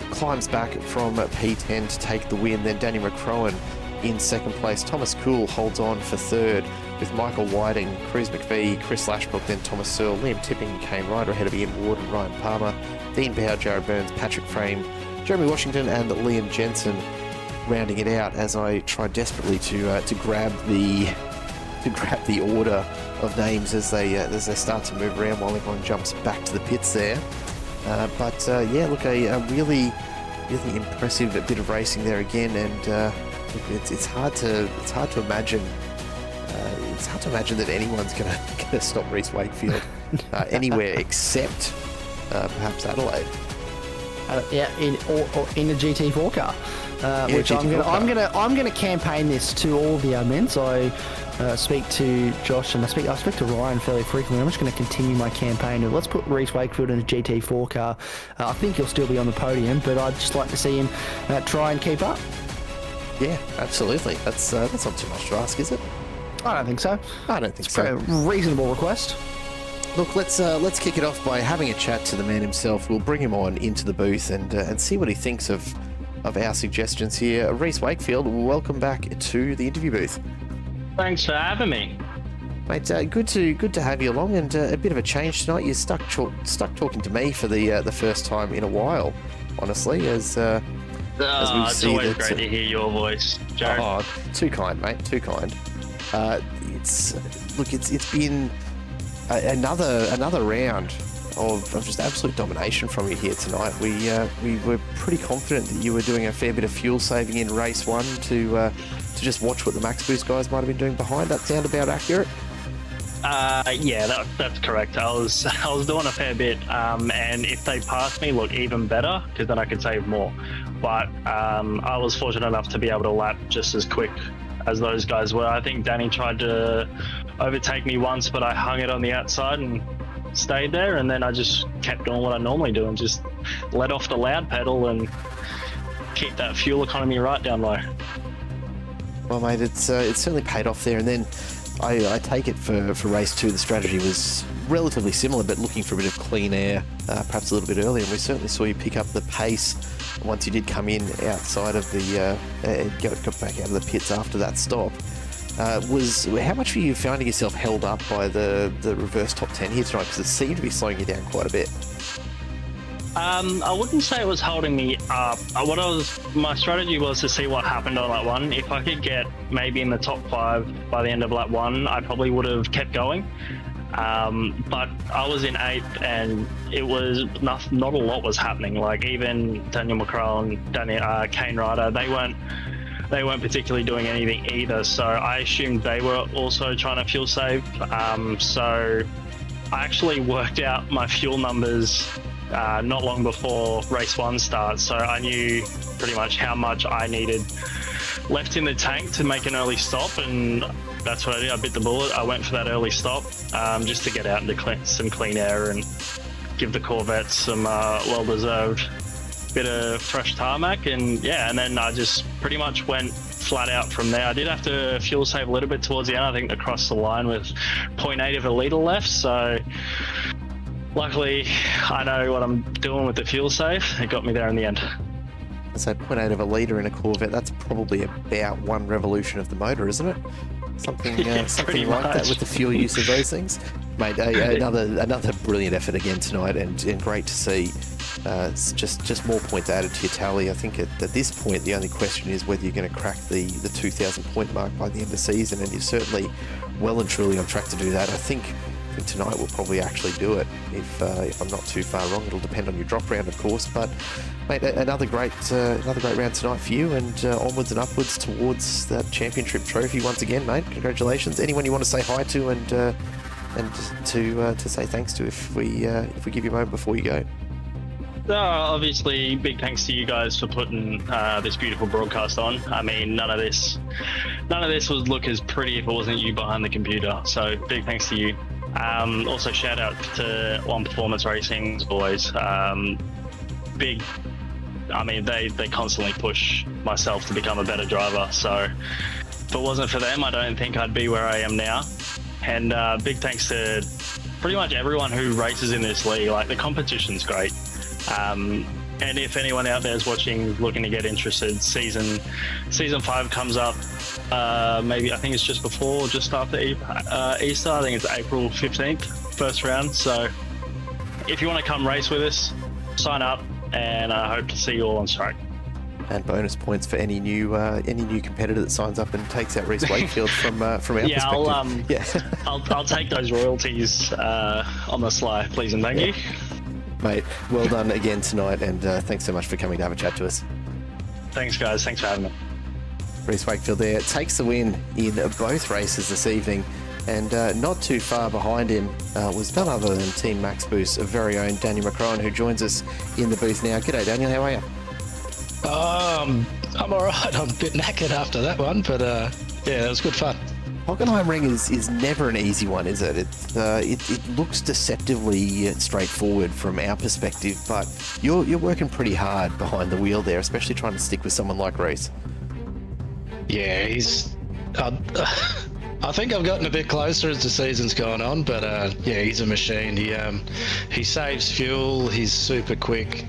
Speaker 1: climbs back from P10 to take the win. Then Danny McCrowan in second place. Thomas Cool holds on for third, with Michael Whiting, Cruz McVie, Chris Lashbrook, then Thomas Searle, Liam Tipping came right ahead of Ian Ward and Ryan Palmer, Dean Bow, Jared Burns, Patrick Frame, Jeremy Washington and Liam Jensen rounding it out, as I tried desperately to grab the order of names as they start to move around while everyone jumps back to the pits there. Look, a really impressive bit of racing there again, and it's hard to imagine. It's hard to imagine that anyone's gonna stop Reece Wakefield anywhere except perhaps Adelaide.
Speaker 2: In a GT4 car, which
Speaker 1: GT4
Speaker 2: I'm gonna campaign this to all the admins. I speak to Josh and I speak to Ryan fairly frequently. I'm just going to continue my campaign of let's put Reece Wakefield in a GT4 car. I think he'll still be on the podium, but I'd just like to see him try and keep up.
Speaker 1: Yeah, absolutely. That's not too much to ask, is it?
Speaker 2: I don't think so.
Speaker 1: I don't think so.
Speaker 2: A reasonable request.
Speaker 1: Look, let's kick it off by having a chat to the man himself. We'll bring him on into the booth and see what he thinks of our suggestions here. Reece Wakefield, welcome back to the interview booth.
Speaker 3: Thanks for having me,
Speaker 1: mate. Good to have you along, and a bit of a change tonight. You're stuck talking to me for the first time in a while, honestly. As we
Speaker 3: it's
Speaker 1: see
Speaker 3: always
Speaker 1: that,
Speaker 3: great to hear your voice, Jared.
Speaker 1: Oh, too kind, mate. Too kind. It's been another round of just absolute domination from you here tonight. We were pretty confident that you were doing a fair bit of fuel saving in race 1 to just watch what the Max Boost guys might have been doing behind. That sound about accurate?
Speaker 3: Yeah, that's correct. I was doing a fair bit, and if they passed me, look, even better, because then I could save more. But I was fortunate enough to be able to lap just as quick as those guys were. I think Danny tried to overtake me once, but I hung it on the outside and stayed there, and then I just kept doing what I normally do and just let off the loud pedal and keep that fuel economy right down low.
Speaker 1: Well, mate, it's certainly paid off there. And then I take it for race 2, the strategy was relatively similar, but looking for a bit of clean air, perhaps a little bit earlier. And we certainly saw you pick up the pace once you did come in outside of the got back out of the pits after that stop. How much were you finding yourself held up by the reverse top 10 here tonight? Because it seemed to be slowing you down quite a bit.
Speaker 3: I wouldn't say it was holding me up. My strategy was to see what happened on lap 1. If I could get maybe in the top 5 by the end of lap 1, I probably would have kept going. But I was in 8th, and it was not a lot was happening. Like even Daniel McCrowan, Kane Ryder, they weren't particularly doing anything either. So I assumed they were also trying to fuel save. So I actually worked out my fuel numbers not long before race 1 starts, so I knew pretty much how much I needed left in the tank to make an early stop, and that's what I did. I bit the bullet. I went for that early stop just to get out into some clean air and give the Corvette some well-deserved bit of fresh tarmac, and then I just pretty much went flat out from there. I did have to fuel save a little bit towards the end. I think across the line with 0.8 of a litre left, so luckily, I know what I'm doing with the fuel save. It got me there in the end.
Speaker 1: So 0.8 of a litre in a Corvette, that's probably about 1 revolution of the motor, isn't it? something
Speaker 3: Yeah,
Speaker 1: something
Speaker 3: pretty
Speaker 1: like that
Speaker 3: much.
Speaker 1: with the fuel use of those things. Mate, another brilliant effort again tonight, and great to see. It's just more points added to your tally. I think at this point the only question is whether you're going to crack the 2,000 point mark by the end of the season, and you're certainly well and truly on track to do that. I think tonight we'll probably actually do it if I'm not too far wrong. It'll depend on your drop round, of course, but mate, another great round tonight for you, and onwards and upwards towards that championship trophy once again, mate. Congratulations. Anyone you want to say hi to and to say thanks to if we give you a moment before you go?
Speaker 3: Obviously, big thanks to you guys for putting this beautiful broadcast on. I mean, none of this would look as pretty if it wasn't you behind the computer. So big thanks to you. Also, shout out to One Performance Racing's boys. Big. I mean, they constantly push myself to become a better driver. So if it wasn't for them, I don't think I'd be where I am now. And big thanks to pretty much everyone who races in this league. Like, the competition's great. And if anyone out there is watching, looking to get interested, season 5 comes up. Maybe I think it's just before, just after Easter. I think it's April 15th, first round. So if you want to come race with us, sign up, and I hope to see you all on track.
Speaker 1: And bonus points for any new competitor that signs up and takes out Reece Wakefield from our perspective.
Speaker 3: I'll take those royalties on the sly, please and thank you.
Speaker 1: Mate, well done again tonight, and thanks so much for coming to have a chat to us.
Speaker 3: Thanks, guys. Thanks for having me.
Speaker 1: Reece Wakefield there takes the win in both races this evening, and not too far behind him was none other than Team Max Boost, a very own Daniel McCrone, who joins us in the booth now. G'day, Daniel. How are you?
Speaker 4: I'm all right. I'm a bit knackered after that one, but yeah, it was good fun.
Speaker 1: Hockenheimring is never an easy one, is it? It looks deceptively straightforward from our perspective, but you're working pretty hard behind the wheel there, especially trying to stick with someone like Reece.
Speaker 4: Yeah, he's. I think I've gotten a bit closer as the season's gone on, but yeah, he's a machine. He saves fuel. He's super quick.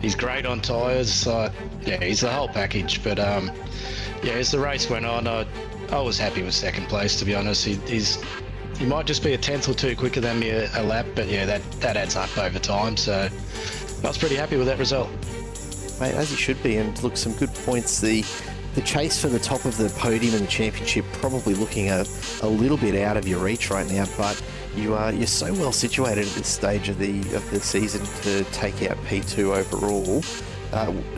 Speaker 4: He's great on tyres. Yeah, he's the whole package. But yeah, as the race went on, I was happy with second place, to be honest. He might just be a tenth or two quicker than me a lap, but yeah, that adds up over time. So I was pretty happy with that result.
Speaker 1: Mate, as you should be, and look, some good points. The chase for the top of the podium in the championship probably looking a little bit out of your reach right now, but you're so well situated at this stage of the season to take out P2 overall.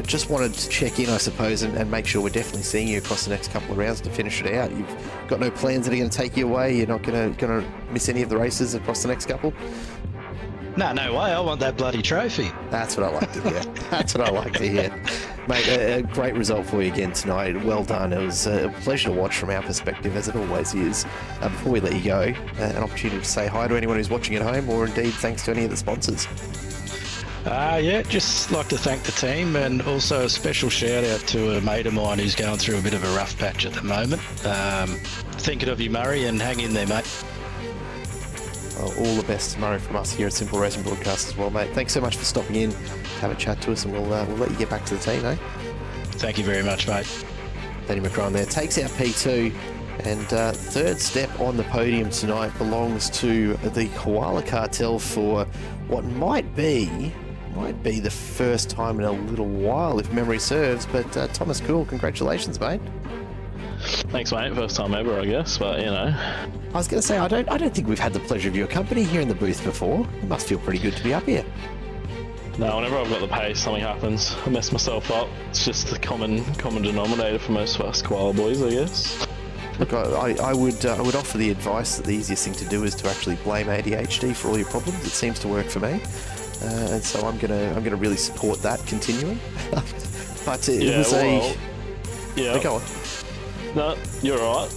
Speaker 1: Just wanted to check in, I suppose, and make sure we're definitely seeing you across the next couple of rounds to finish it out. You've got no plans that are going to take you away. You're not going to miss any of the races across the next couple.
Speaker 4: No way. I want that bloody trophy.
Speaker 1: That's what I like to hear. That's what I like to hear. Mate, a great result for you again tonight. Well done. It was a pleasure to watch from our perspective, as it always is. Before we let you go, an opportunity to say hi to anyone who's watching at home, or indeed thanks to any of the sponsors.
Speaker 4: Yeah, just like to thank the team, and also a special shout out to a mate of mine who's going through a bit of a rough patch at the moment. Thinking of you, Murray, and hang in there, mate.
Speaker 1: All the best to Murray from us here at Simple Racing Broadcast as well, mate. Thanks so much for stopping in to have a chat to us, and we'll let you get back to the team, eh?
Speaker 4: Thank you very much, mate.
Speaker 1: Danny McCrone there takes out P2, and third step on the podium tonight belongs to the Koala Cartel for what might be the first time in a little while, if memory serves. But Thomas Cool, congratulations, mate.
Speaker 5: Thanks, mate. First time ever, I guess, but you know.
Speaker 1: I was going to say, I don't think we've had the pleasure of your company here in the booth before. It must feel pretty good to be up here.
Speaker 5: No, whenever I've got the pace, something happens. I mess myself up. It's just the common denominator for most of us koala boys, I guess.
Speaker 1: Look, I would offer the advice that the easiest thing to do is to actually blame ADHD for all your problems. It seems to work for me, and so I'm gonna really support that continuing. But it was
Speaker 5: yeah.
Speaker 1: Go on.
Speaker 5: No, you're right.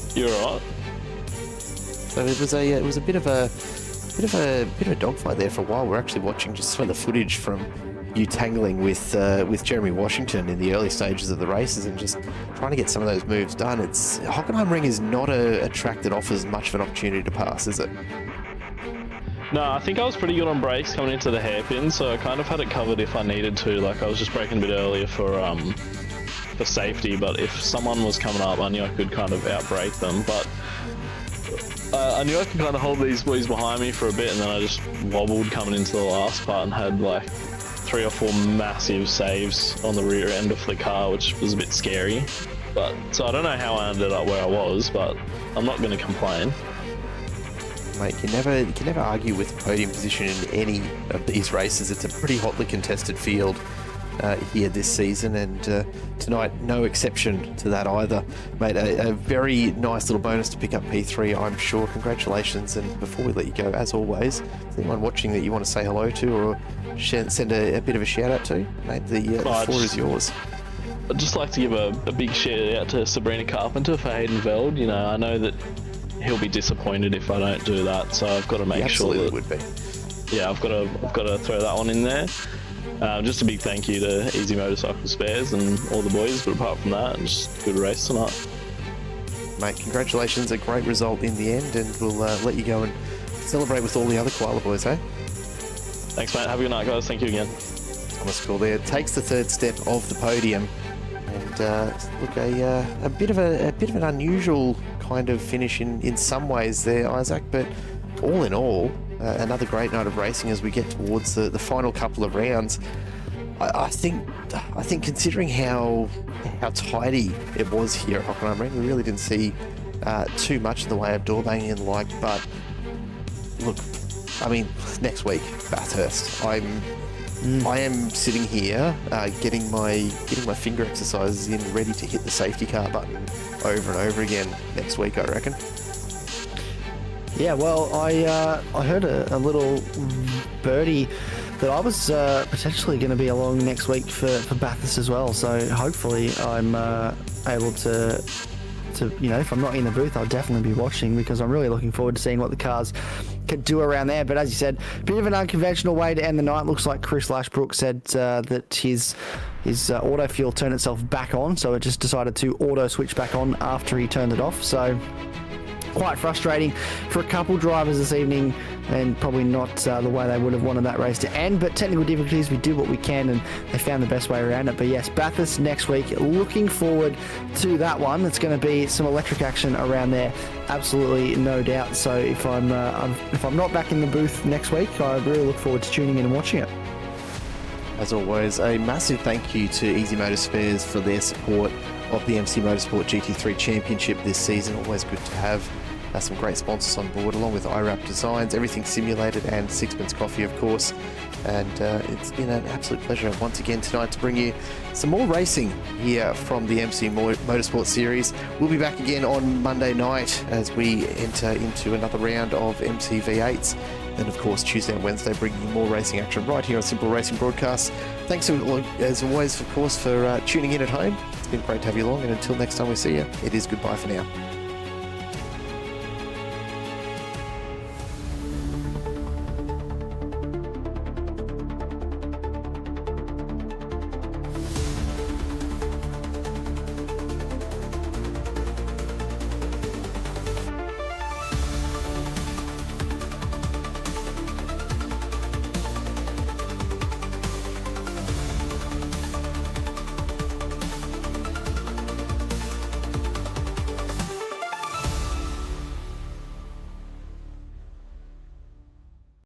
Speaker 1: So it was a bit of a dogfight there for a while. We're actually watching just some of the footage from you tangling with Jeremy Washington in the early stages of the races and just trying to get some of those moves done. Hockenheimring is not a track that offers much of an opportunity to pass, is it?
Speaker 5: No, I think I was pretty good on brakes coming into the hairpin, so I kind of had it covered if I needed to. Like, I was just braking a bit earlier for safety, but if someone was coming up, I knew I could kind of outbrake them. But I knew I could kind of hold these boys behind me for a bit, and then I just wobbled coming into the last part and had like 3 or 4 massive saves on the rear end of the car, which was a bit scary. But so I don't know how I ended up where I was, but I'm not going to complain.
Speaker 1: Mate, you can never argue with the podium position in any of these races. It's a pretty hotly contested field here this season, and tonight no exception to that either. Mate, a very nice little bonus to pick up P3, I'm sure. Congratulations, and before we let you go, as always, is anyone watching that you want to say hello to or send a bit of a shout out to? Mate, the floor is yours.
Speaker 5: I'd just like to give a big shout out to Sabrina Carpenter for Hayden Veld. You know, I know that he'll be disappointed if I don't do that, so I've got to make sure that
Speaker 1: would be.
Speaker 5: Yeah, I've got to throw that one in there. Just a big thank you to Easy Motorcycle Spares and all the boys, but apart from that, just good race tonight.
Speaker 1: Mate, congratulations, a great result in the end, and we'll let you go and celebrate with all the other koala boys, eh?
Speaker 5: Thanks, mate. Have a good night, guys. Thank you again.
Speaker 1: Thomas Cool there takes the third step of the podium, and look, a bit of an unusual kind of finish in some ways there, Isaac, but all in all, another great night of racing as we get towards the final couple of rounds. I think considering how tidy it was here at Hockenheimring, we really didn't see too much in the way of door banging and the like. But look, I mean, next week, Bathurst. I am sitting here getting my finger exercises in, ready to hit the safety car button over and over again next week, I reckon.
Speaker 2: Yeah, well, I heard a little birdie that I was potentially going to be along next week for Bathurst as well. So hopefully I'm able to, you know, if I'm not in the booth, I'll definitely be watching, because I'm really looking forward to seeing what the cars can do around there. But as you said, a bit of an unconventional way to end the night. Looks like Chris Lashbrook said that his auto fuel turned itself back on, so it just decided to auto switch back on after he turned it off. So quite frustrating for a couple drivers this evening, and probably not the way they would have wanted that race to end. But technical difficulties, we do what we can, and they found the best way around it. But yes, Bathurst next week, looking forward to that one. It's going to be some electric action around there, absolutely no doubt. So if I'm not back in the booth next week, I really look forward to tuning in and watching it.
Speaker 1: As always, a massive thank you to Easy Motor Spares for their support of the MC Motorsport GT3 Championship this season. Always good to have some great sponsors on board, along with iRap Designs, Everything Simulated, and Sixpence Coffee, of course. And it's been an absolute pleasure once again tonight to bring you some more racing here from the MC Motorsport series. We'll be back again on Monday night as we enter into another round of MC V8s. And of course, Tuesday and Wednesday bringing you more racing action right here on Simple Racing Broadcasts. Thanks as always, of course, for tuning in at home. It's been great to have you along, and until next time we see you, it is goodbye for now.